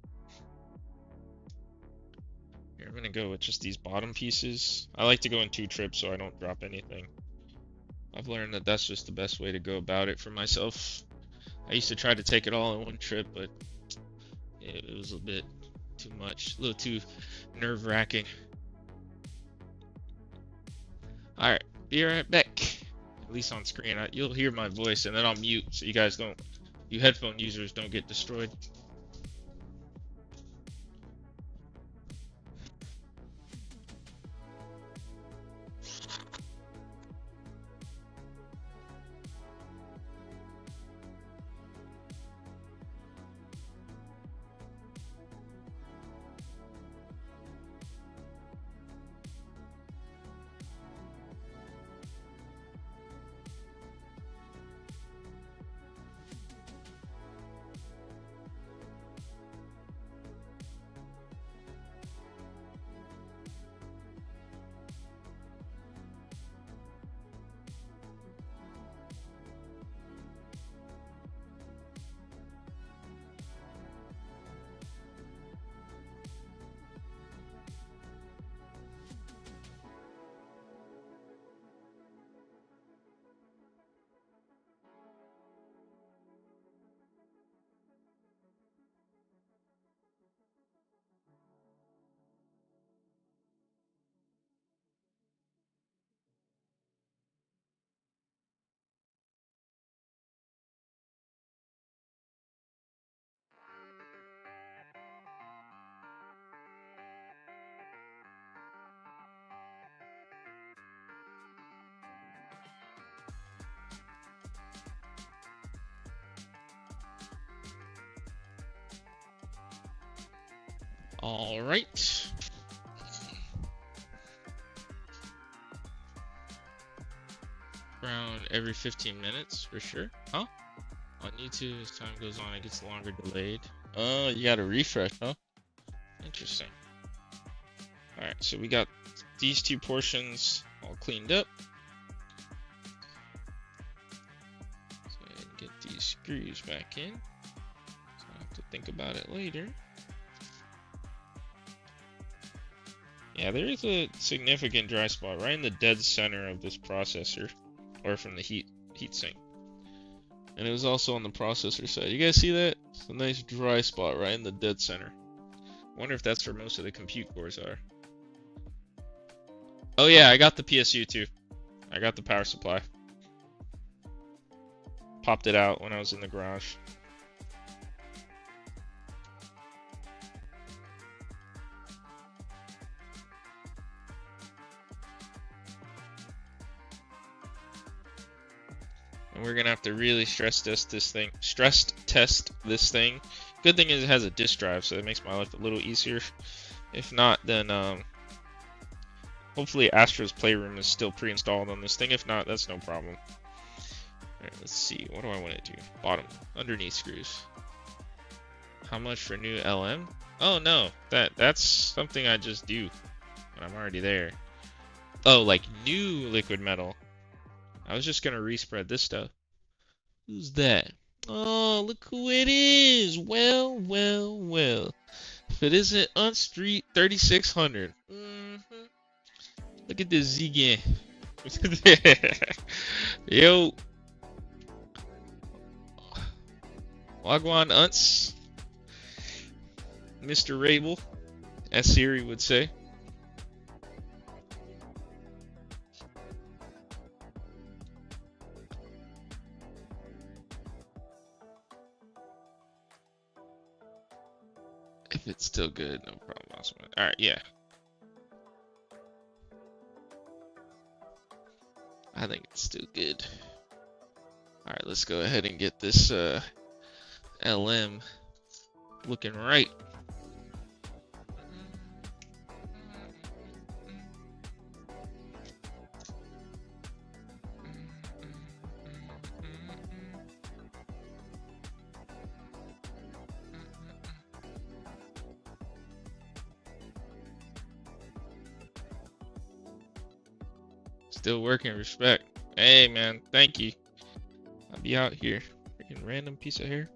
Here, I'm gonna go with just these bottom pieces. I like to go in 2 trips so I don't drop anything. I've learned that that's just the best way to go about it for myself. I used to try to take it all in 1 trip, but it was a bit too much, a little too nerve-wracking. Alright, be right back. At least on screen. You'll hear my voice, and then I'll mute so you guys don't, you headphone users don't get destroyed. All right. Around every 15 minutes for sure. Huh? On YouTube, as time goes on, it gets longer delayed. Oh, you got to refresh, huh? Interesting. All right, so we got these 2 portions all cleaned up. Let's go ahead and get these screws back in. So I have to think about it later. Yeah, there is a significant dry spot right in the dead center of this processor, or from the heat sink. And it was also on the processor side. You guys see that? It's a nice dry spot right in the dead center. I wonder if that's where most of the compute cores are. Oh yeah, I got the PSU too. I got the power supply. Popped it out when I was in the garage. And we're gonna have to really stress test this thing. Good thing is it has a disk drive, so it makes my life a little easier. If not, then hopefully Astro's Playroom is still pre-installed on this thing. If not, that's no problem. Alright, let's see. What do I want to do? Bottom, underneath screws. How much for new LM? Oh no, that's something I just do when I'm already there. Oh, like new liquid metal. I was just gonna respread this stuff. Who's that? Oh, look who it is. Well, well, well. If it isn't Street 3600. Look at this Z-Gang. Yo. Wagwan Unts. Mr. Rabel, as Siri would say. If it's still good, no problem. Awesome. Alright, yeah. I think it's still good. Alright, let's go ahead and get this LM looking right. Still working, respect. Hey man, thank you. I'll be out here. Freaking random piece of hair.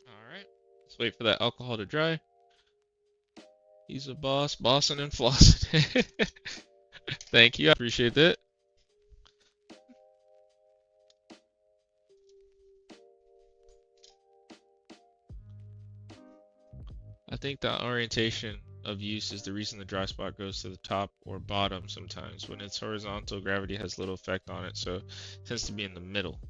Alright. Let's wait for that alcohol to dry. He's a boss, bossing and flossing. Thank you, I appreciate that. I think the orientation of use is the reason the dry spot goes to the top or bottom sometimes. When it's horizontal, gravity has little effect on it, so it tends to be in the middle.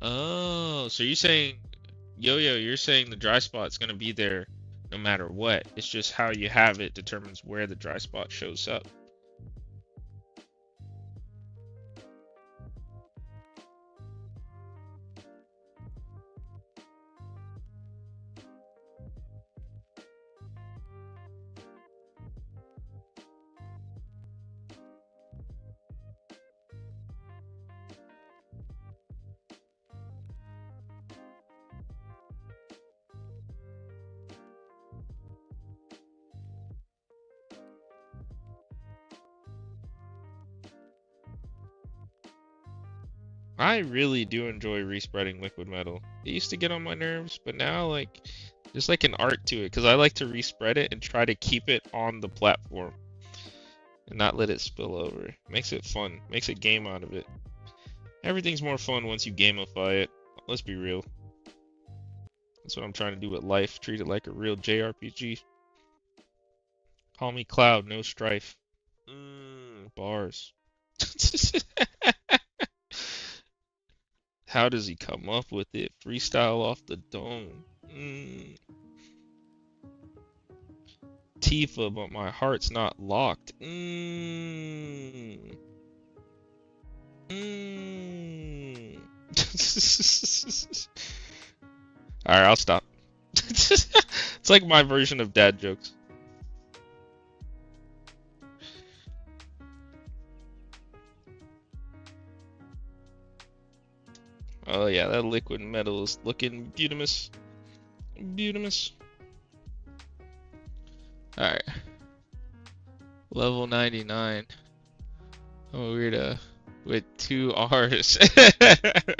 Oh, so you're saying, Yo-Yo, you're saying the dry spot's gonna be there no matter what. It's just how you have it determines where the dry spot shows up. I really do enjoy respreading liquid metal. It used to get on my nerves, but now like there's like an art to it because I like to respread it and try to keep it on the platform and not let it spill over. Makes it fun. Makes a game out of it. Everything's more fun once you gamify it. Let's be real. That's what I'm trying to do with life. Treat it like a real JRPG. Call me Cloud, no strife. Bars. How does he come up with it? Freestyle off the dome. Tifa, but my heart's not locked. Alright, I'll stop. It's like my version of dad jokes. Oh yeah, that liquid metal is looking beautimous. Beautimous. Alright. Level 99. Oh, weird, with 2 R's. Alright,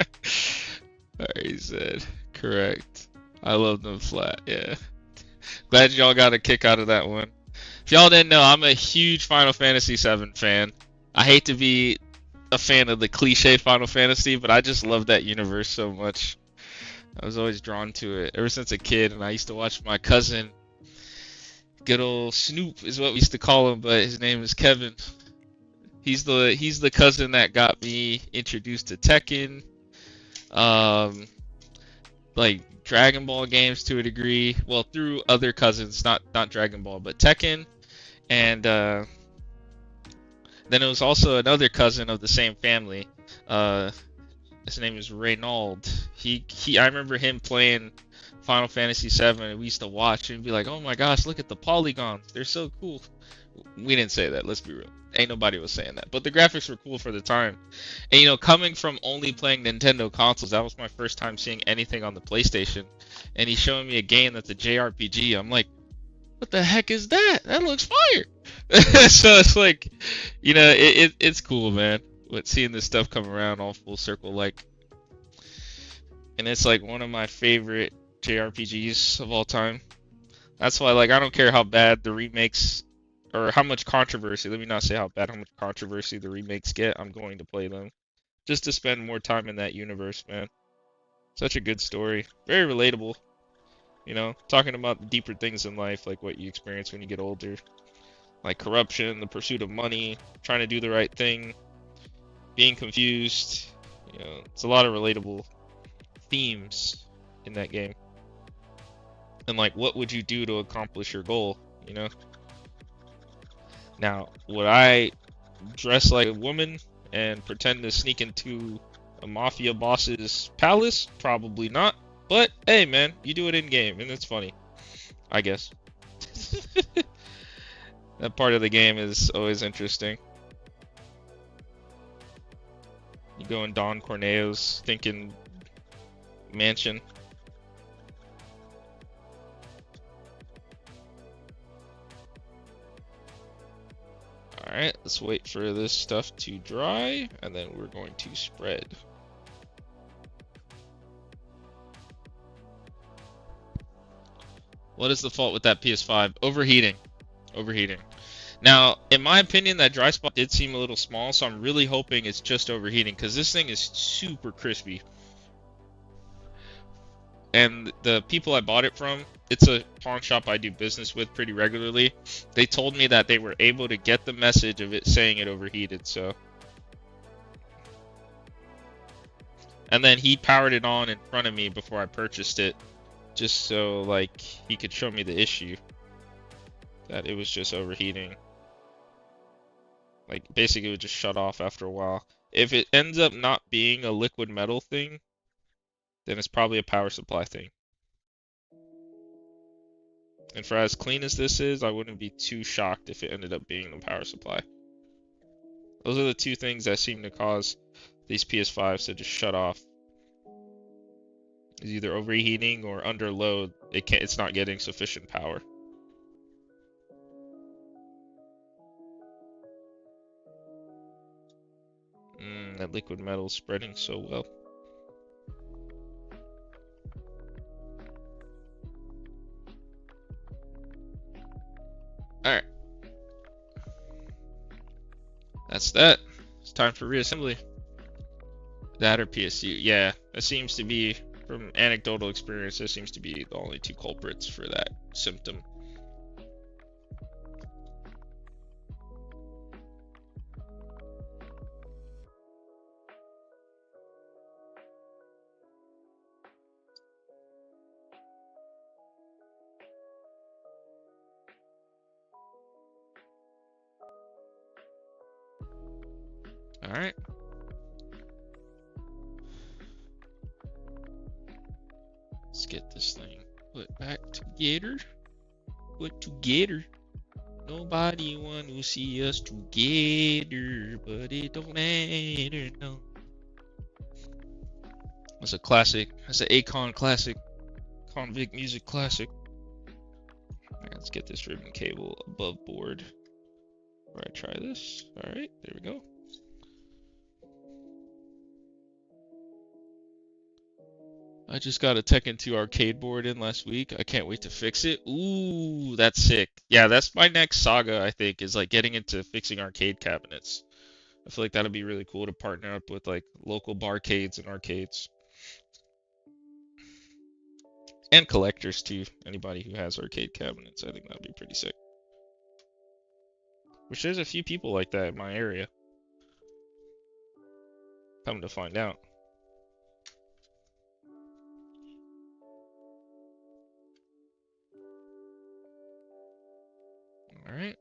he said. Correct. I love them flat, yeah. Glad y'all got a kick out of that one. If y'all didn't know, I'm a huge Final Fantasy VII fan. I hate to be a fan of the cliche Final Fantasy, but I just love that universe so much. I was always drawn to it ever since a kid, and I used to watch my cousin, good old Snoop is what we used to call him, but his name is Kevin. He's the cousin that got me introduced to Tekken, like Dragon Ball games to a degree. Well, through other cousins, not Dragon Ball, but Tekken, and then it was also another cousin of the same family. His name is Reynold. I remember him playing Final Fantasy VII, and we used to watch and be like, "Oh my gosh, look at the polygons! They're so cool." We didn't say that. Let's be real. Ain't nobody was saying that. But the graphics were cool for the time. And you know, coming from only playing Nintendo consoles, that was my first time seeing anything on the PlayStation. And he's showing me a game that's a JRPG. I'm like, what the heck is that? That looks fire. So it's like, you know, it's cool, man. But seeing this stuff come around all full circle, like, and it's like one of my favorite JRPGs of all time. That's why, like, I don't care how bad the remakes or how much controversy. Let me not say how bad, how much controversy the remakes get. I'm going to play them just to spend more time in that universe, man. Such a good story. Very relatable, you know, talking about the deeper things in life, like what you experience when you get older, like corruption, the pursuit of money, trying to do the right thing, being confused. You know, it's a lot of relatable themes in that game. And like, what would you do to accomplish your goal, you know? Now, would I dress like a woman and pretend to sneak into a mafia boss's palace? Probably not. But hey, man, you do it in game, and it's funny, I guess. That part of the game is always interesting. You go in Don Corneo's thinking mansion. Alright, let's wait for this stuff to dry, and then we're going to spread. What is the fault with that PS5? Overheating. Overheating. Now, in my opinion, that dry spot did seem a little small, so I'm really hoping it's just overheating, because this thing is super crispy. And the people I bought it from, it's a pawn shop I do business with pretty regularly. They told me that they were able to get the message of it saying it overheated, so. And then he powered it on in front of me before I purchased it, just so, like, he could show me the issue. That it was just overheating. Like, basically it would just shut off after a while. If it ends up not being a liquid metal thing, then it's probably a power supply thing. And for as clean as this is, I wouldn't be too shocked if it ended up being the power supply. Those are the two things that seem to cause these PS5s to just shut off. It's either overheating or under load, it's not getting sufficient power. That liquid metal is spreading so well. Alright. That's that. It's time for reassembly. That or PSU. Yeah, that seems to be, from anecdotal experience, that seems to be the only two culprits for that symptom. Alright. Let's get this thing put back together. Put together. Nobody want to see us together, but it don't matter, no. That's a classic. That's an Akon classic. Convict music classic. Alright, let's get this ribbon cable above board. Before I try this. Alright, there we go. I just got a Tekken 2 arcade board in last week. I can't wait to fix it. Ooh, that's sick. Yeah, that's my next saga, I think, is like getting into fixing arcade cabinets. I feel like that'll be really cool to partner up with like local barcades and arcades. And collectors too. Anybody who has arcade cabinets, I think that'd be pretty sick. Which there's a few people like that in my area. Come to find out. Alright.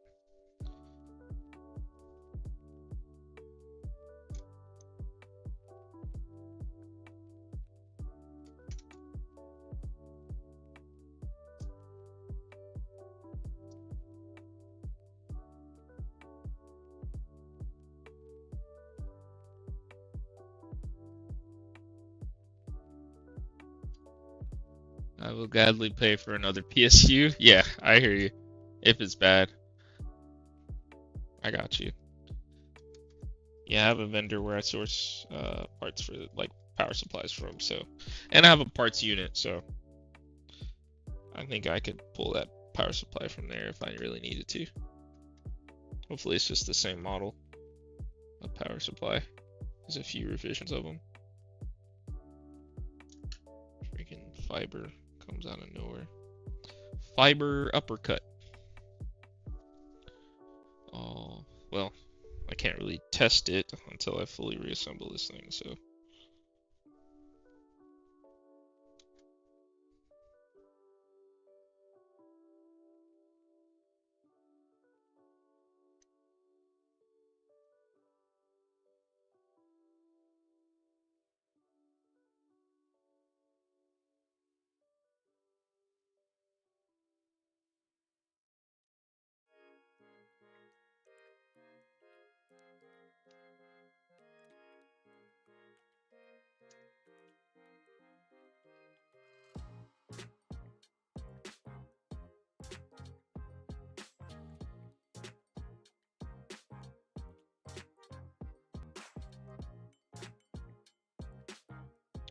I will gladly pay for another PSU. Yeah, I hear you. If it's bad. I got you. Yeah, I have a vendor where I source parts for like power supplies from, so, and I have a parts unit, so I think I could pull that power supply from there if I really needed to. Hopefully it's just the same model of power supply. There's a few revisions of them. Freaking fiber comes out of nowhere. Fiber uppercut. Oh, well, I can't really test it until I fully reassemble this thing, so.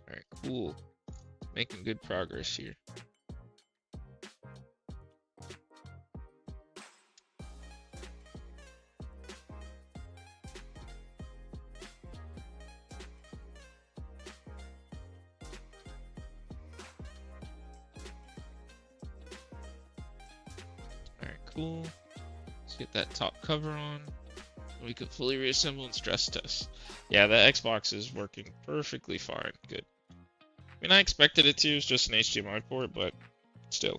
Alright, cool. Making good progress here. Alright, cool. Let's get that top cover on. We could fully reassemble and stress test. Yeah, the Xbox is working perfectly fine. Good. I mean, I expected it to. It's just an HDMI port, but still.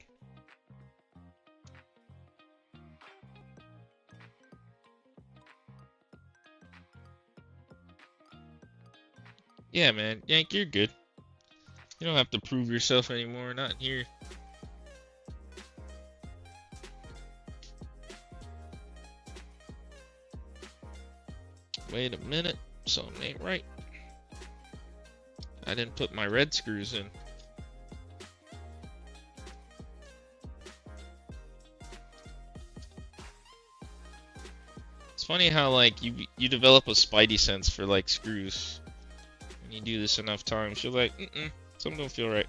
Yeah, man. Yank, you're good. You don't have to prove yourself anymore. Not here. Wait a minute. Something ain't right. I didn't put my red screws in. It's funny how like you develop a spidey sense for like screws. When you do this enough times, you're like, something don't feel right.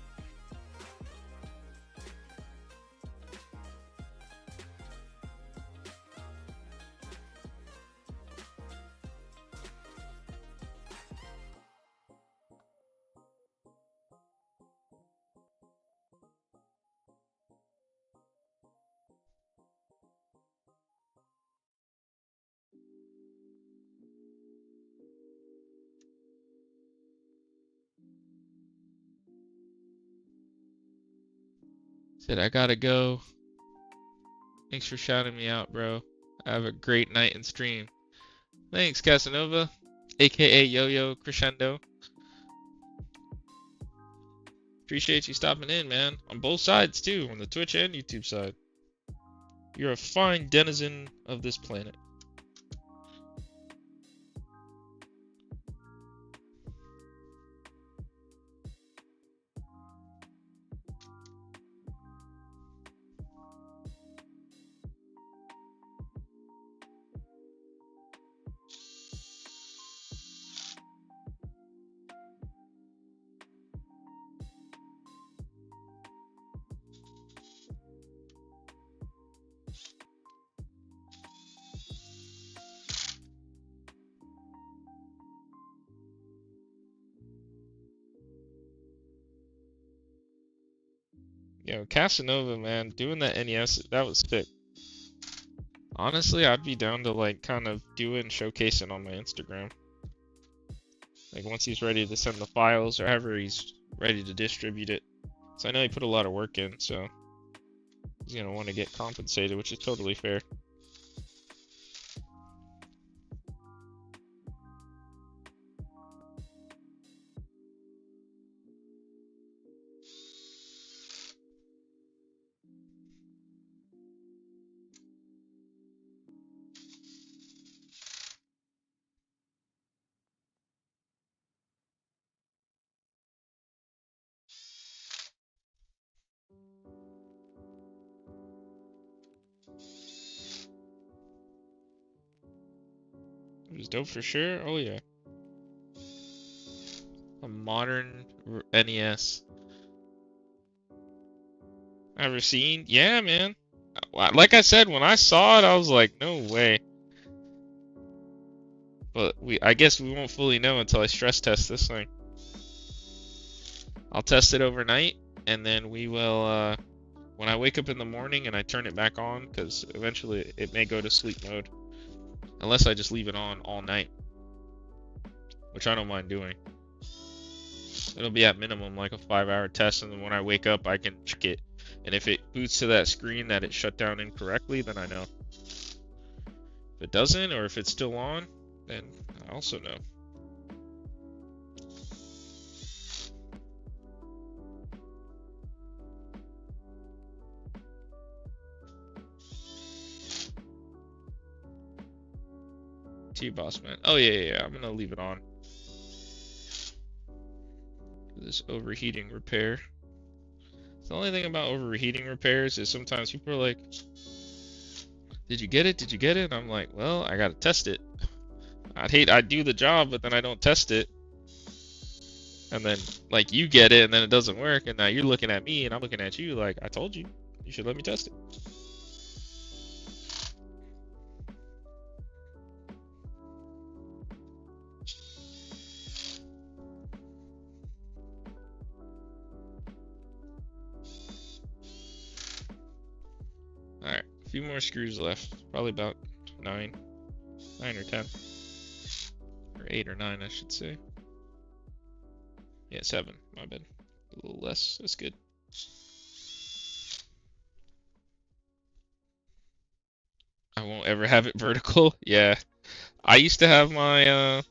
Said I gotta go. Thanks for shouting me out, bro. Have a great night and stream. Thanks, Casanova, aka Yo-Yo Crescendo. Appreciate you stopping in, man. On both sides, too. On the Twitch and YouTube side. You're a fine denizen of this planet. Yo, Casanova, man, doing that NES, that was sick. Honestly, I'd be down to like kind of do it and showcase it on my Instagram. Like once he's ready to send the files or however he's ready to distribute it. So I know he put a lot of work in, so he's gonna want to get compensated, which is totally fair. It was dope for sure. Oh yeah. A modern NES. Ever seen? Yeah, man. Like I said, when I saw it, I was like, no way. But I guess we won't fully know until I stress test this thing. I'll test it overnight, and then we will, when I wake up in the morning and I turn it back on, because eventually it may go to sleep mode, unless I just leave it on all night, which I don't mind doing. It'll be at minimum like a 5-hour test, and then when I wake up, I can check it. And if it boots to that screen that it shut down incorrectly, then I know. If it doesn't, or if it's still on, then I also know. T-Boss, man. Oh, yeah. I'm gonna leave it on. This overheating repair. The only thing about overheating repairs is sometimes people are like, did you get it? Did you get it? And I'm like, well, I gotta test it. I do the job, but then I don't test it. And then, like, you get it, and then it doesn't work, and now you're looking at me, and I'm looking at you like, I told you. You should let me test it. Alright, a few more screws left. Probably about 9 or 10. Or 8 or 9, I should say. Yeah, 7. My bad. A little less. That's good. I won't ever have it vertical. Yeah. I used to have my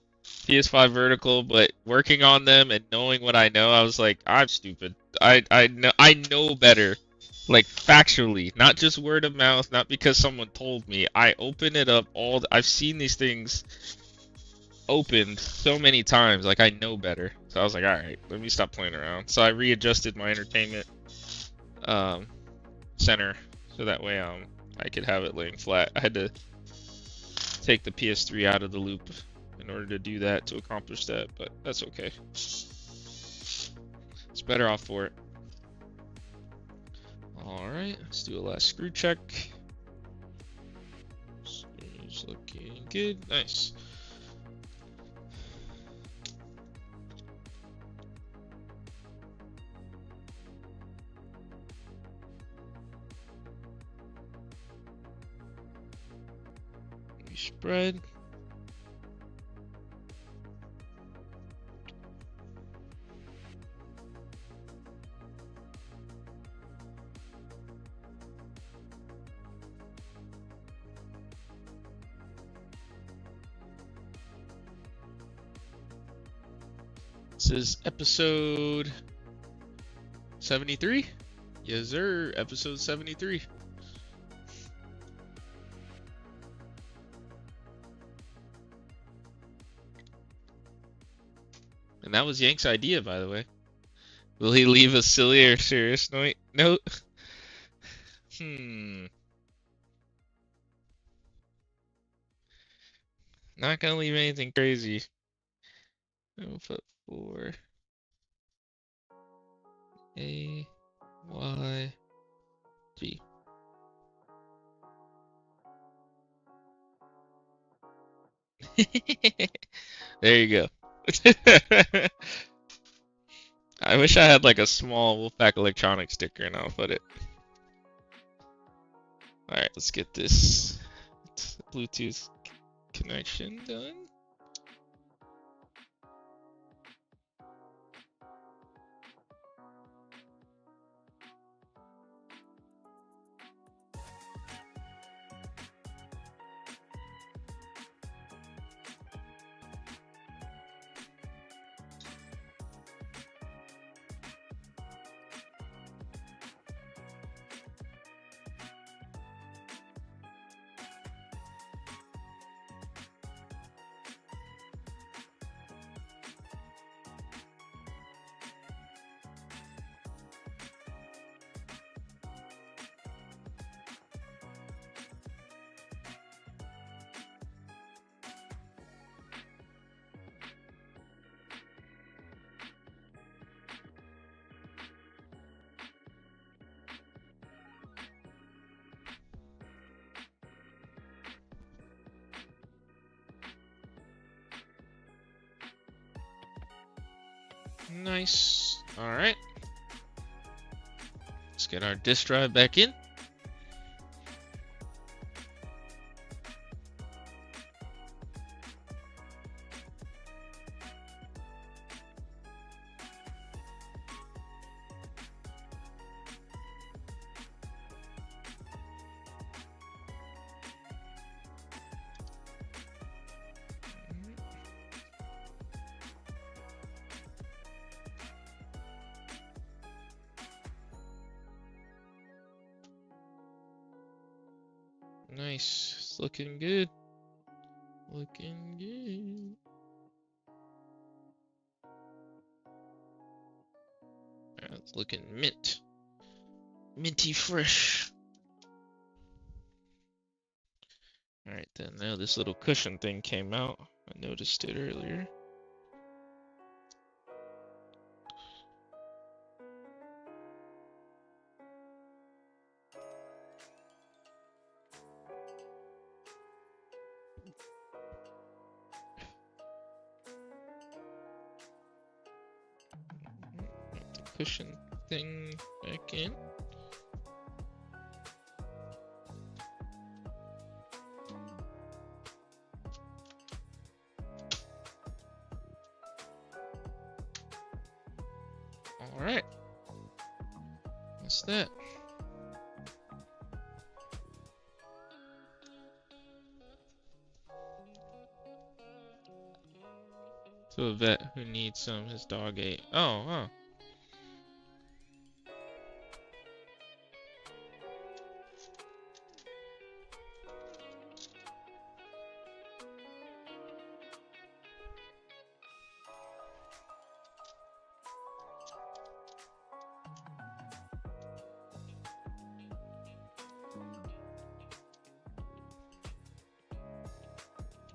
PS5 vertical, but working on them and knowing what I know, I was like, I'm stupid. I know better. Like factually, not just word of mouth, not because someone told me. I open it up I've seen these things opened so many times, like I know better. So I was like, alright, let me stop playing around. So I readjusted my entertainment center so that way I could have it laying flat. I had to take the PS3 out of the loop in order to do that, to accomplish that, but that's okay. It's better off for it. Alright, let's do a last screw check. Screws looking good. Nice. Spread. This is episode 73. Yes, sir. Episode 73. And that was Yank's idea, by the way. Will he leave a silly or serious note? Not gonna leave anything crazy. I'll put 4 A Y G. There you go. I wish I had like a small WolfPackElectronics sticker and I'll put it. Alright, let's get this Bluetooth connection done. Nice. All right. Let's get our disk drive back in. Nice. It's looking good. Looking good. It's looking mint. Minty fresh. Alright then, now this little cushion thing came out. I noticed it earlier. Put the cushion thing back in. Alright. That's that. To a vet who needs some, his dog ate. Oh, huh.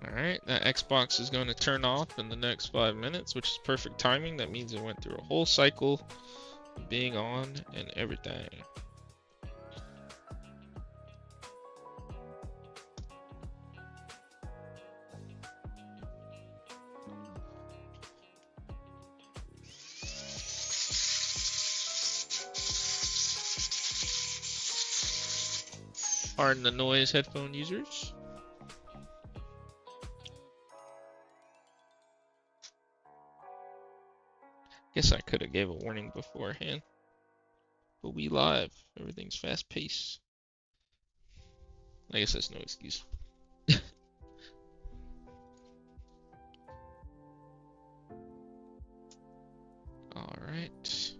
Alright, that Xbox is going to turn off in the next 5 minutes, which is perfect timing. That means it went through a whole cycle of being on and everything. Pardon the noise, headphone users. Guess I could have gave a warning beforehand. But we live. Everything's fast paced. I guess that's no excuse. Alright.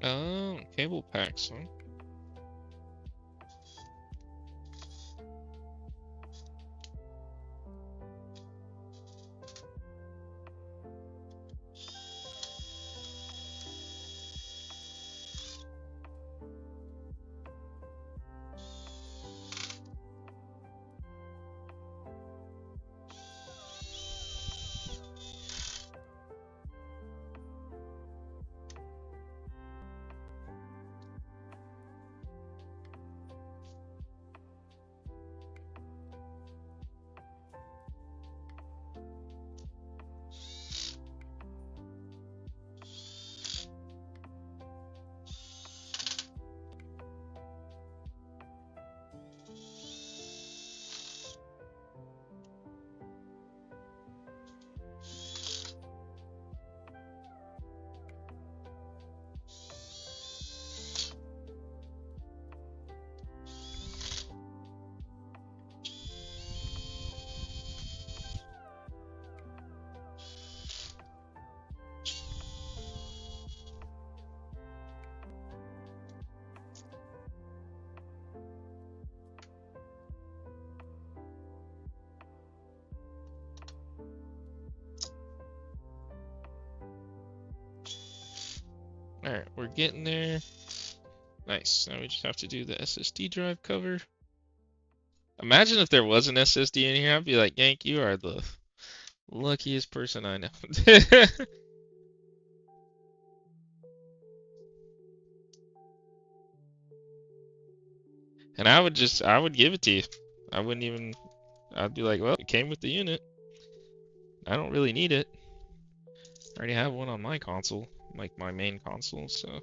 Oh, cable packs, huh? Alright, we're getting there. Nice. Now we just have to do the SSD drive cover. Imagine if there was an SSD in here, I'd be like, Yank, you are the luckiest person I know. And I would give it to you. I wouldn't even, I'd be like, well, it came with the unit. I don't really need it. I already have one on my console, like my main console, so.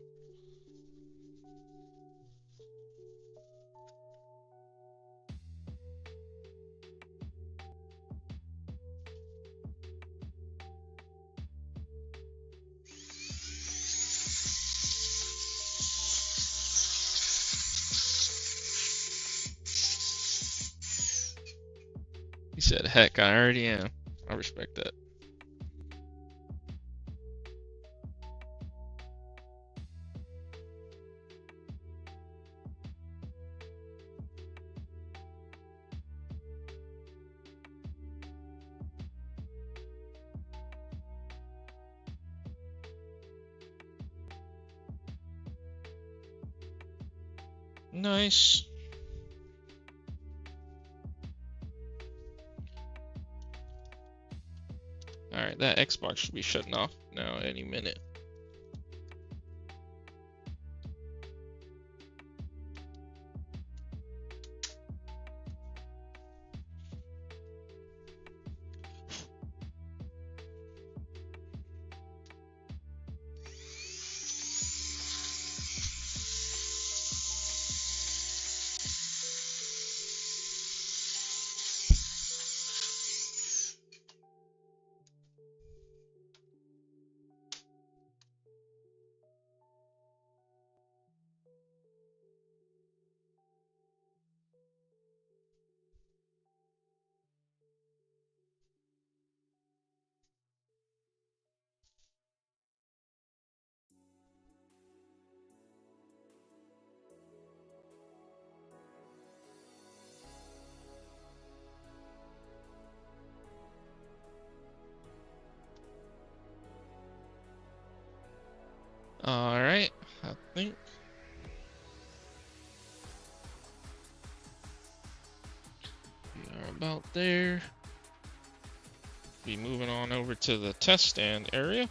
He said, heck, I already am. I respect that. Nice. Alright, that Xbox should be shutting off now any minute. Alright, I think. We are about there. Be moving on over to the test stand area.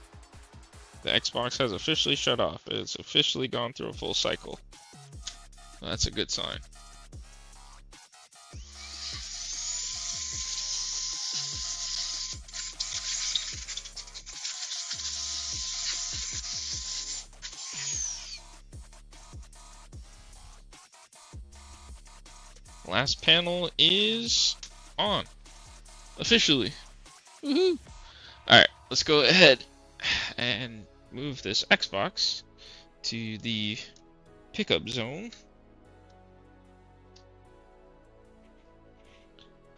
The Xbox has officially shut off. It's officially gone through a full cycle. That's a good sign. Last panel is on. Officially. Woohoo! Alright, let's go ahead and move this Xbox to the pickup zone.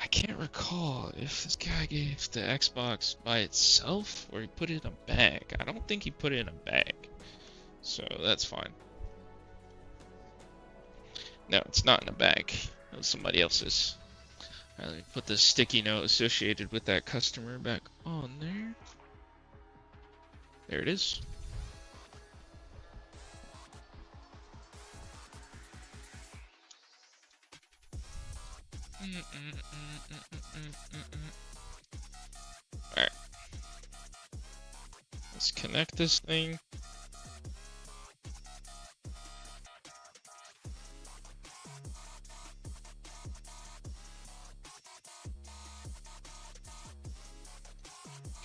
I can't recall if this guy gave the Xbox by itself or he put it in a bag. I don't think he put it in a bag. So that's fine. No, it's not in a bag. It was somebody else's. Alright, let me put the sticky note associated with that customer back on there. There it is. Alright. Let's connect this thing.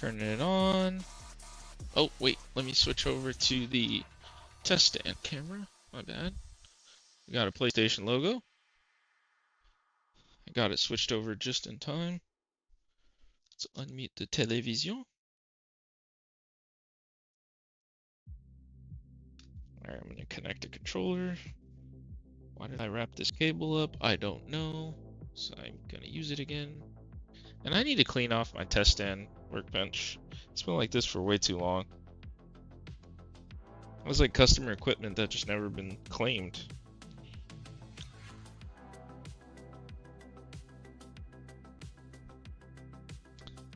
Turn it on. Oh, wait, let me switch over to the test stand camera. My bad. We got a PlayStation logo. I got it switched over just in time. Let's unmute the television. Alright, I'm going to connect the controller. Why did I wrap this cable up? I don't know. So I'm going to use it again. And I need to clean off my test stand workbench. It's been like this for way too long. It was like customer equipment that just never been claimed.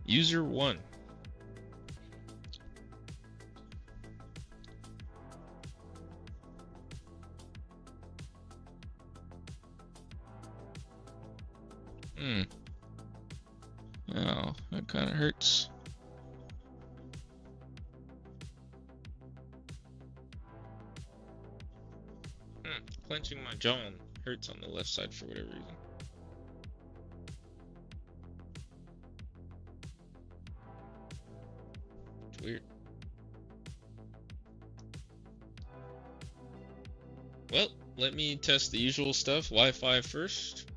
User 1. Hmm. Oh, that kind of hurts. Clenching my jaw hurts on the left side for whatever reason. It's weird. Well, let me test the usual stuff. Wi-Fi first.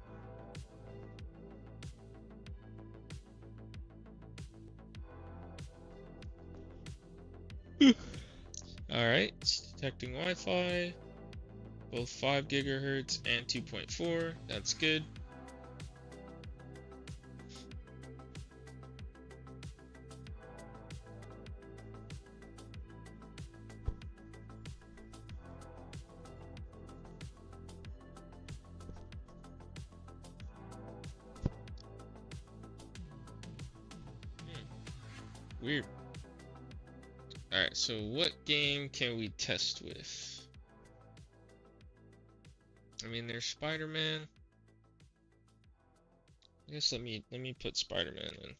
Alright, detecting Wi-Fi. Both 5 gigahertz and 2.4. That's good. Weird. Alright, so what game can we test with? I mean, there's Spider-Man. I guess let me put Spider-Man in.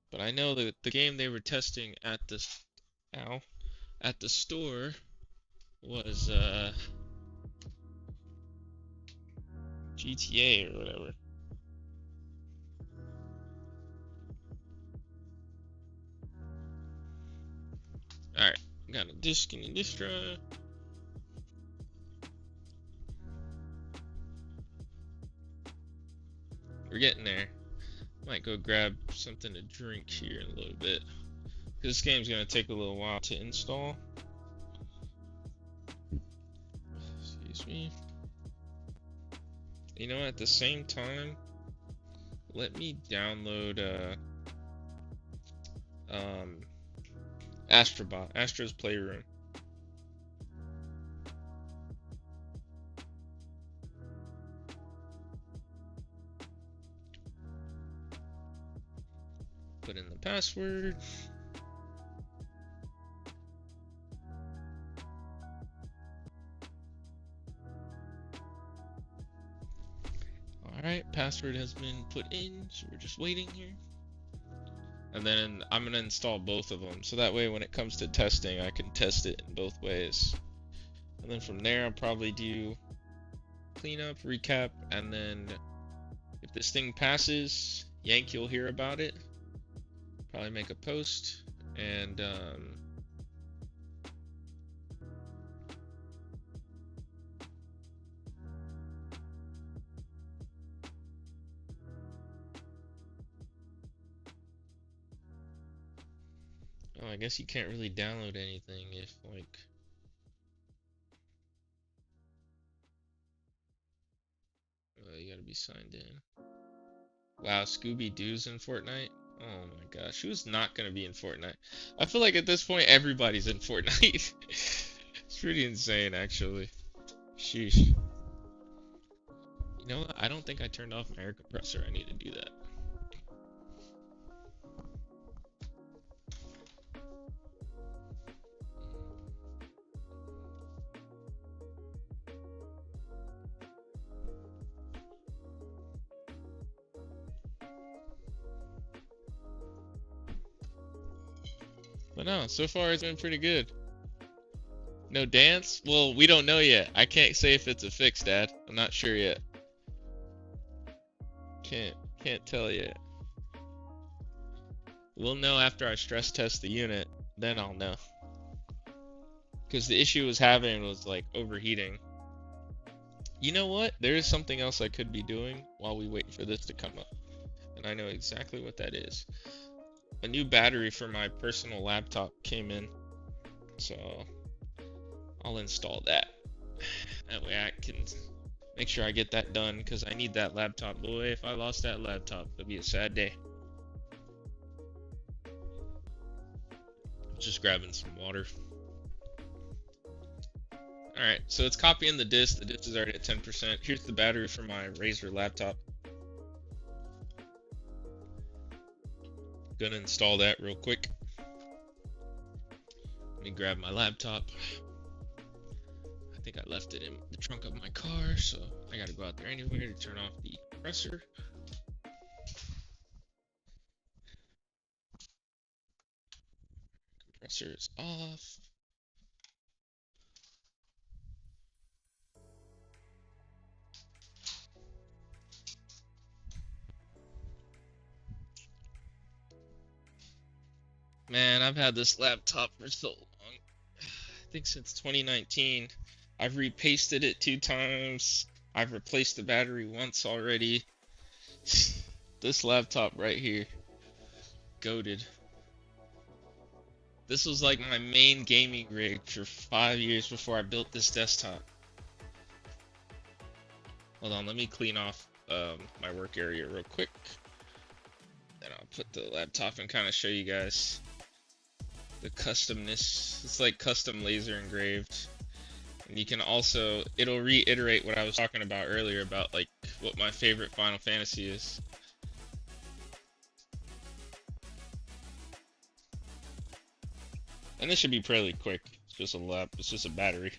But I know that the game they were testing at the store was GTA or whatever. Alright, got a disc and a disc drive. We're getting there. Might go grab something to drink here in a little bit. This game's gonna take a little while to install. Excuse me. You know, at the same time, let me download Astro's Playroom. Put in the password. Alright, password has been put in, so we're just waiting here. And then I'm going to install both of them, so that way when it comes to testing, I can test it in both ways. And then from there, I'll probably do cleanup, recap, and then if this thing passes, Yank, you'll hear about it. Probably make a post, and oh, I guess you can't really download anything if, like, you gotta be signed in. Wow, Scooby-Doo's in Fortnite? Oh my gosh, who's not gonna be in Fortnite? I feel like at this point, everybody's in Fortnite. It's pretty insane, actually. Sheesh. You know what? I don't think I turned off my air compressor. I need to do that. But no, so far it's been pretty good. No dance? Well, we don't know yet. I can't say if it's a fix, Dad. I'm not sure yet. Can't tell yet. We'll know after I stress test the unit, then I'll know. Because the issue it was having was like overheating. You know what? There is something else I could be doing while we wait for this to come up. And I know exactly what that is. A new battery for my personal laptop came in. So I'll install that. That way I can make sure I get that done, because I need that laptop. Boy, if I lost that laptop, it'd be a sad day. Just grabbing some water. Alright, so it's copying the disk. The disk is already at 10%. Here's the battery for my Razer laptop. Gonna install that real quick. Let me grab my laptop. I think I left it in the trunk of my car, so I gotta go out there anyway to turn off the compressor. Compressor is off. Man, I've had this laptop for so long. I think since 2019. I've repasted it 2 times. I've replaced the battery once already. This laptop right here, goated. This was like my main gaming rig for 5 years before I built this desktop. Hold on, let me clean off my work area real quick. Then I'll put the laptop and kind of show you guys the customness. It's like custom laser engraved. And you can also, it'll reiterate what I was talking about earlier about like what my favorite Final Fantasy is. And this should be fairly quick. It's just it's just a battery.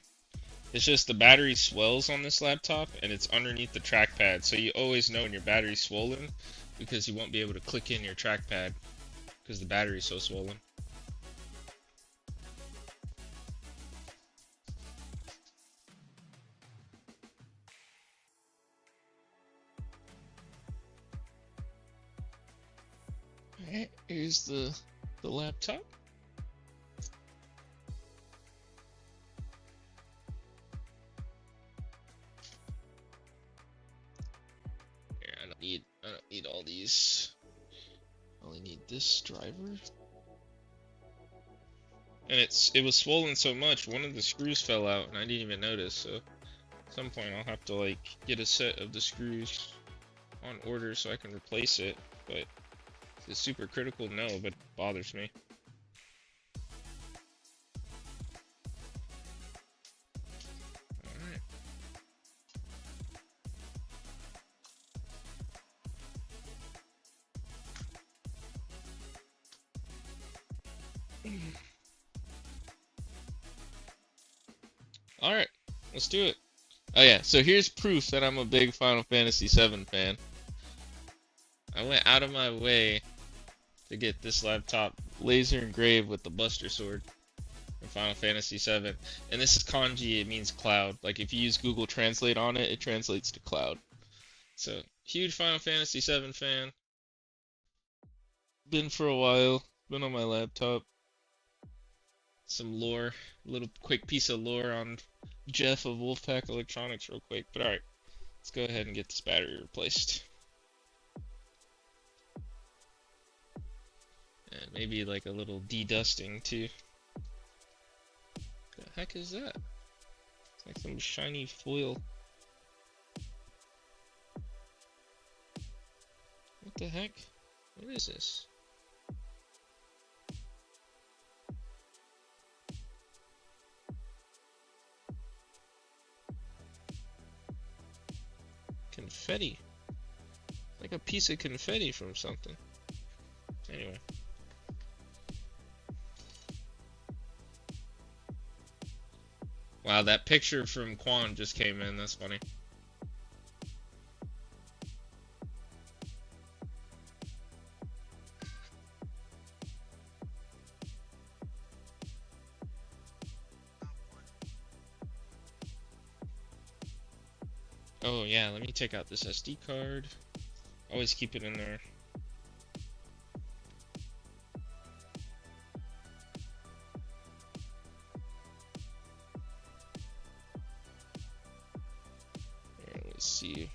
It's just the battery swells on this laptop and it's underneath the trackpad. So you always know when your battery's swollen because you won't be able to click in your trackpad because the battery's so swollen. Alright, here's the laptop. I don't need all these. I only need this driver. And it was swollen so much, one of the screws fell out and I didn't even notice, so at some point I'll have to like get a set of the screws on order so I can replace it, but is it super critical? No, but it bothers me. Alright, let's do it. Oh yeah, so here's proof that I'm a big Final Fantasy VII fan. I went out of my way to get this laptop laser engraved with the Buster Sword in Final Fantasy VII. And this is kanji, it means cloud. Like if you use Google Translate on it, it translates to cloud. So, huge Final Fantasy VII fan. Been for a while, been on my laptop. Some lore, a little quick piece of lore on Jeff of WolfPackElectronics real quick. But alright, let's go ahead and get this battery replaced. And maybe like a little de-dusting too. What the heck is that? It's like some shiny foil. What the heck? What is this? Confetti. Like a piece of confetti from something. Anyway. Wow, that picture from Quan just came in. That's funny. Oh yeah, let me take out this SD card. Always keep it in there. Here, let's see.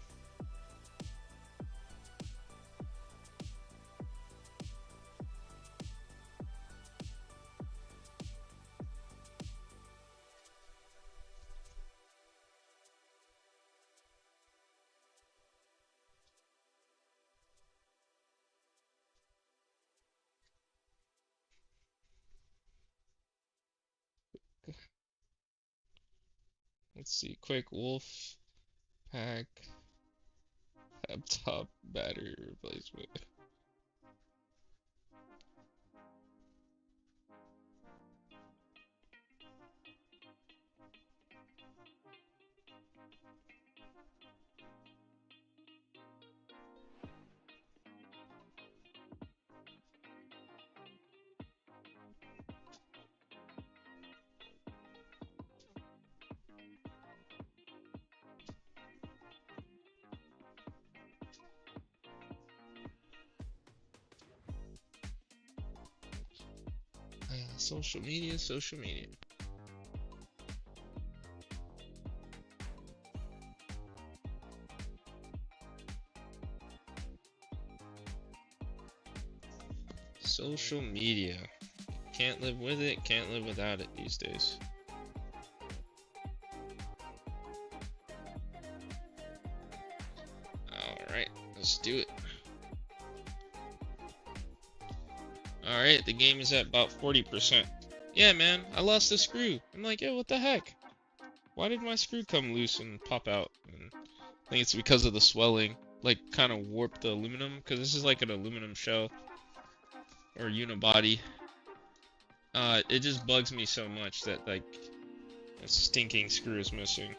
Let's see, quick WolfPack laptop battery replacement. Social media, social media. Social media. Can't live with it, can't live without it these days. Alright, let's do it. Alright, the game is at about 40%. Yeah, man, I lost a screw. I'm like, yo, what the heck? Why did my screw come loose and pop out? And I think it's because of the swelling. Like, kind of warped the aluminum, because this is like an aluminum shell. Or unibody. It just bugs me so much that, like, a stinking screw is missing.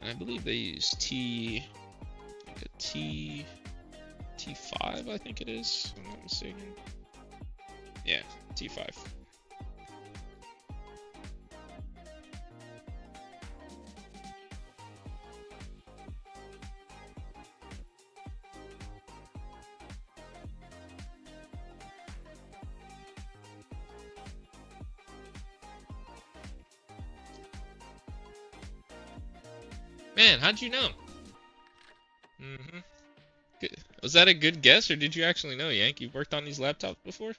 And I believe they use like a T5, I think it is, if I'm not mistaken. Yeah, T5. Man, how'd you know? Mm-hmm. Good. Was that a good guess, or did you actually know, Yank? You've worked on these laptops before?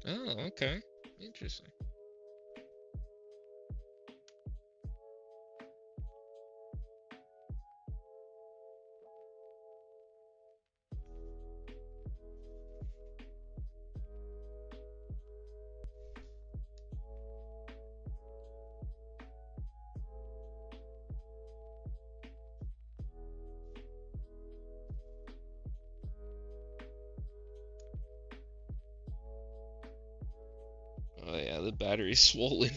Oh, okay. Interesting. Oh yeah, the battery's swollen.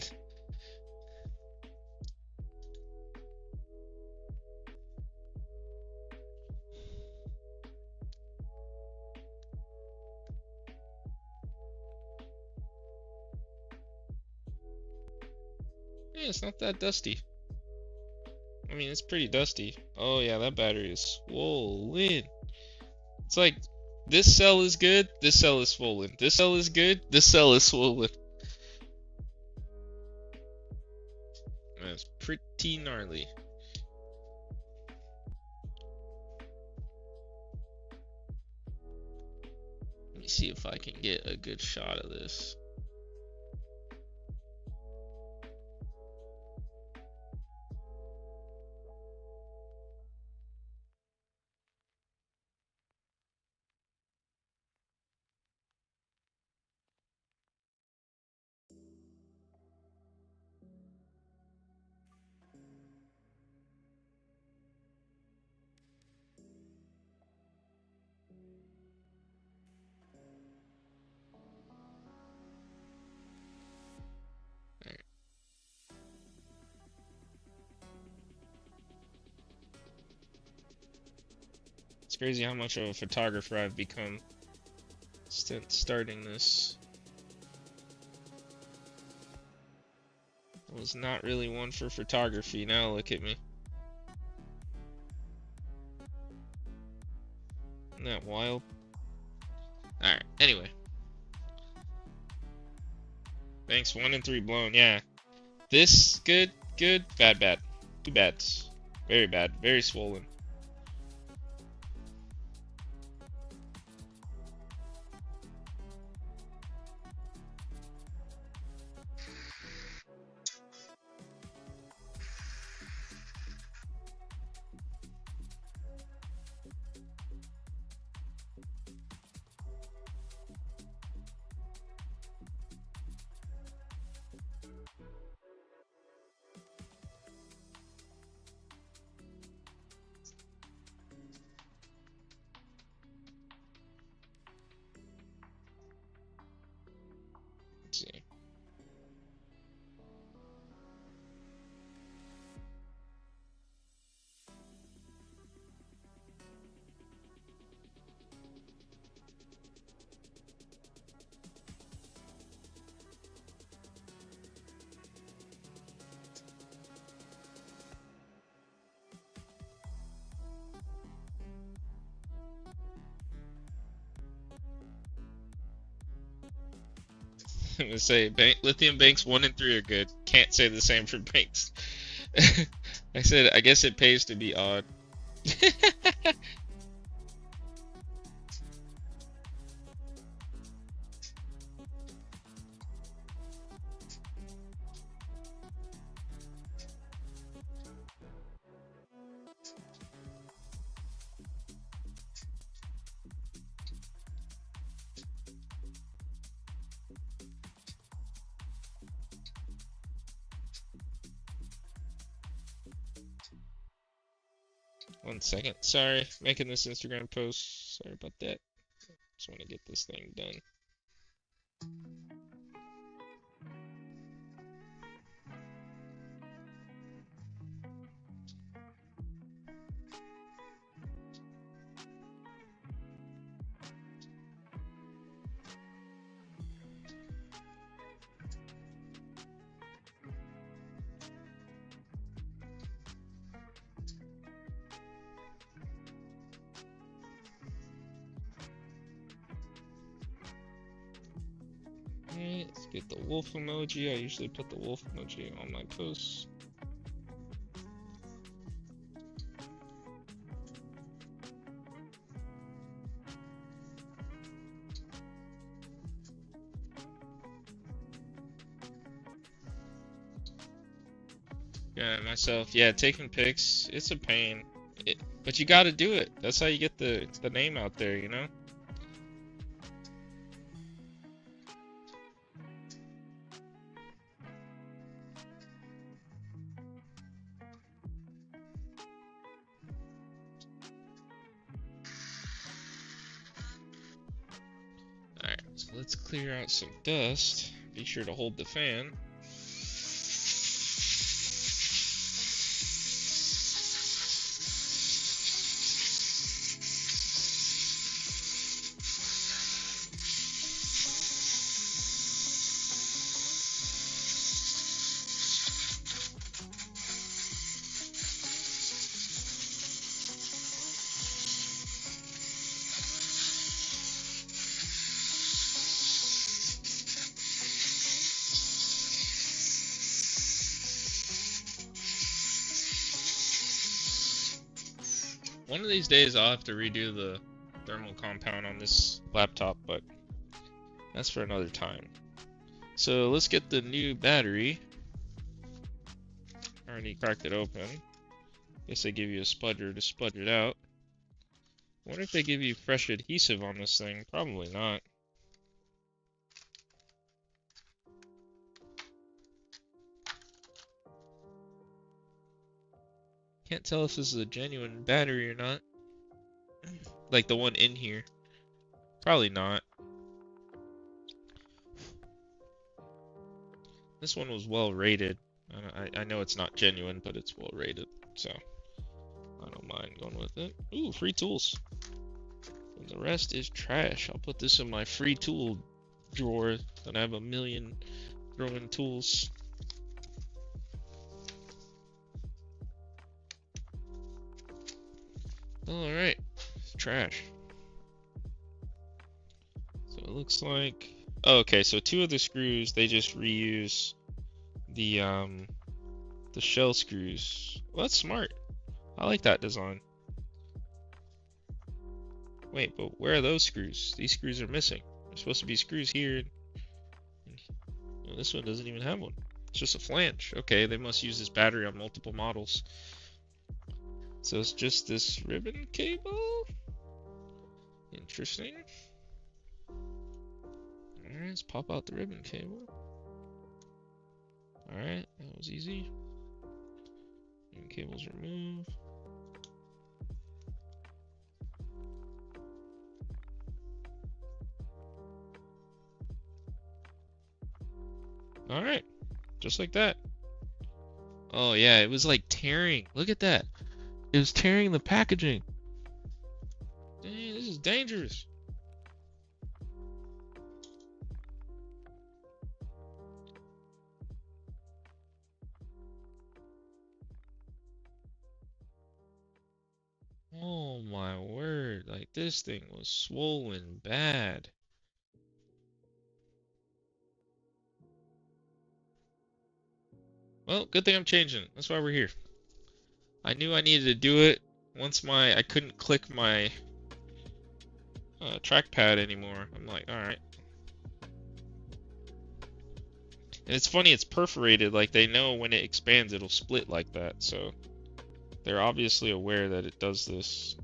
Yeah, it's not that dusty. I mean, it's pretty dusty. Oh yeah, that battery is swollen. It's like, this cell is good, this cell is swollen. This cell is good, this cell is swollen. That's pretty gnarly. Let me see if I can get a good shot of this. It's crazy how much of a photographer I've become since starting this. I was not really one for photography. Now look at me. Isn't that wild? Alright, anyway. Banks 1 and 3 blown, yeah. This, good, good, bad, bad. Too bad. Very bad, very swollen. I'm gonna say lithium banks 1 and 3 are good. Can't say the same for banks. I said I guess it pays to be odd. 1 second. Sorry, making this Instagram post. Sorry about that. Just want to get this thing done. Alright, let's get the wolf emoji. I usually put the wolf emoji on my posts. Yeah, myself. Yeah, taking pics, it's a pain. But you gotta do it. That's how you get the name out there, you know? Alright, so let's clear out some dust. Be sure to hold the fan. One of these days I'll have to redo the thermal compound on this laptop, but that's for another time. So let's get the new battery. Already cracked it open. Guess they give you a spudger to spudge it out. I wonder if they give you fresh adhesive on this thing. Probably not. Can't tell if this is a genuine battery or not. Like the one in here. Probably not. This one was well rated. I know it's not genuine, but it's well rated, so I don't mind going with it. Ooh, free tools. And the rest is trash. I'll put this in my free tool drawer. Then I have a million throwing tools. Alright, trash. So it looks like... Oh, okay, so 2 of the screws, they just reuse the shell screws. Well, that's smart. I like that design. Wait, but where are those screws? These screws are missing. There's supposed to be screws here. Well, this one doesn't even have one. It's just a flange. Okay, they must use this battery on multiple models. So it's just this ribbon cable? Interesting. Alright, let's pop out the ribbon cable. Alright, that was easy. Ribbon cables removed. Alright, just like that. Oh yeah, it was like tearing. Look at that. It was tearing the packaging. Dang, this is dangerous. Oh my word, like this thing was swollen bad. Well, good thing I'm changing. That's why we're here. I knew I needed to do it once I couldn't click my trackpad anymore. I'm like, alright. And it's funny, it's perforated, like they know when it expands it'll split like that, so they're obviously aware that it does this.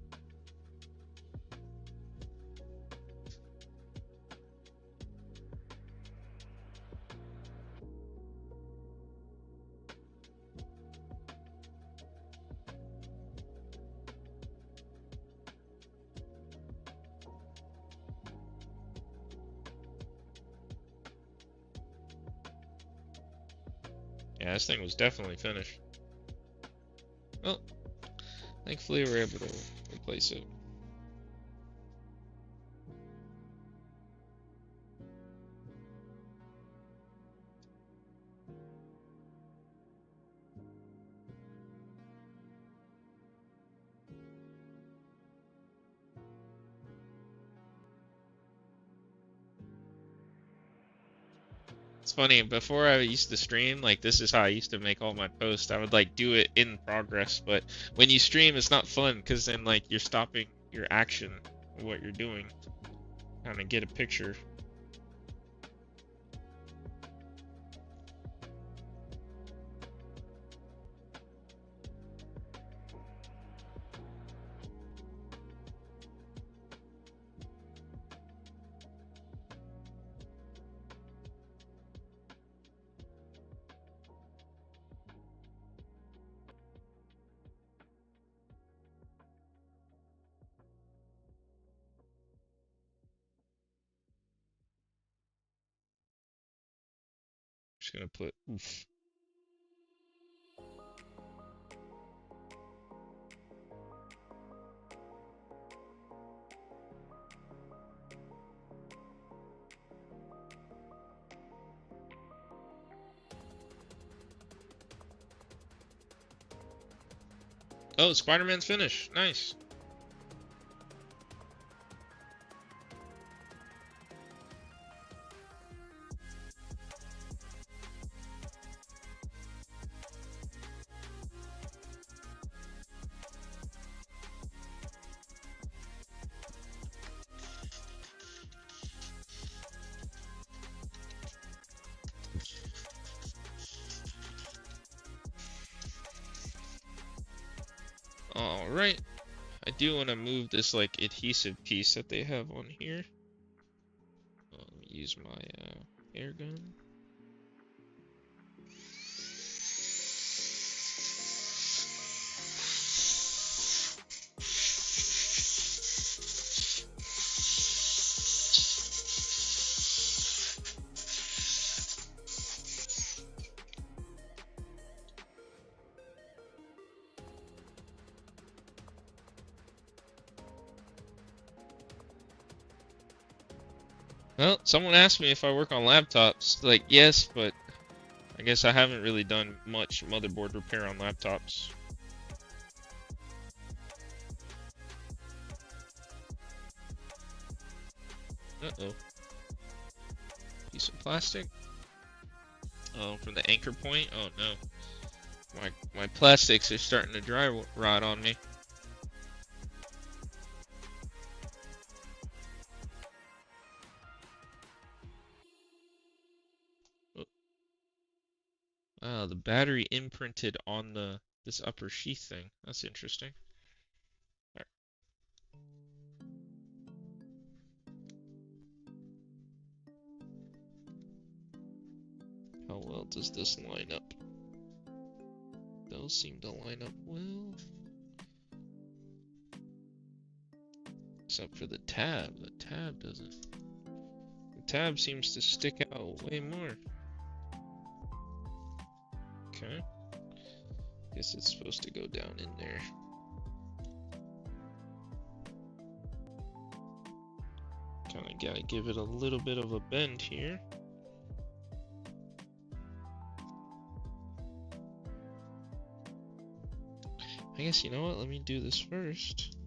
Yeah, this thing was definitely finished. Well, thankfully we were able to replace it. It's funny, before I used to stream, like this is how I used to make all my posts. I would like do it in progress, but when you stream it's not fun because then like you're stopping your action of what you're doing. Kind of get a picture. Just gonna put oof. Oh, Spider-Man's finished. Nice. Alright. I do want to move this like adhesive piece that they have on here. Let me use my air gun. Well, someone asked me if I work on laptops. Like, yes, but I guess I haven't really done much motherboard repair on laptops. Uh-oh. Piece of plastic. Oh, from the anchor point? Oh no. My plastics are starting to dry rot on me. Oh, the battery imprinted on this upper sheath thing. That's interesting. Right. How well does this line up? Those seem to line up well. Except for the tab. The tab doesn't. The tab seems to stick out way more. Okay. Guess it's supposed to go down in there. Kinda gotta give it a little bit of a bend here. I guess, you know what, let me do this first.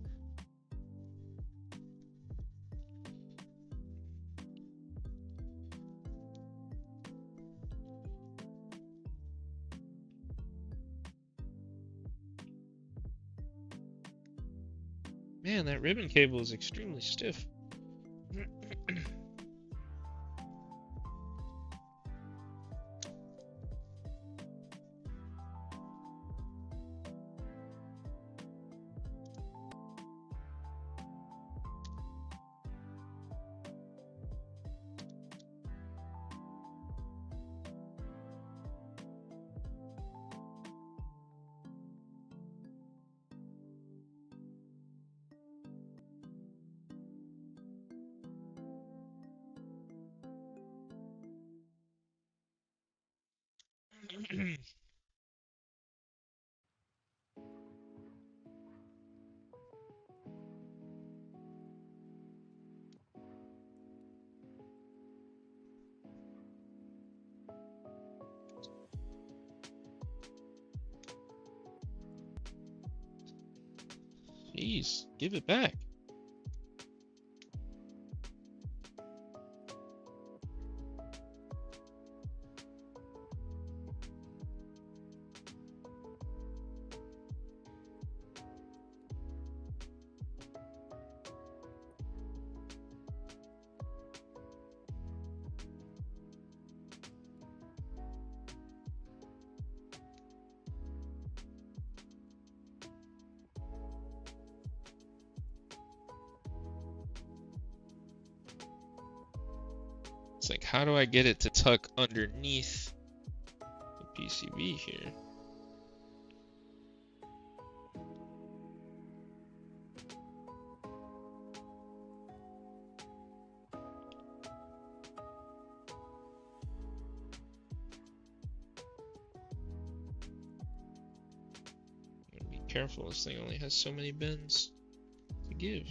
Man, that ribbon cable is extremely stiff. Jeez, give it back. It's like, how do I get it to tuck underneath the PCB here? Be careful, this thing only has so many bends to give.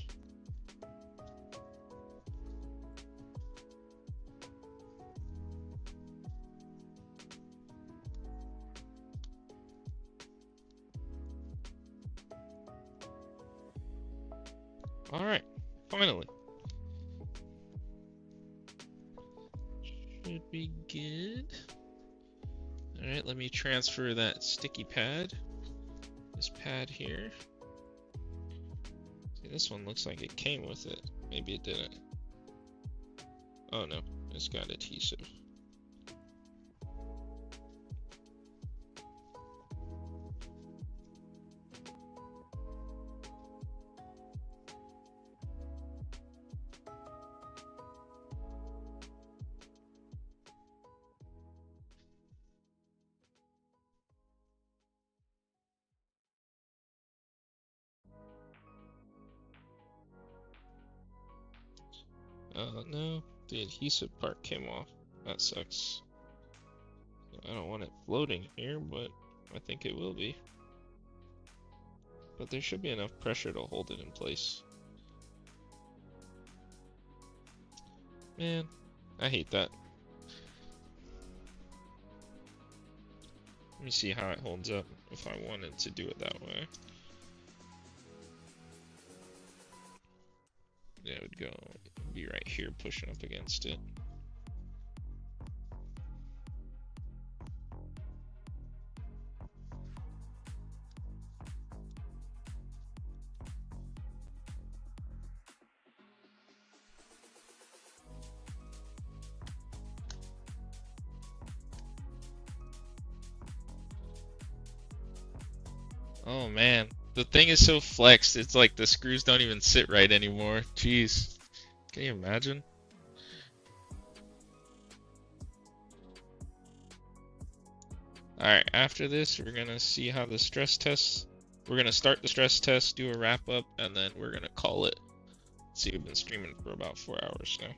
Alright, finally. Should be good. Alright, let me transfer that sticky pad. This pad here. See, this one looks like it came with it. Maybe it didn't. Oh no, it's got adhesive. No, the adhesive part came off. That sucks. I don't want it floating here, but I think it will be. But there should be enough pressure to hold it in place. Man, I hate that. Let me see how it holds up if I wanted to do it that way. Yeah, it would be right here pushing up against it. Oh man, the thing is so flexed, it's like the screws don't even sit right anymore. Jeez. Can you imagine? Alright, after this, we're gonna see how the stress test. We're gonna start the stress test, do a wrap up, and then we're gonna call it. See, we've been streaming for about 4 hours now.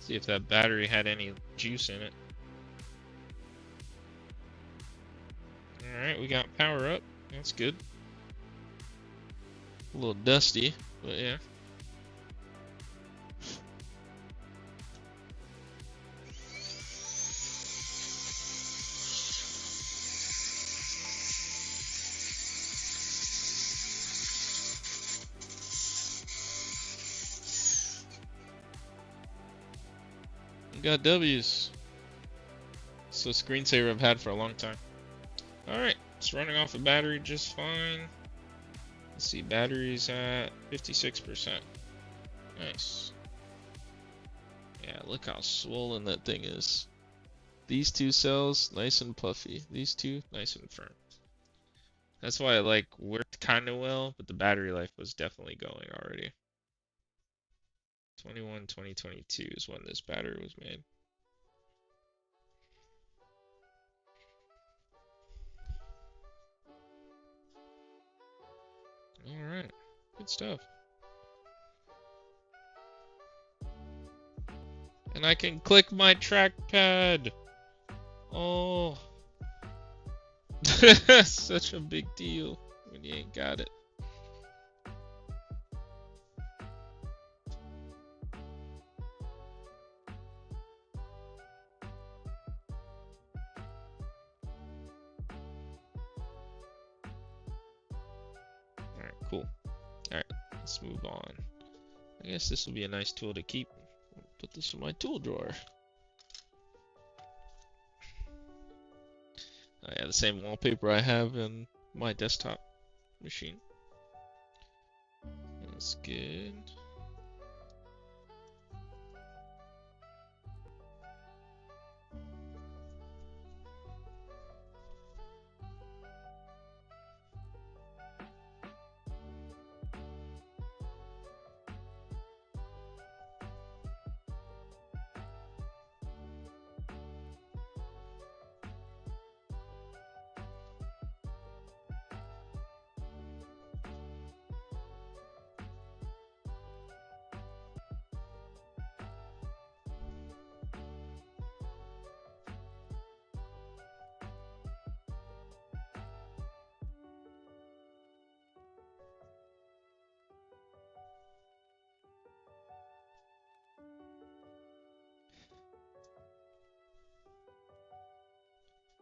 See if that battery had any juice in it. Alright, we got power up. That's good. A little dusty, but yeah. We got W's. It's a screensaver I've had for a long time. Alright, it's running off a battery just fine. Let's see, battery's at 56%. Nice. Yeah, look how swollen that thing is. These two cells, nice and puffy. These two, nice and firm. That's why it like worked kind of well, but the battery life was definitely going already. 2022 is when this battery was made. Alright, good stuff. And I can click my trackpad! Oh. Such a big deal when you ain't got it. Alright, cool. Alright, let's move on. I guess this will be a nice tool to keep. Put this in my tool drawer. Oh yeah, the same wallpaper I have in my desktop machine. That's good.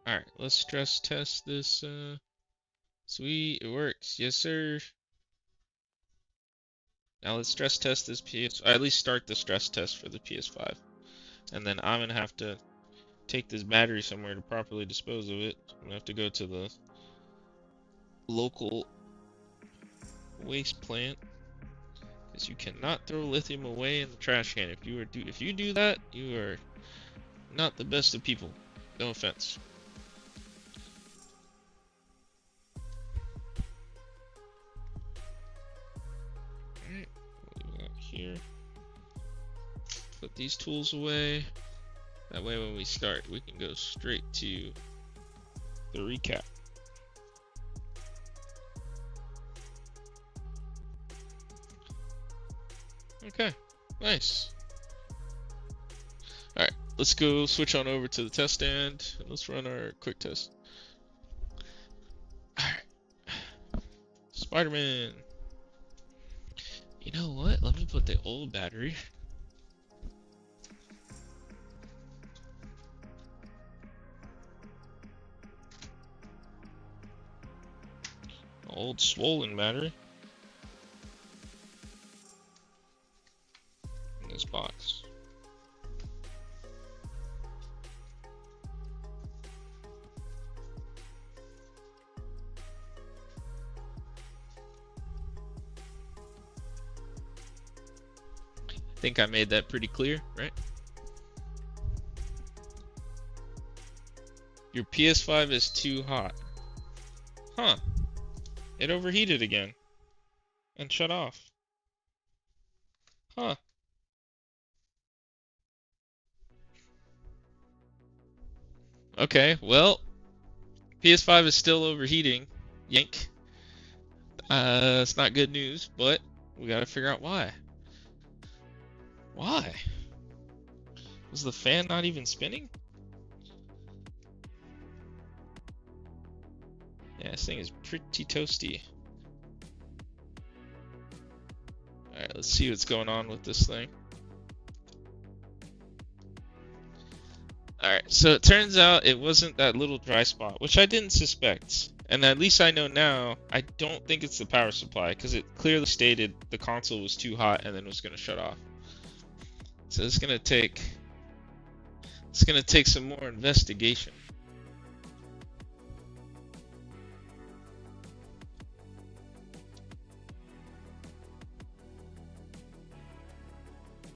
Alright, let's stress test this. Sweet, it works. Yes, sir. Now let's stress test this or at least start the stress test for the PS5. And then I'm going to have to take this battery somewhere to properly dispose of it. I'm going to have to go to the local waste plant. Because you cannot throw lithium away in the trash can. If you do that, you are not the best of people. No offense. Here. Put these tools away. That way when we start, we can go straight to the recap. Okay, nice. Alright, let's go switch on over to the test stand and let's run our quick test. Alright. Spider-Man. You know what? Let me put the old battery. Old swollen battery. In this box. I think I made that pretty clear, right? Your PS5 is too hot. Huh. It overheated again. And shut off. Huh. Okay, well, PS5 is still overheating. Yank. It's not good news, but we gotta figure out why. Why? Was the fan not even spinning? Yeah, this thing is pretty toasty. Alright, let's see what's going on with this thing. Alright, so it turns out it wasn't that little dry spot, which I didn't suspect. And at least I know now, I don't think it's the power supply, because it clearly stated the console was too hot and then was going to shut off. So it's going to take some more investigation.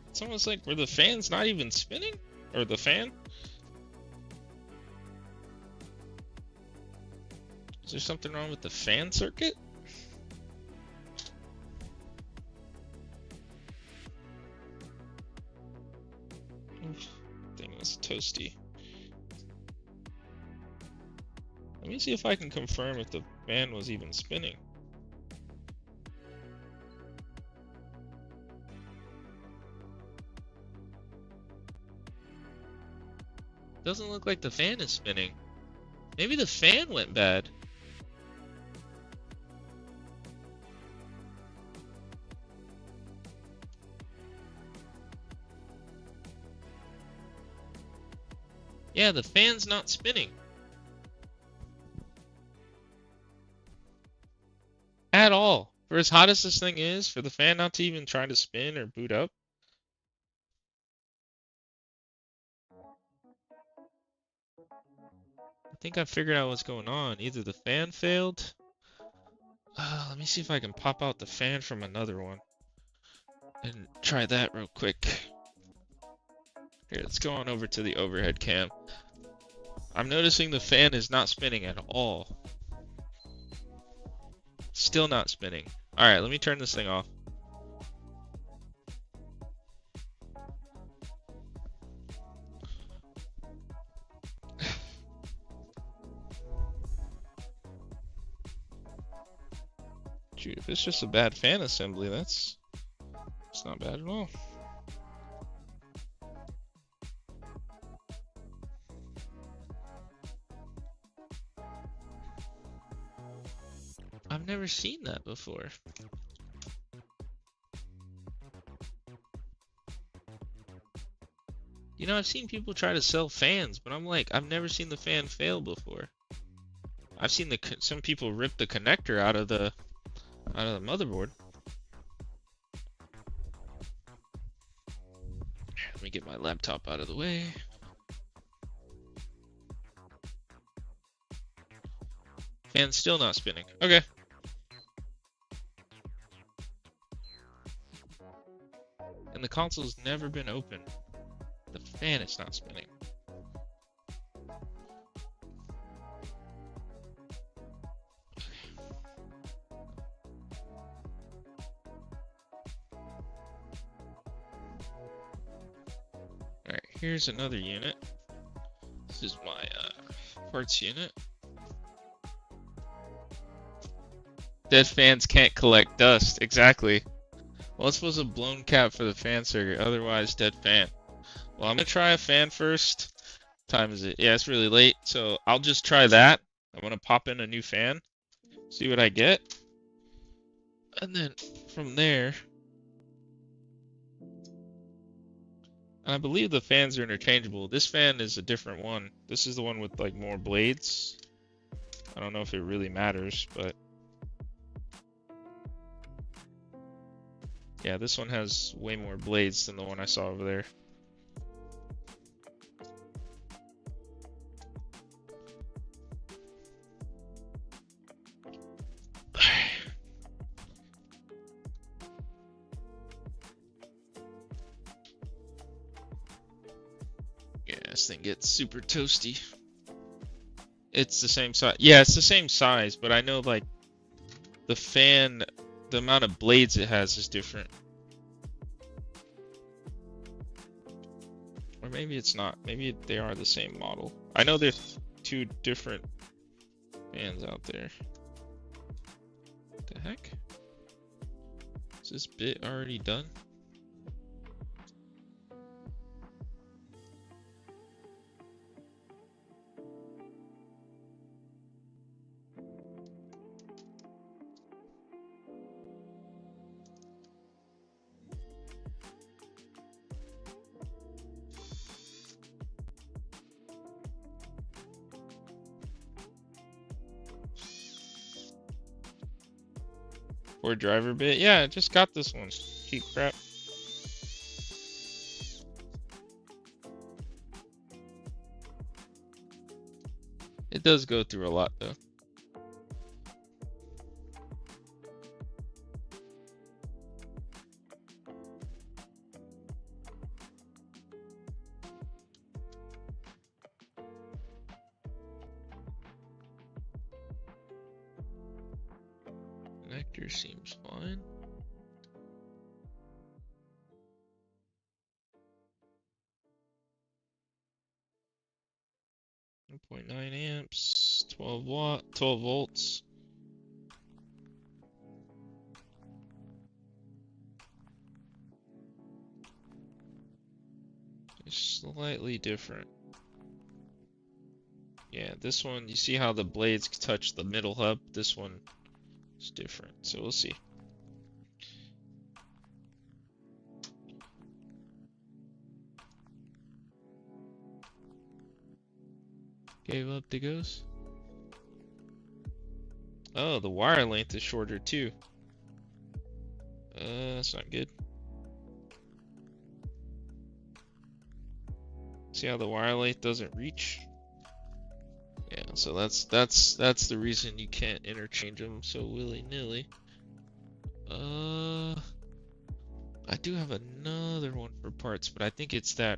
It's almost like, were the fans not even spinning? Or the fan? Is there something wrong with the fan circuit? Oof, thing was toasty. Let me see if I can confirm if the fan was even spinning. Doesn't look like the fan is spinning. Maybe the fan went bad. Yeah, the fan's not spinning. At all. For as hot as this thing is, for the fan not to even try to spin or boot up. I think I figured out what's going on. Either the fan failed. Let me see if I can pop out the fan from another one. And try that real quick. Here, let's go on over to the overhead cam. I'm noticing the fan is not spinning at all. Still not spinning. Alright, let me turn this thing off. Shoot, if it's just a bad fan assembly, it's not bad at all. I've never seen that before. You know, I've seen people try to sell fans, but I'm like, I've never seen the fan fail before. I've seen some people rip the connector out of the motherboard. Let me get my laptop out of the way. Fan's still not spinning. Okay. And the console's never been open. The fan is not spinning. Alright, here's another unit. This is my parts unit. Dead fans can't collect dust. Exactly. Well, this was a blown cap for the fan circuit. Otherwise, dead fan. Well, I'm going to try a fan first. What time is it? Yeah, it's really late. So I'll just try that. I'm going to pop in a new fan. See what I get. And then from there... And I believe the fans are interchangeable. This fan is a different one. This is the one with like more blades. I don't know if it really matters, but... Yeah, this one has way more blades than the one I saw over there. Yeah, this thing gets super toasty. It's the same size. Yeah, it's the same size, but I know like the fan... The amount of blades it has is different. Or maybe it's not. Maybe they are the same model. I know there's two different fans out there. What the heck? Is this bit already done? Or driver bit. Yeah, I just got this one. Cheap crap. It does go through a lot though. Connector seems fine. .9 amps, 12 volts. It's slightly different. Yeah, this one, you see how the blades touch the middle hub? This one is different, so we'll see. Gave up the ghost. Oh, the wire length is shorter too. That's not good. See how the wire length doesn't reach? Yeah, so that's the reason you can't interchange them so willy-nilly. I do have another one for parts, but I think it's the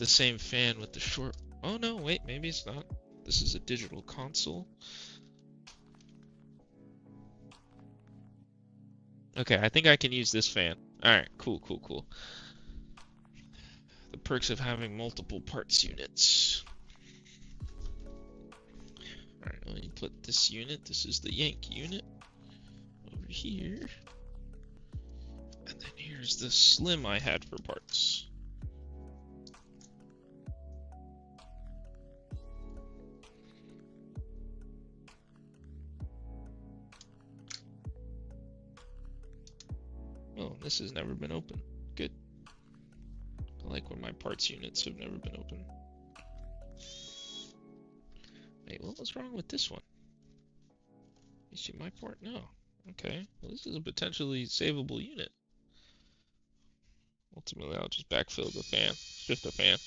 same fan with the short. Oh no, wait, maybe it's not. This is a digital console. Okay, I think I can use this fan. Alright, cool. The perks of having multiple parts units. Alright, let me put this unit. This is the Yank unit over here. And then here's the Slim I had for parts. Oh, this has never been open. Good. I like when my parts units have never been open. Wait, what was wrong with this one? You see my part? No. Okay. Well, this is a potentially savable unit. Ultimately, I'll just backfill the fan. It's just a fan.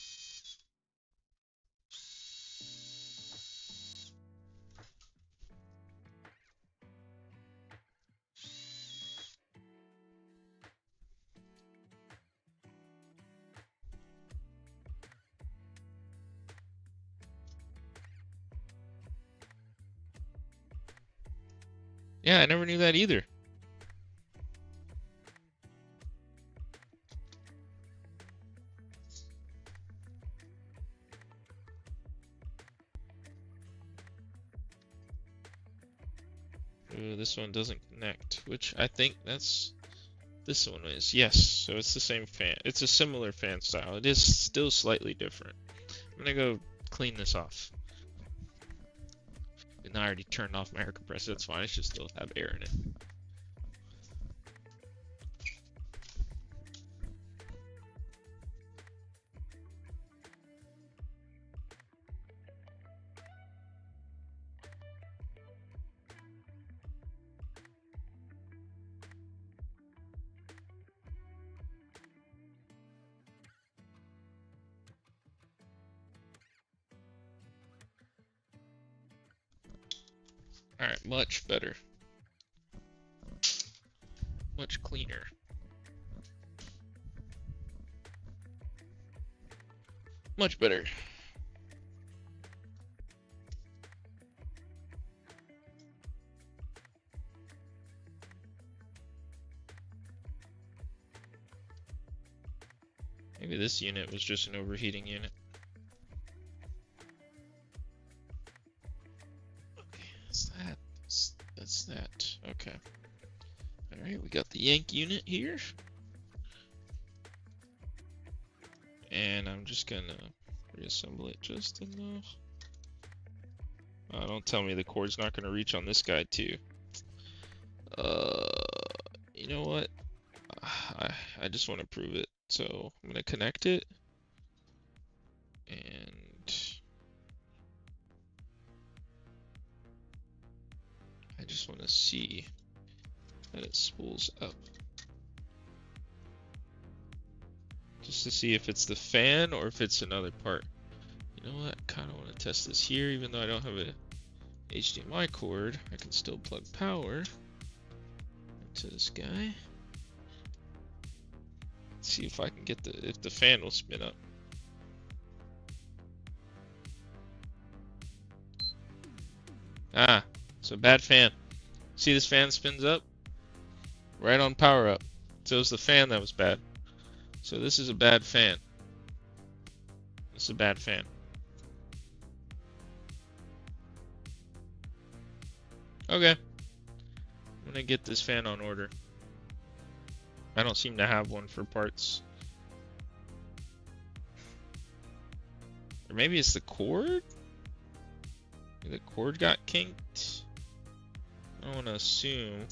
Yeah, I never knew that either. Ooh, this one doesn't connect, which I think this one is. Yes, so it's the same fan. It's a similar fan style. It is still slightly different. I'm gonna go clean this off. And I already turned off my air compressor. That's fine. It should still have air in it. Alright, much better. Much cleaner. Much better. Maybe this unit was just an overheating unit. Okay, that's that. That's that. Okay. Alright, we got the Yank unit here. And I'm just gonna reassemble it just enough. Don't tell me the cord's not gonna reach on this guy too. You know what? I just want to prove it. So I'm gonna connect it. And I just want to see. that it spools up. Just to see if it's the fan or if it's another part. You know what? I kind of want to test this here, even though I don't have a HDMI cord. I can still plug power into this guy. Let's see if I can get if the fan will spin up. Ah, it's a bad fan. See, this fan spins up right on power up. So it was the fan that was bad. So this is a bad fan. This is a bad fan. Okay. I'm gonna get this fan on order. I don't seem to have one for parts. Or maybe it's the cord? Maybe the cord got kinked? I don't want to assume.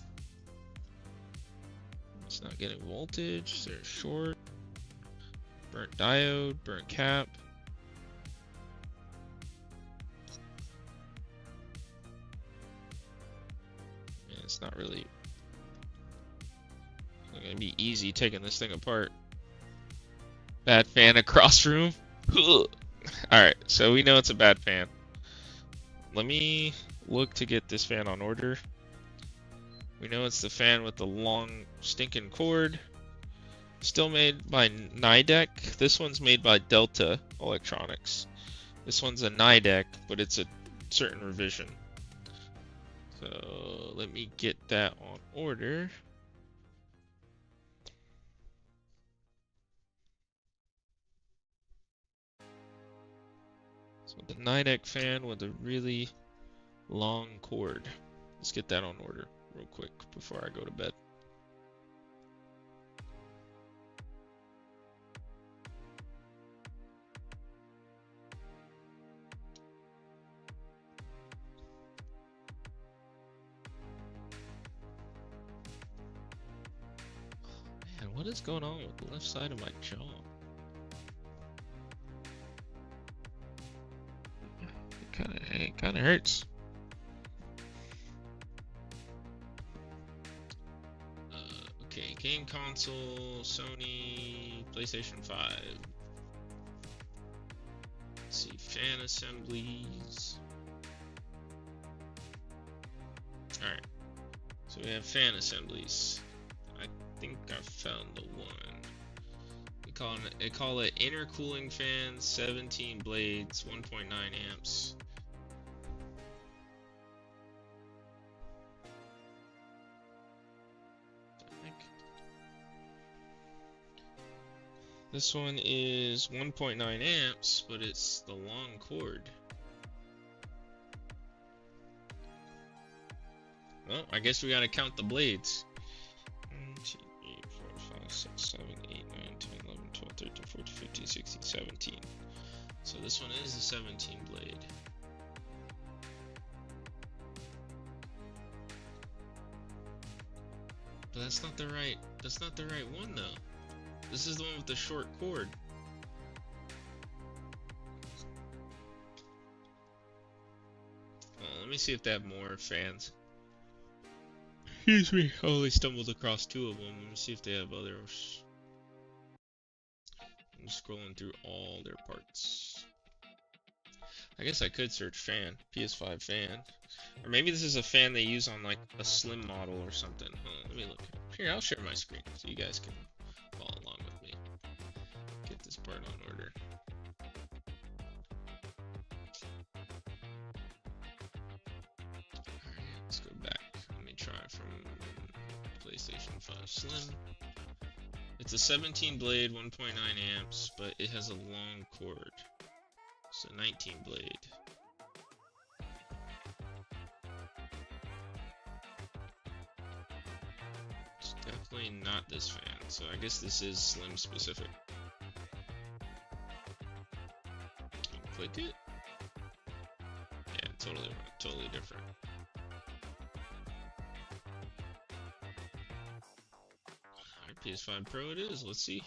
It's not getting voltage. There's short. Burnt diode. Burnt cap. Man, it's not really gonna be easy taking this thing apart. Bad fan across room. Alright, so we know it's a bad fan. Let me look to get this fan on order. We know it's the fan with the long stinking cord. Still made by Nidec. This one's made by Delta Electronics. This one's a Nidec, but it's a certain revision. So let me get that on order. So the Nidec fan with a really long cord. Let's get that on order real quick before I go to bed. Man, what is going on with the left side of my jaw? It kind of hurts. Okay, game console, Sony, PlayStation 5. Let's see, fan assemblies. Alright, so we have fan assemblies. I think I found the one. They call it intercooling fan, 17 blades, 1.9 amps. This one is 1.9 amps, but it's the long cord. Well, I guess we gotta count the blades. 1, 2, 3, 4, 5, 6, 7, 8, 9, 10, 11, 12, 13, 14, 15, 16, 17. So this one is a 17 blade. But that's not the right one though. This is the one with the short cord. Let me see if they have more fans. Excuse me. I only stumbled across 2 of them. Let me see if they have others. I'm scrolling through all their parts. I guess I could search fan. PS5 fan. Or maybe this is a fan they use on like a slim model or something. Let me look. Here, I'll share my screen so you guys can follow along with me. Get this part on order. Alright, let's go back. Let me try from PlayStation 5 Slim. It's a 17 blade, 1.9 amps, but it has a long cord. It's a 19 blade. It's definitely not this fan, so I guess this is Slim specific. Click it. Yeah, totally different. Alright, PS5 Pro it is. Let's see.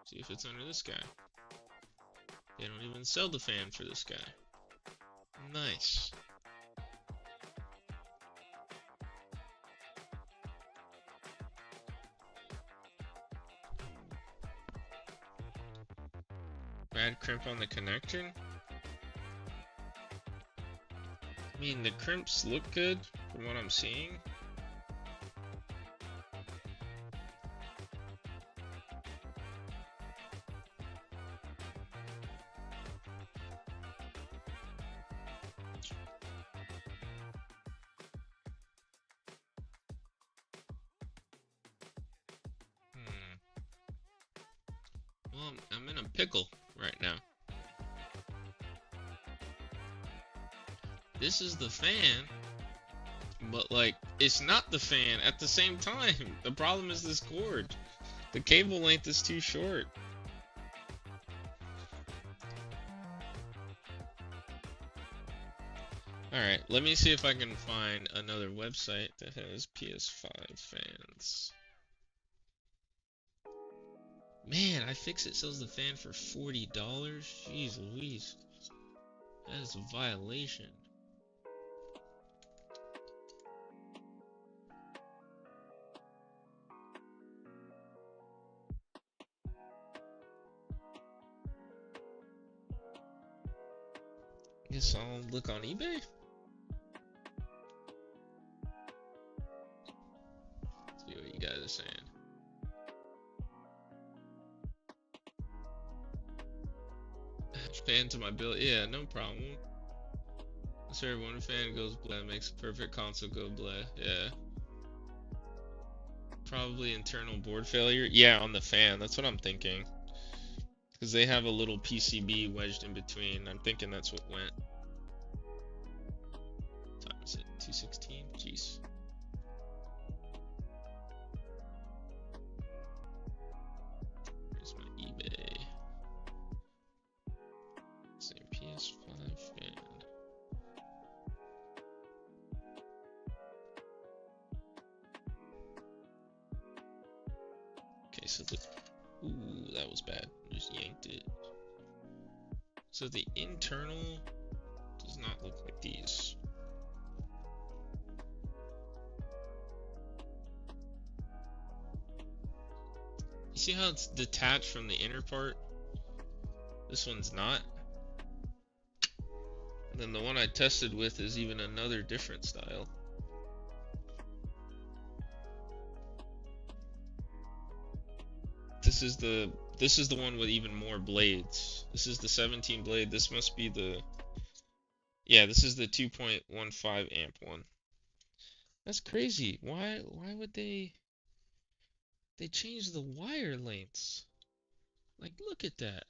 See if it's under this guy. They don't even sell the fan for this guy. Nice. Bad crimp on the connector? I mean, the crimps look good from what I'm seeing. Well, I'm in a pickle right now. This is the fan, but like, it's not the fan at the same time. The problem is this cord. The cable length is too short. Alright, let me see if I can find another website that has PS5 fans. Man, iFixit sells the fan for $40. Jeez Louise. That is a violation. Guess I'll look on eBay. See what you guys are saying. Fan to my build, yeah, no problem. Sir, one fan goes blah, makes a perfect console go blah, yeah. Probably internal board failure, yeah, on the fan, that's what I'm thinking. Because they have a little PCB wedged in between, I'm thinking that's what went. What time is it? 2:16? Jeez. Where's my eBay? Same PS5 fan. Okay, so the... Ooh, that was bad. Just yanked it. So the internal does not look like these. You see how it's detached from the inner part? This one's not. And then the one I tested with is even another different style. This is the one with even more blades. This is the 17 blade. This must be the... Yeah, this is the 2.15 amp one. That's crazy. Why would they change the wire lengths? Like, look at that.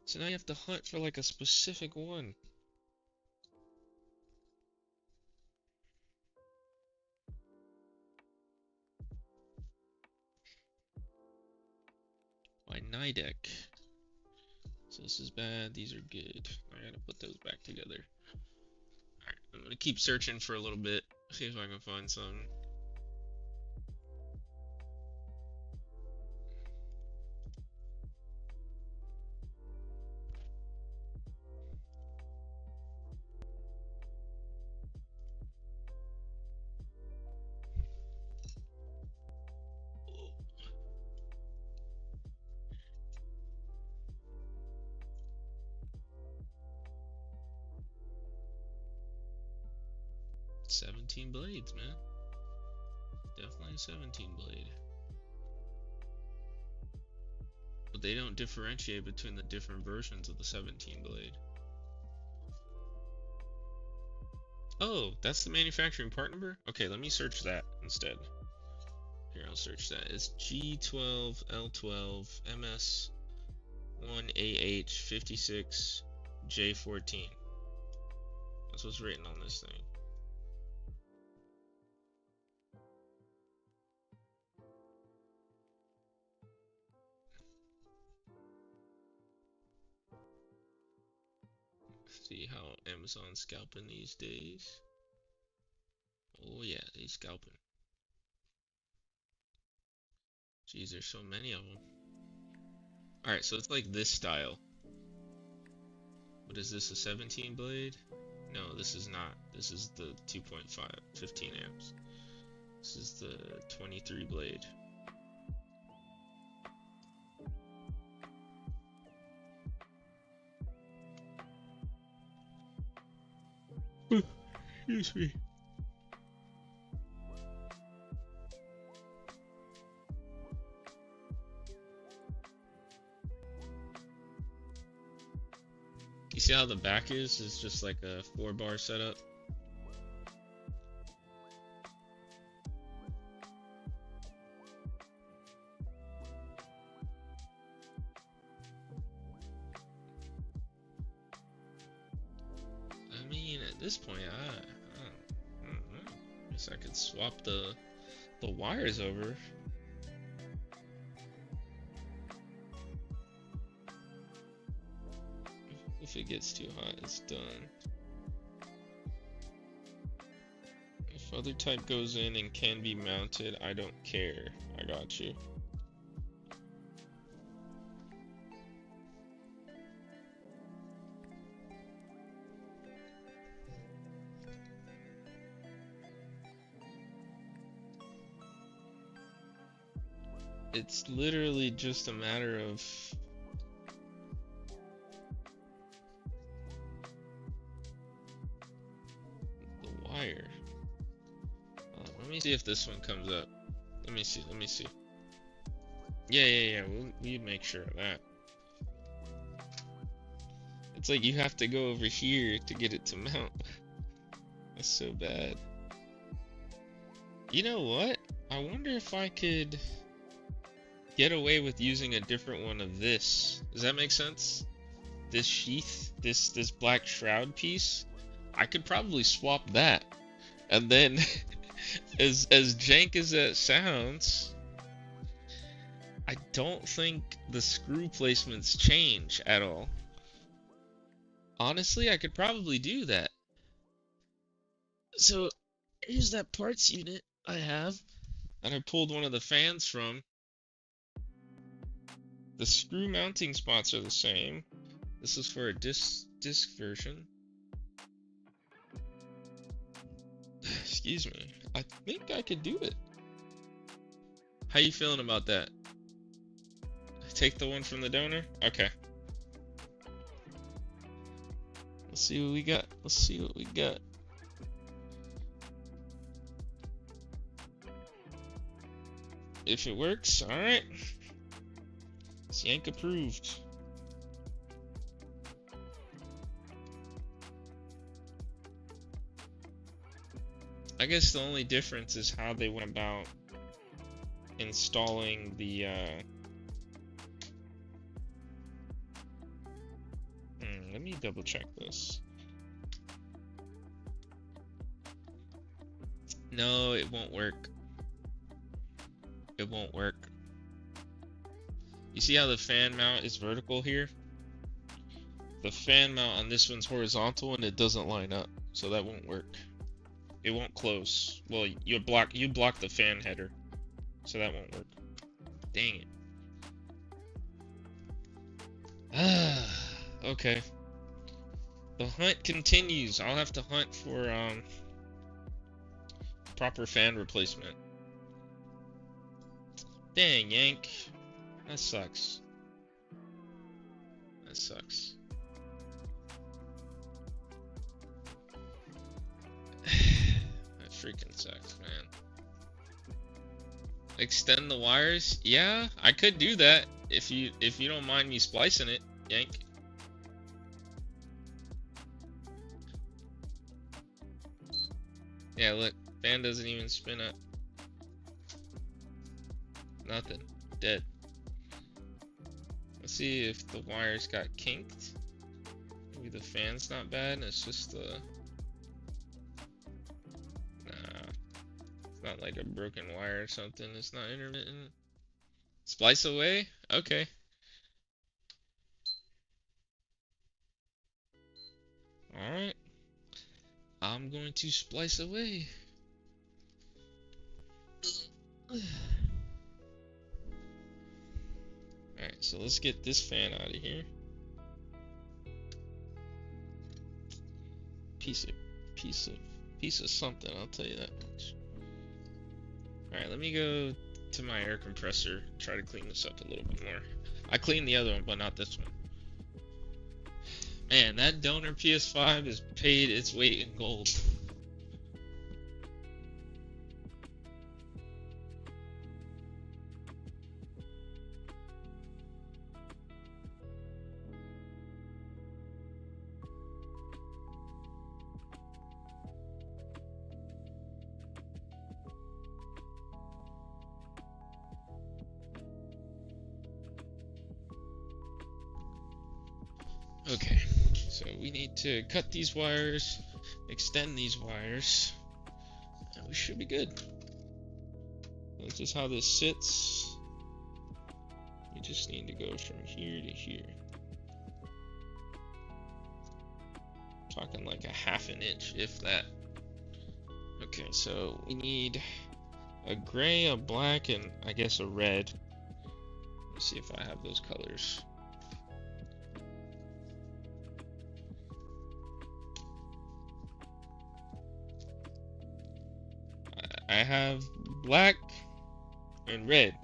So now you have to hunt for like a specific one. Why Nidec? So this is bad, these are good. I gotta put those back together. Alright, I'm gonna keep searching for a little bit, see if I can find some. $17 blades, man. Definitely a 17 blade. But they don't differentiate between the different versions of the 17 blade. Oh, that's the manufacturing part number? Okay, let me search that instead. Here, I'll search that. It's G12L12 MS1AH56J14. That's what's written on this thing. See how Amazon's scalping these days. Oh yeah, they scalping. Jeez, there's so many of them. Alright, so it's like this style. What is this, a 17 blade? No, this is not. This is the 2.5, 15 amps. This is the 23 blade. Excuse me. You see how the back is? It's just like a 4-bar setup. I mean, at this point, I don't know. Guess I could swap the wires over. If it gets too hot, it's done. If other type goes in and can be mounted, I don't care. I got you. It's literally just a matter of the wire. Let me see if this one comes up. Let me see. Yeah. We'll make sure of that. It's like you have to go over here to get it to mount. That's so bad. You know what? I wonder if I could get away with using a different one of this. Does that make sense? This sheath, this black shroud piece, I could probably swap that. And then as jank as that sounds, I don't think the screw placements change at all. Honestly, I could probably do that. So here's that parts unit I have that I pulled one of the fans from. The screw mounting spots are the same. This is for a disc version. Excuse me. I think I could do it. How you feeling about that? Take the one from the donor? Okay. Let's see what we got. If it works, alright. It's yank approved. I guess the only difference is how they went about installing the let me double check this. No, it won't work. It won't work. You see how the fan mount is vertical here? The fan mount on this one's horizontal and it doesn't line up, so that won't work. It won't close. Well, you block the fan header, so that won't work. Dang it. Okay. The hunt continues. I'll have to hunt for proper fan replacement. Dang, Yank. That sucks. That sucks. That freaking sucks, man. Extend the wires? Yeah, I could do that if you don't mind me splicing it, Yank. Yeah, look, fan doesn't even spin up. Nothing. Dead. Let's see if the wires got kinked. Maybe the fan's not bad, it's just the... Nah. It's not like a broken wire or something. It's not intermittent. Splice away? Okay. Alright. I'm going to splice away. Alright, so let's get this fan out of here. Piece of something, I'll tell you that much. Alright, let me go to my air compressor, try to clean this up a little bit more. I cleaned the other one, but not this one. Man, that donor PS5 has paid its weight in gold. Okay, so we need to cut these wires, extend these wires, and we should be good. That's just how this sits. You just need to go from here to here. Talking like a half an inch, if that. Okay, so we need a gray, a black, and I guess a red. Let's see if I have those colors. I have black and red.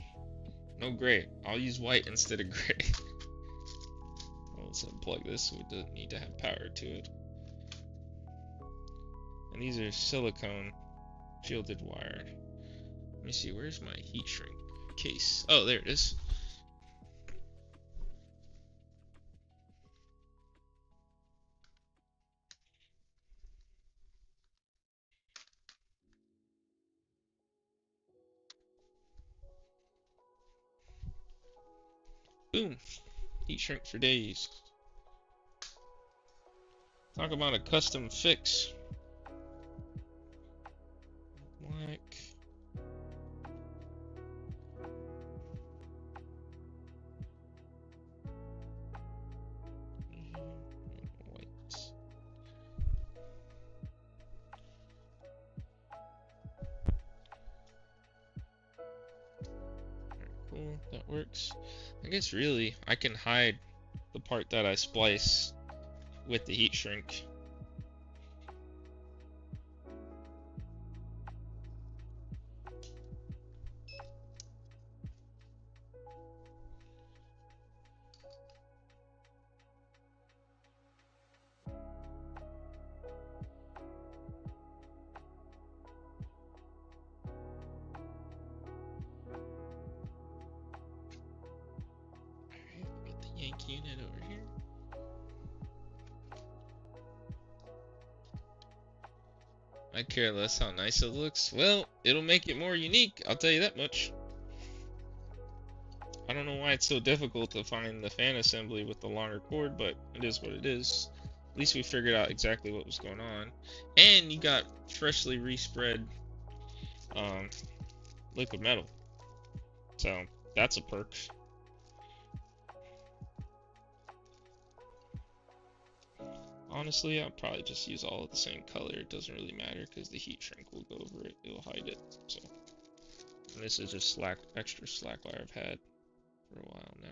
No gray. I'll use white instead of gray. Let's unplug this so it doesn't need to have power to it. And these are silicone shielded wire. Let me see, where's my heat shrink case? Oh, there it is. Boom. Heat shrink for days. Talk about a custom fix. Black. White. Alright, cool. That works. I guess really I can hide the part that I splice with the heat shrink. Alright, get the yank unit over here. I care less how nice it looks. Well, it'll make it more unique, I'll tell you that much. I don't know why it's so difficult to find the fan assembly with the longer cord, but it is what it is. At least we figured out exactly what was going on. And you got freshly respread liquid metal. So, that's a perk. Honestly, I'll probably just use all of the same color. It doesn't really matter because the heat shrink will go over it. It'll hide it. So, and this is just extra slack wire I've had for a while now.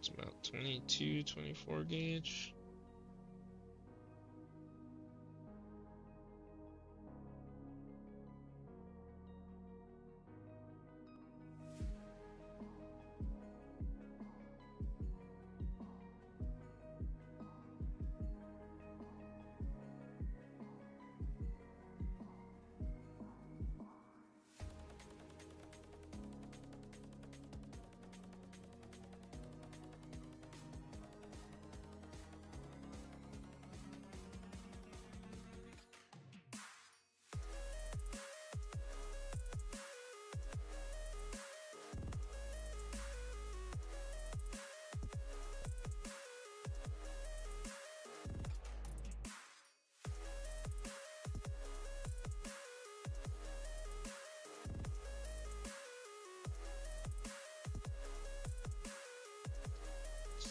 It's about 22, 24 gauge.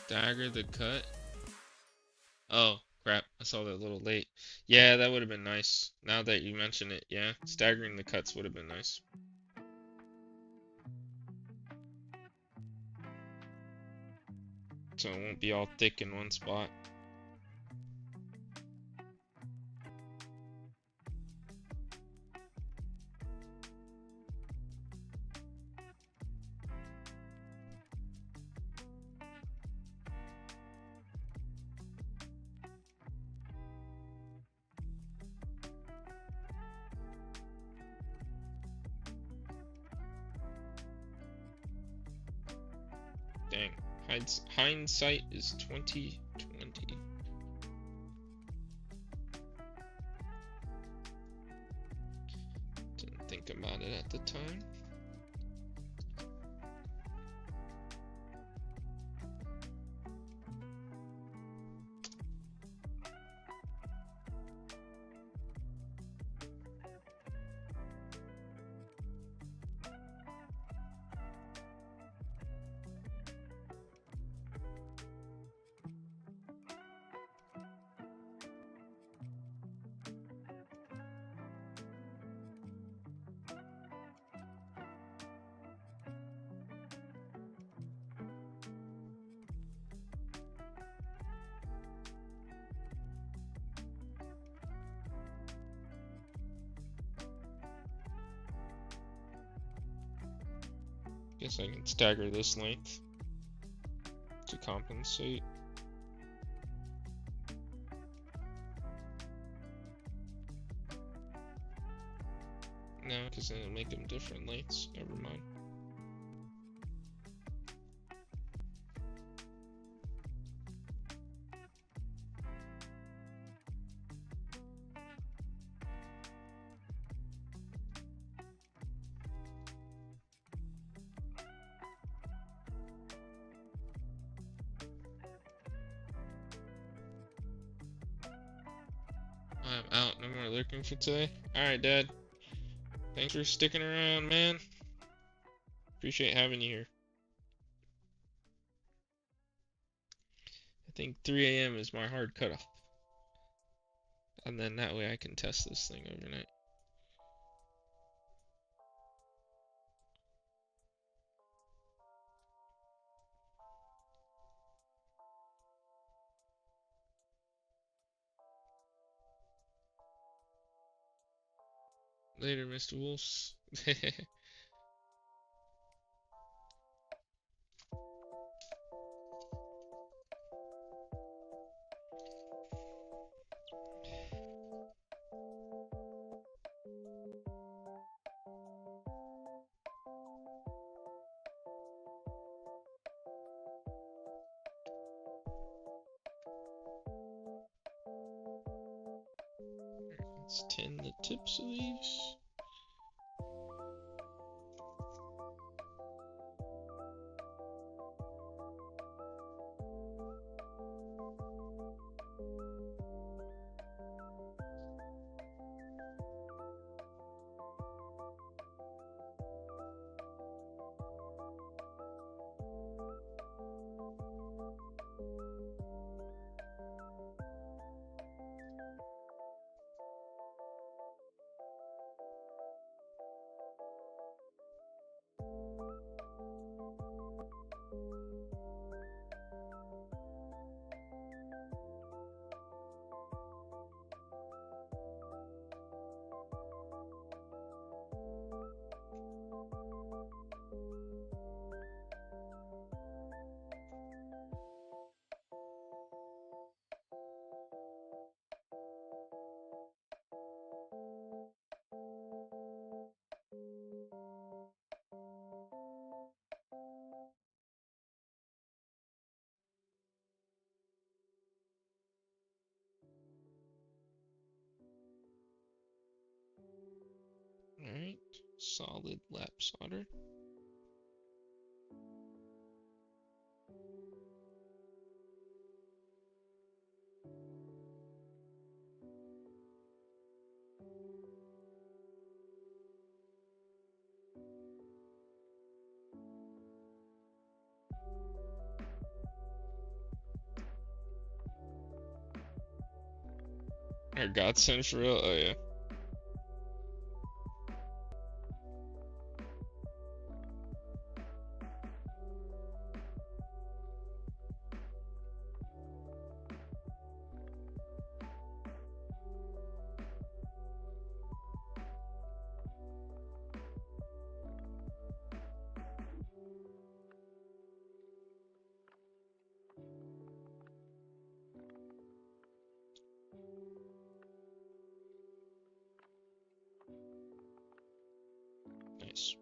Stagger the cut. Oh, crap. I saw that a little late. Yeah, that would have been nice. Now that you mention it, yeah. Staggering the cuts would have been nice. So it won't be all thick in one spot. Dang. Hindsight is 2020. Didn't think about it at the time. Guess I can stagger this length to compensate. No, because then it'll make them different lengths. Never mind. I'm out. No more lurking for today. Alright, Dad. Thanks for sticking around, man. Appreciate having you here. I think 3 a.m. is my hard cutoff. And then that way I can test this thing overnight. Later, Mr. Wolves. Let's tin the tips of these. Alright, solid lap solder. Or godsend for real? Oh yeah. Nice.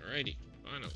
Alrighty, finally.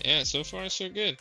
Yeah, so far so good.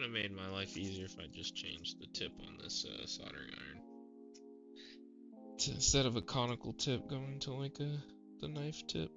Could have made my life easier if I just changed the tip on this soldering iron. Instead of a conical tip going to like the knife tip.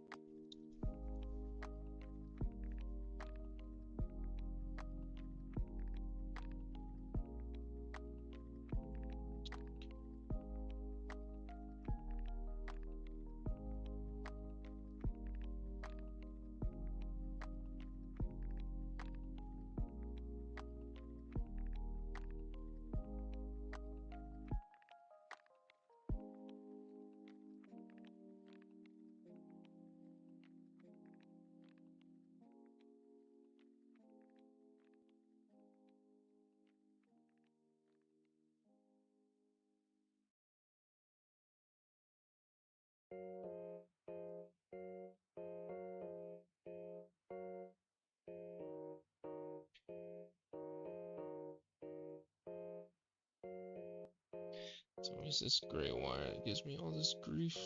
So what's this gray wire that gives me all this grief?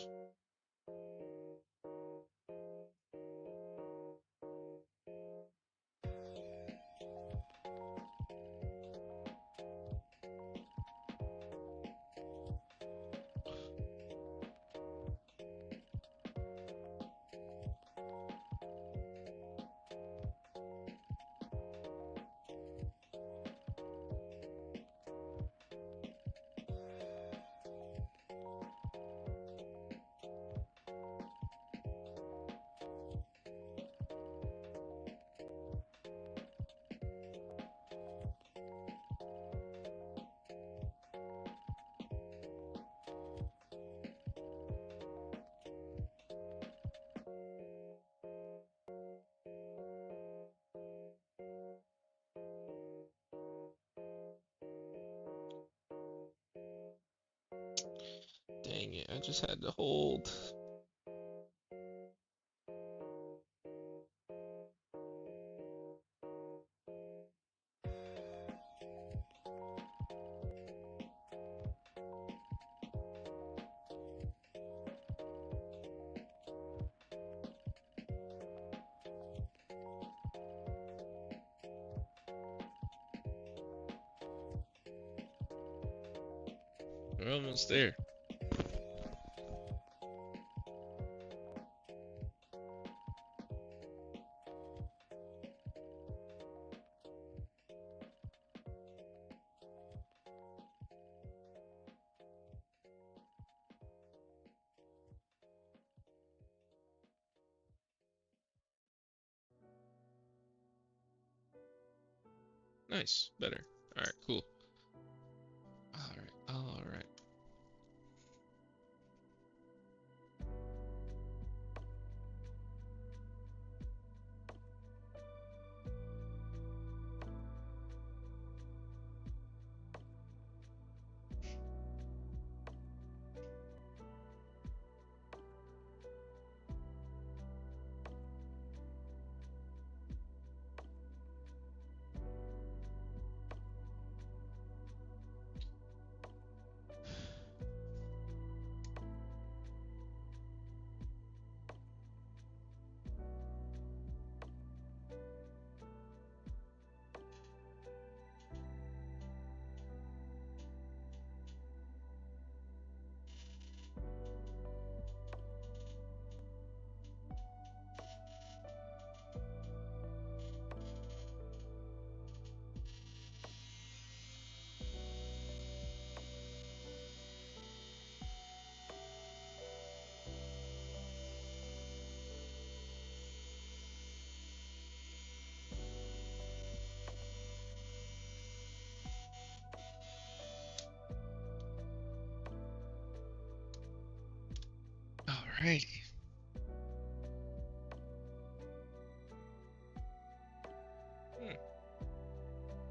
Dang it, I just had to hold. We're almost there. Nice, better. Alright, cool. Alright, alright. Alrighty.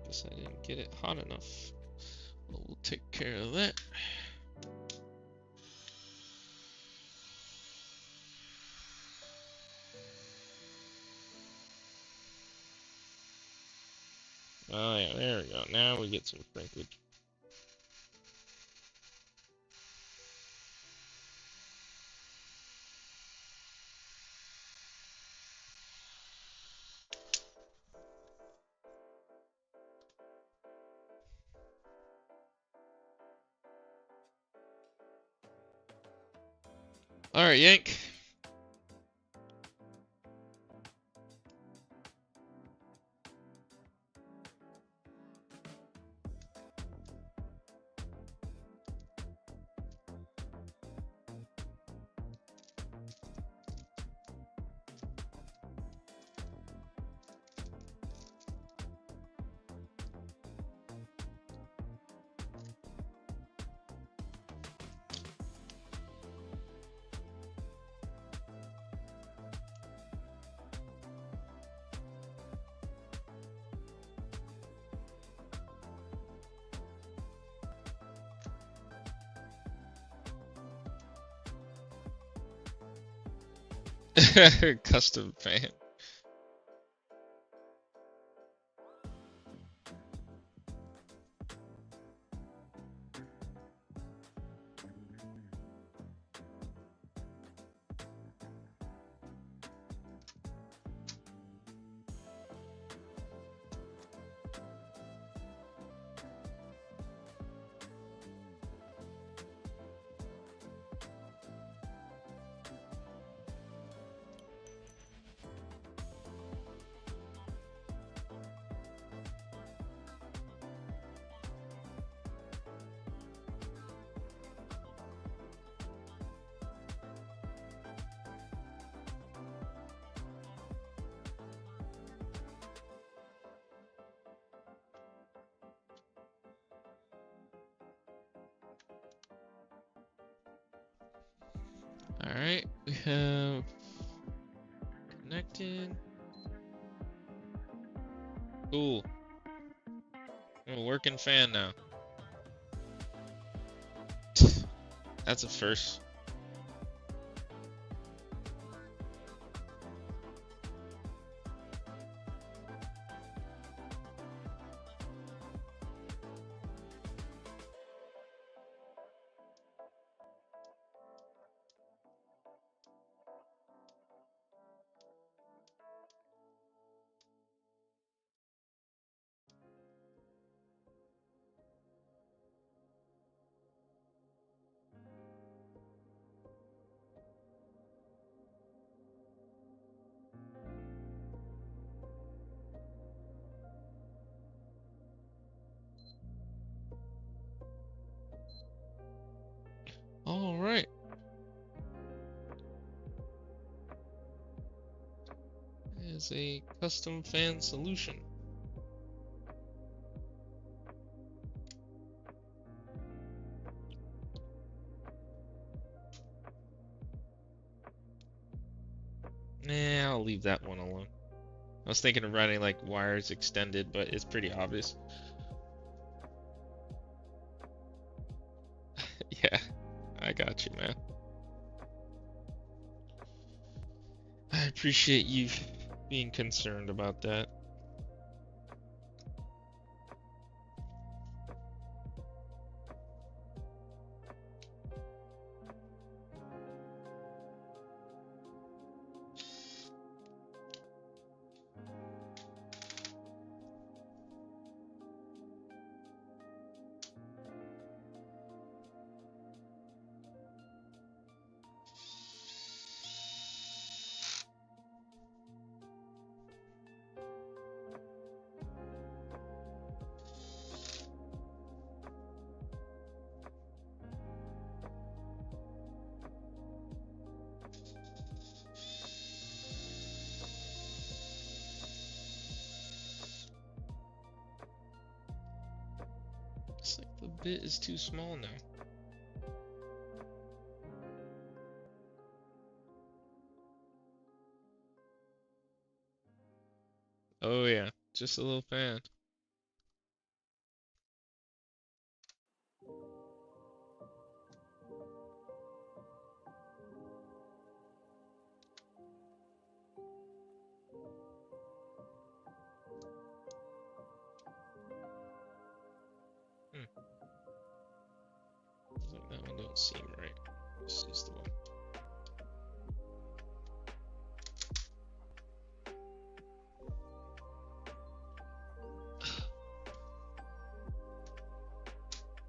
Guess I didn't get it hot enough. Well, we'll take care of that. Oh yeah, there we go. Now we get some shrinkage. Alright, Yank. Custom fan. Alright, we have connected. Cool. I'm a working fan now. That's a first. All right. Is a custom fan solution. Nah, I'll leave that one alone. I was thinking of running like wires extended, but it's pretty obvious. Yeah, I got you, man. I appreciate you being concerned about that. Looks like the bit is too small now. Oh yeah, just a little fan. Like that one don't seem right. This is the one.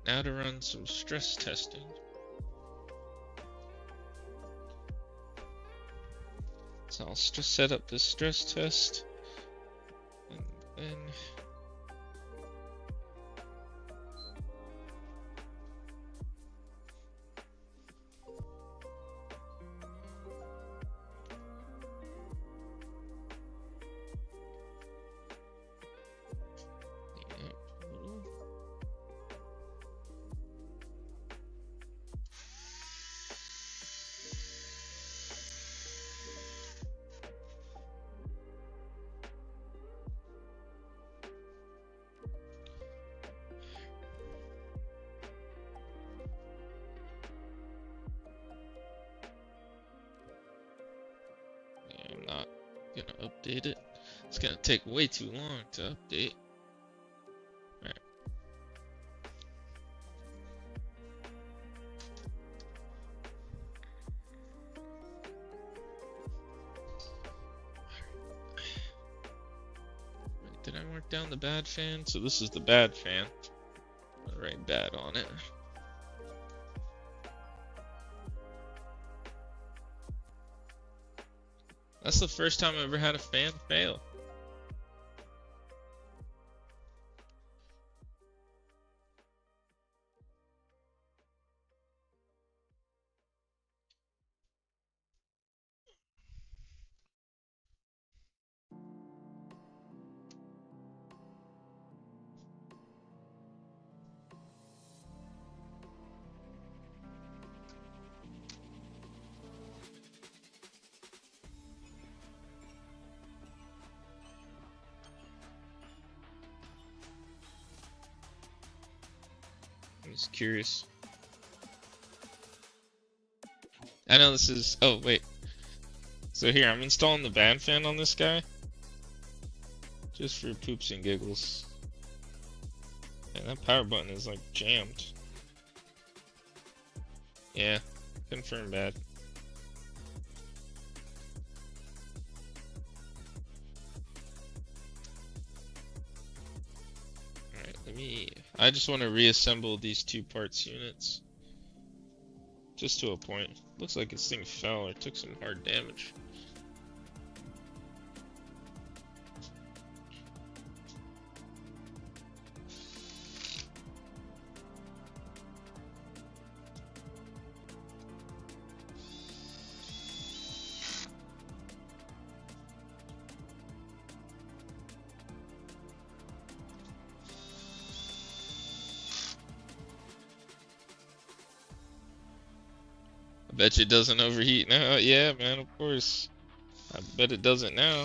Now to run some stress testing. I'll just set up this stress test, and then I'm not gonna update it. It's gonna take way too long to update. Alright. Did I mark down the bad fan? So this is the bad fan. I'll write bad on it. That's the first time I ever had a fan fail. I'm just curious. I know this is... Oh, wait. So here, I'm installing the bad fan on this guy. Just for poops and giggles. And that power button is like jammed. Yeah, confirm bad. Alright, I just want to reassemble these two parts units. Just to a point. Looks like this thing fell or took some hard damage. I bet you it doesn't overheat now. Yeah, man, of course. I bet it doesn't now.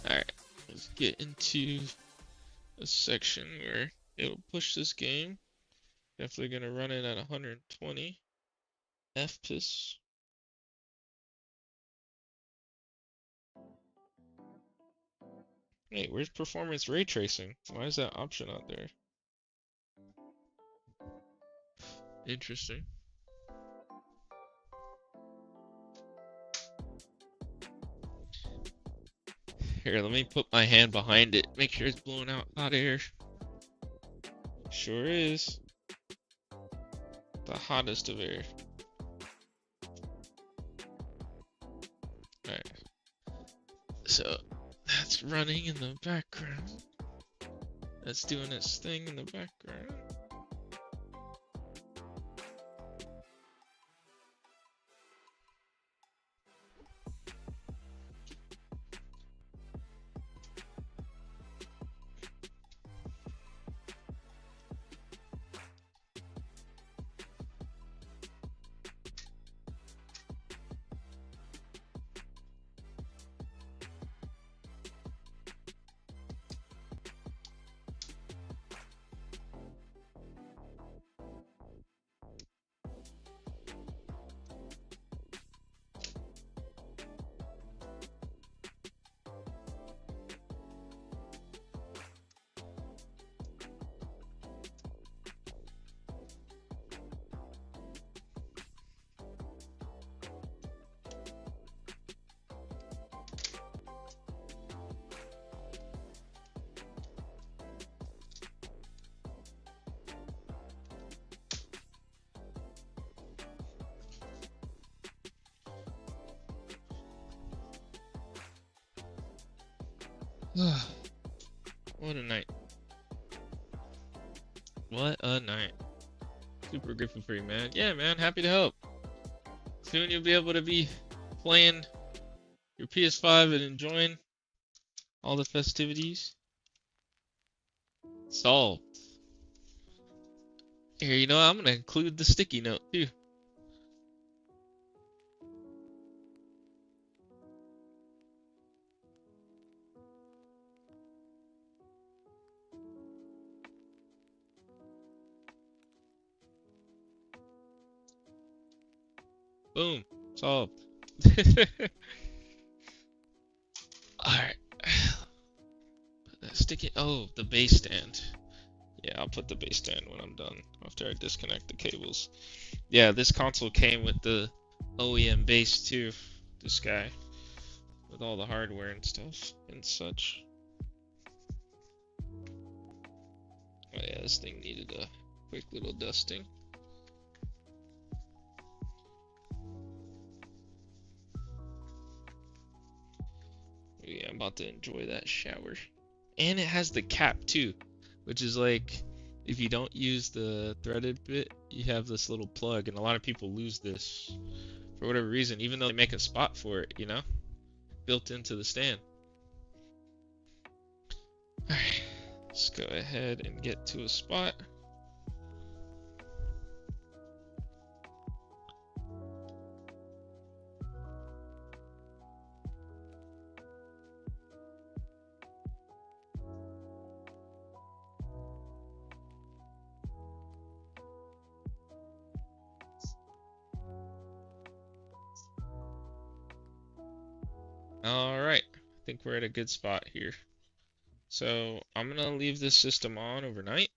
Alright, let's get into a section where it'll push this game. Definitely gonna run it at 120 FPS. Hey, where's performance ray tracing? Why is that option out there? Interesting. Here, let me put my hand behind it. Make sure it's blowing out hot air. Sure is. The hottest of air. Alright. So, that's running in the background. That's doing its thing in the background. What a night. What a night. Super grateful for you, man. Yeah, man, happy to help. Soon you'll be able to be playing your PS5 and enjoying all the festivities. Solved. Here, you know, I'm gonna include the sticky note too. Boom. Solved. Alright. Sticky. Oh, the base stand. Yeah, I'll put the base stand when I'm done after I disconnect the cables. Yeah, this console came with the OEM base too. This guy. With all the hardware and stuff and such. Oh yeah, this thing needed a quick little dusting. Yeah, I'm about to enjoy that shower. And it has the cap too, which is like, if you don't use the threaded bit, you have this little plug, and a lot of people lose this for whatever reason, even though they make a spot for it, you know, built into the stand. Alright, let's go ahead and get to a spot. Alright, I think we're at a good spot here. So I'm gonna leave this system on overnight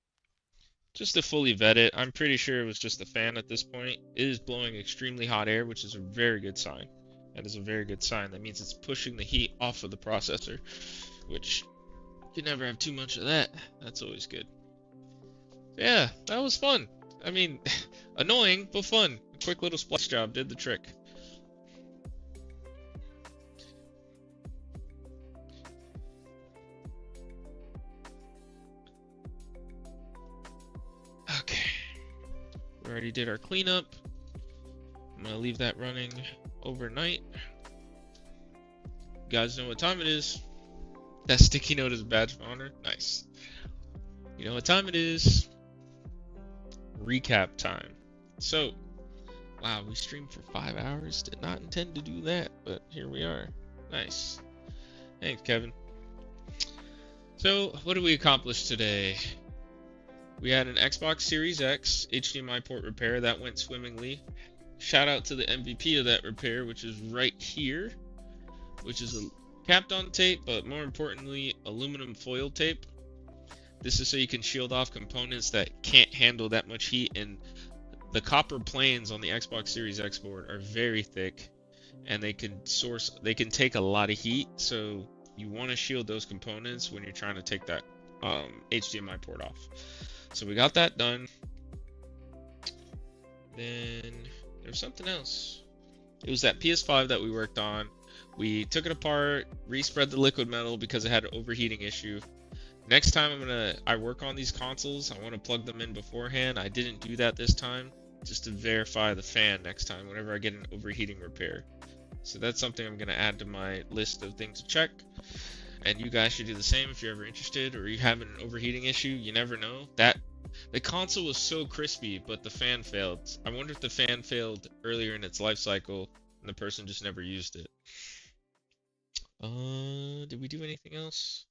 just to fully vet it. I'm pretty sure it was just the fan at this point. It is blowing extremely hot air, which is a very good sign. That is a very good sign. That means it's pushing the heat off of the processor, which you never have too much of that. That's always good. Yeah, that was fun. I mean, annoying, but fun. A quick little splash job did the trick. Okay. We already did our cleanup. I'm gonna leave that running overnight. You guys know what time it is. That sticky note is a badge of honor. Nice. You know what time it is. Recap time. So, wow, we streamed for 5 hours. Did not intend to do that, but here we are. Nice. Thanks, Kevin. So, what did we accomplish today? We had an Xbox Series X HDMI port repair. That went swimmingly. Shout out to the MVP of that repair, which is right here, which is a Kapton tape, but more importantly, aluminum foil tape. This is so you can shield off components that can't handle that much heat, and the copper planes on the Xbox Series X board are very thick, and they can take a lot of heat, so you want to shield those components when you're trying to take that HDMI port off. So we got that done. Then there's something else. It was that PS5 that we worked on. We took it apart, respread the liquid metal because it had an overheating issue. Next time I work on these consoles, I want to plug them in beforehand. I didn't do that this time, just to verify the fan next time whenever I get an overheating repair. So that's something I'm going to add to my list of things to check. And you guys should do the same if you're ever interested, or you have an overheating issue. You never know. The console was so crispy, but the fan failed. I wonder if the fan failed earlier in its life cycle and the person just never used it. Did we do anything else?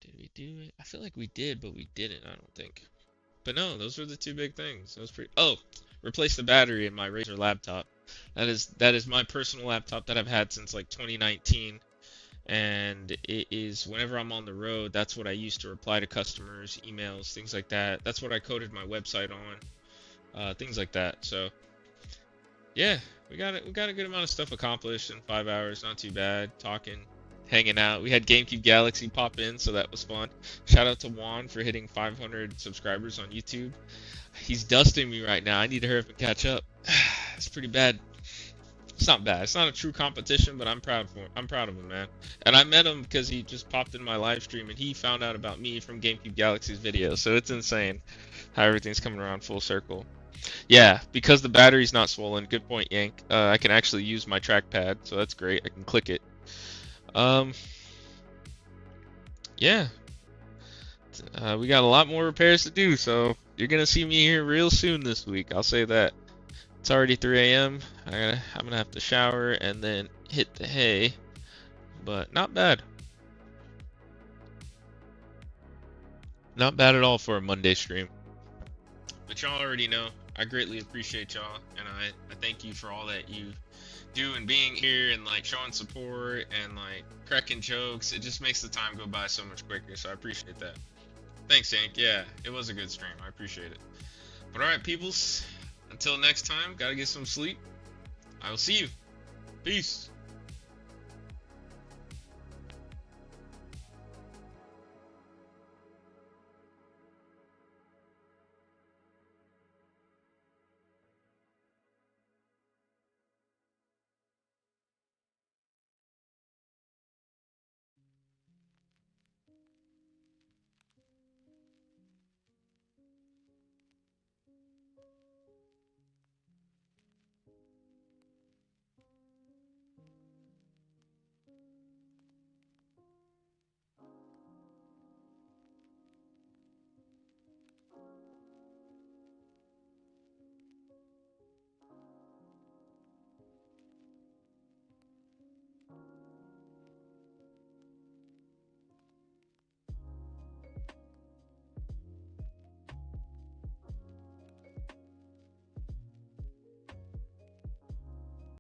Did we do it? I feel like we did, but we didn't, I don't think. But no, those were the two big things. That was pretty. Oh, replace the battery in my Razer laptop. That is my personal laptop that I've had since like 2019. And it is, whenever I'm on the road, that's what I use to reply to customers, emails, things like that. That's what I coded my website on, things like that. So yeah, we got a good amount of stuff accomplished in 5 hours. Not too bad. Talking, hanging out. We had GameCube Galaxy pop in, so that was fun. Shout out to Juan for hitting 500 subscribers on YouTube. He's dusting me right now. I need to hurry up and catch up. It's pretty bad. It's not bad. It's not a true competition, but I'm proud of him, man. And I met him because he just popped in my live stream and he found out about me from GameCube Galaxy's video. So it's insane how everything's coming around full circle. Yeah, because the battery's not swollen. Good point, Yank. I can actually use my trackpad, so that's great. I can click it. Um, yeah, we got a lot more repairs to do, so you're gonna see me here real soon this week. I'll say that. It's already 3 a.m. I'm gonna have to shower and then hit the hay, but not bad. Not bad at all for a Monday stream. But y'all already know, I greatly appreciate y'all, and I thank you for all that you do and being here and like showing support and like cracking jokes. It just makes the time go by so much quicker, so I appreciate that. Thanks, Hank. Yeah, it was a good stream. I appreciate it. But alright, peoples, until next time, gotta get some sleep. I will see you. Peace.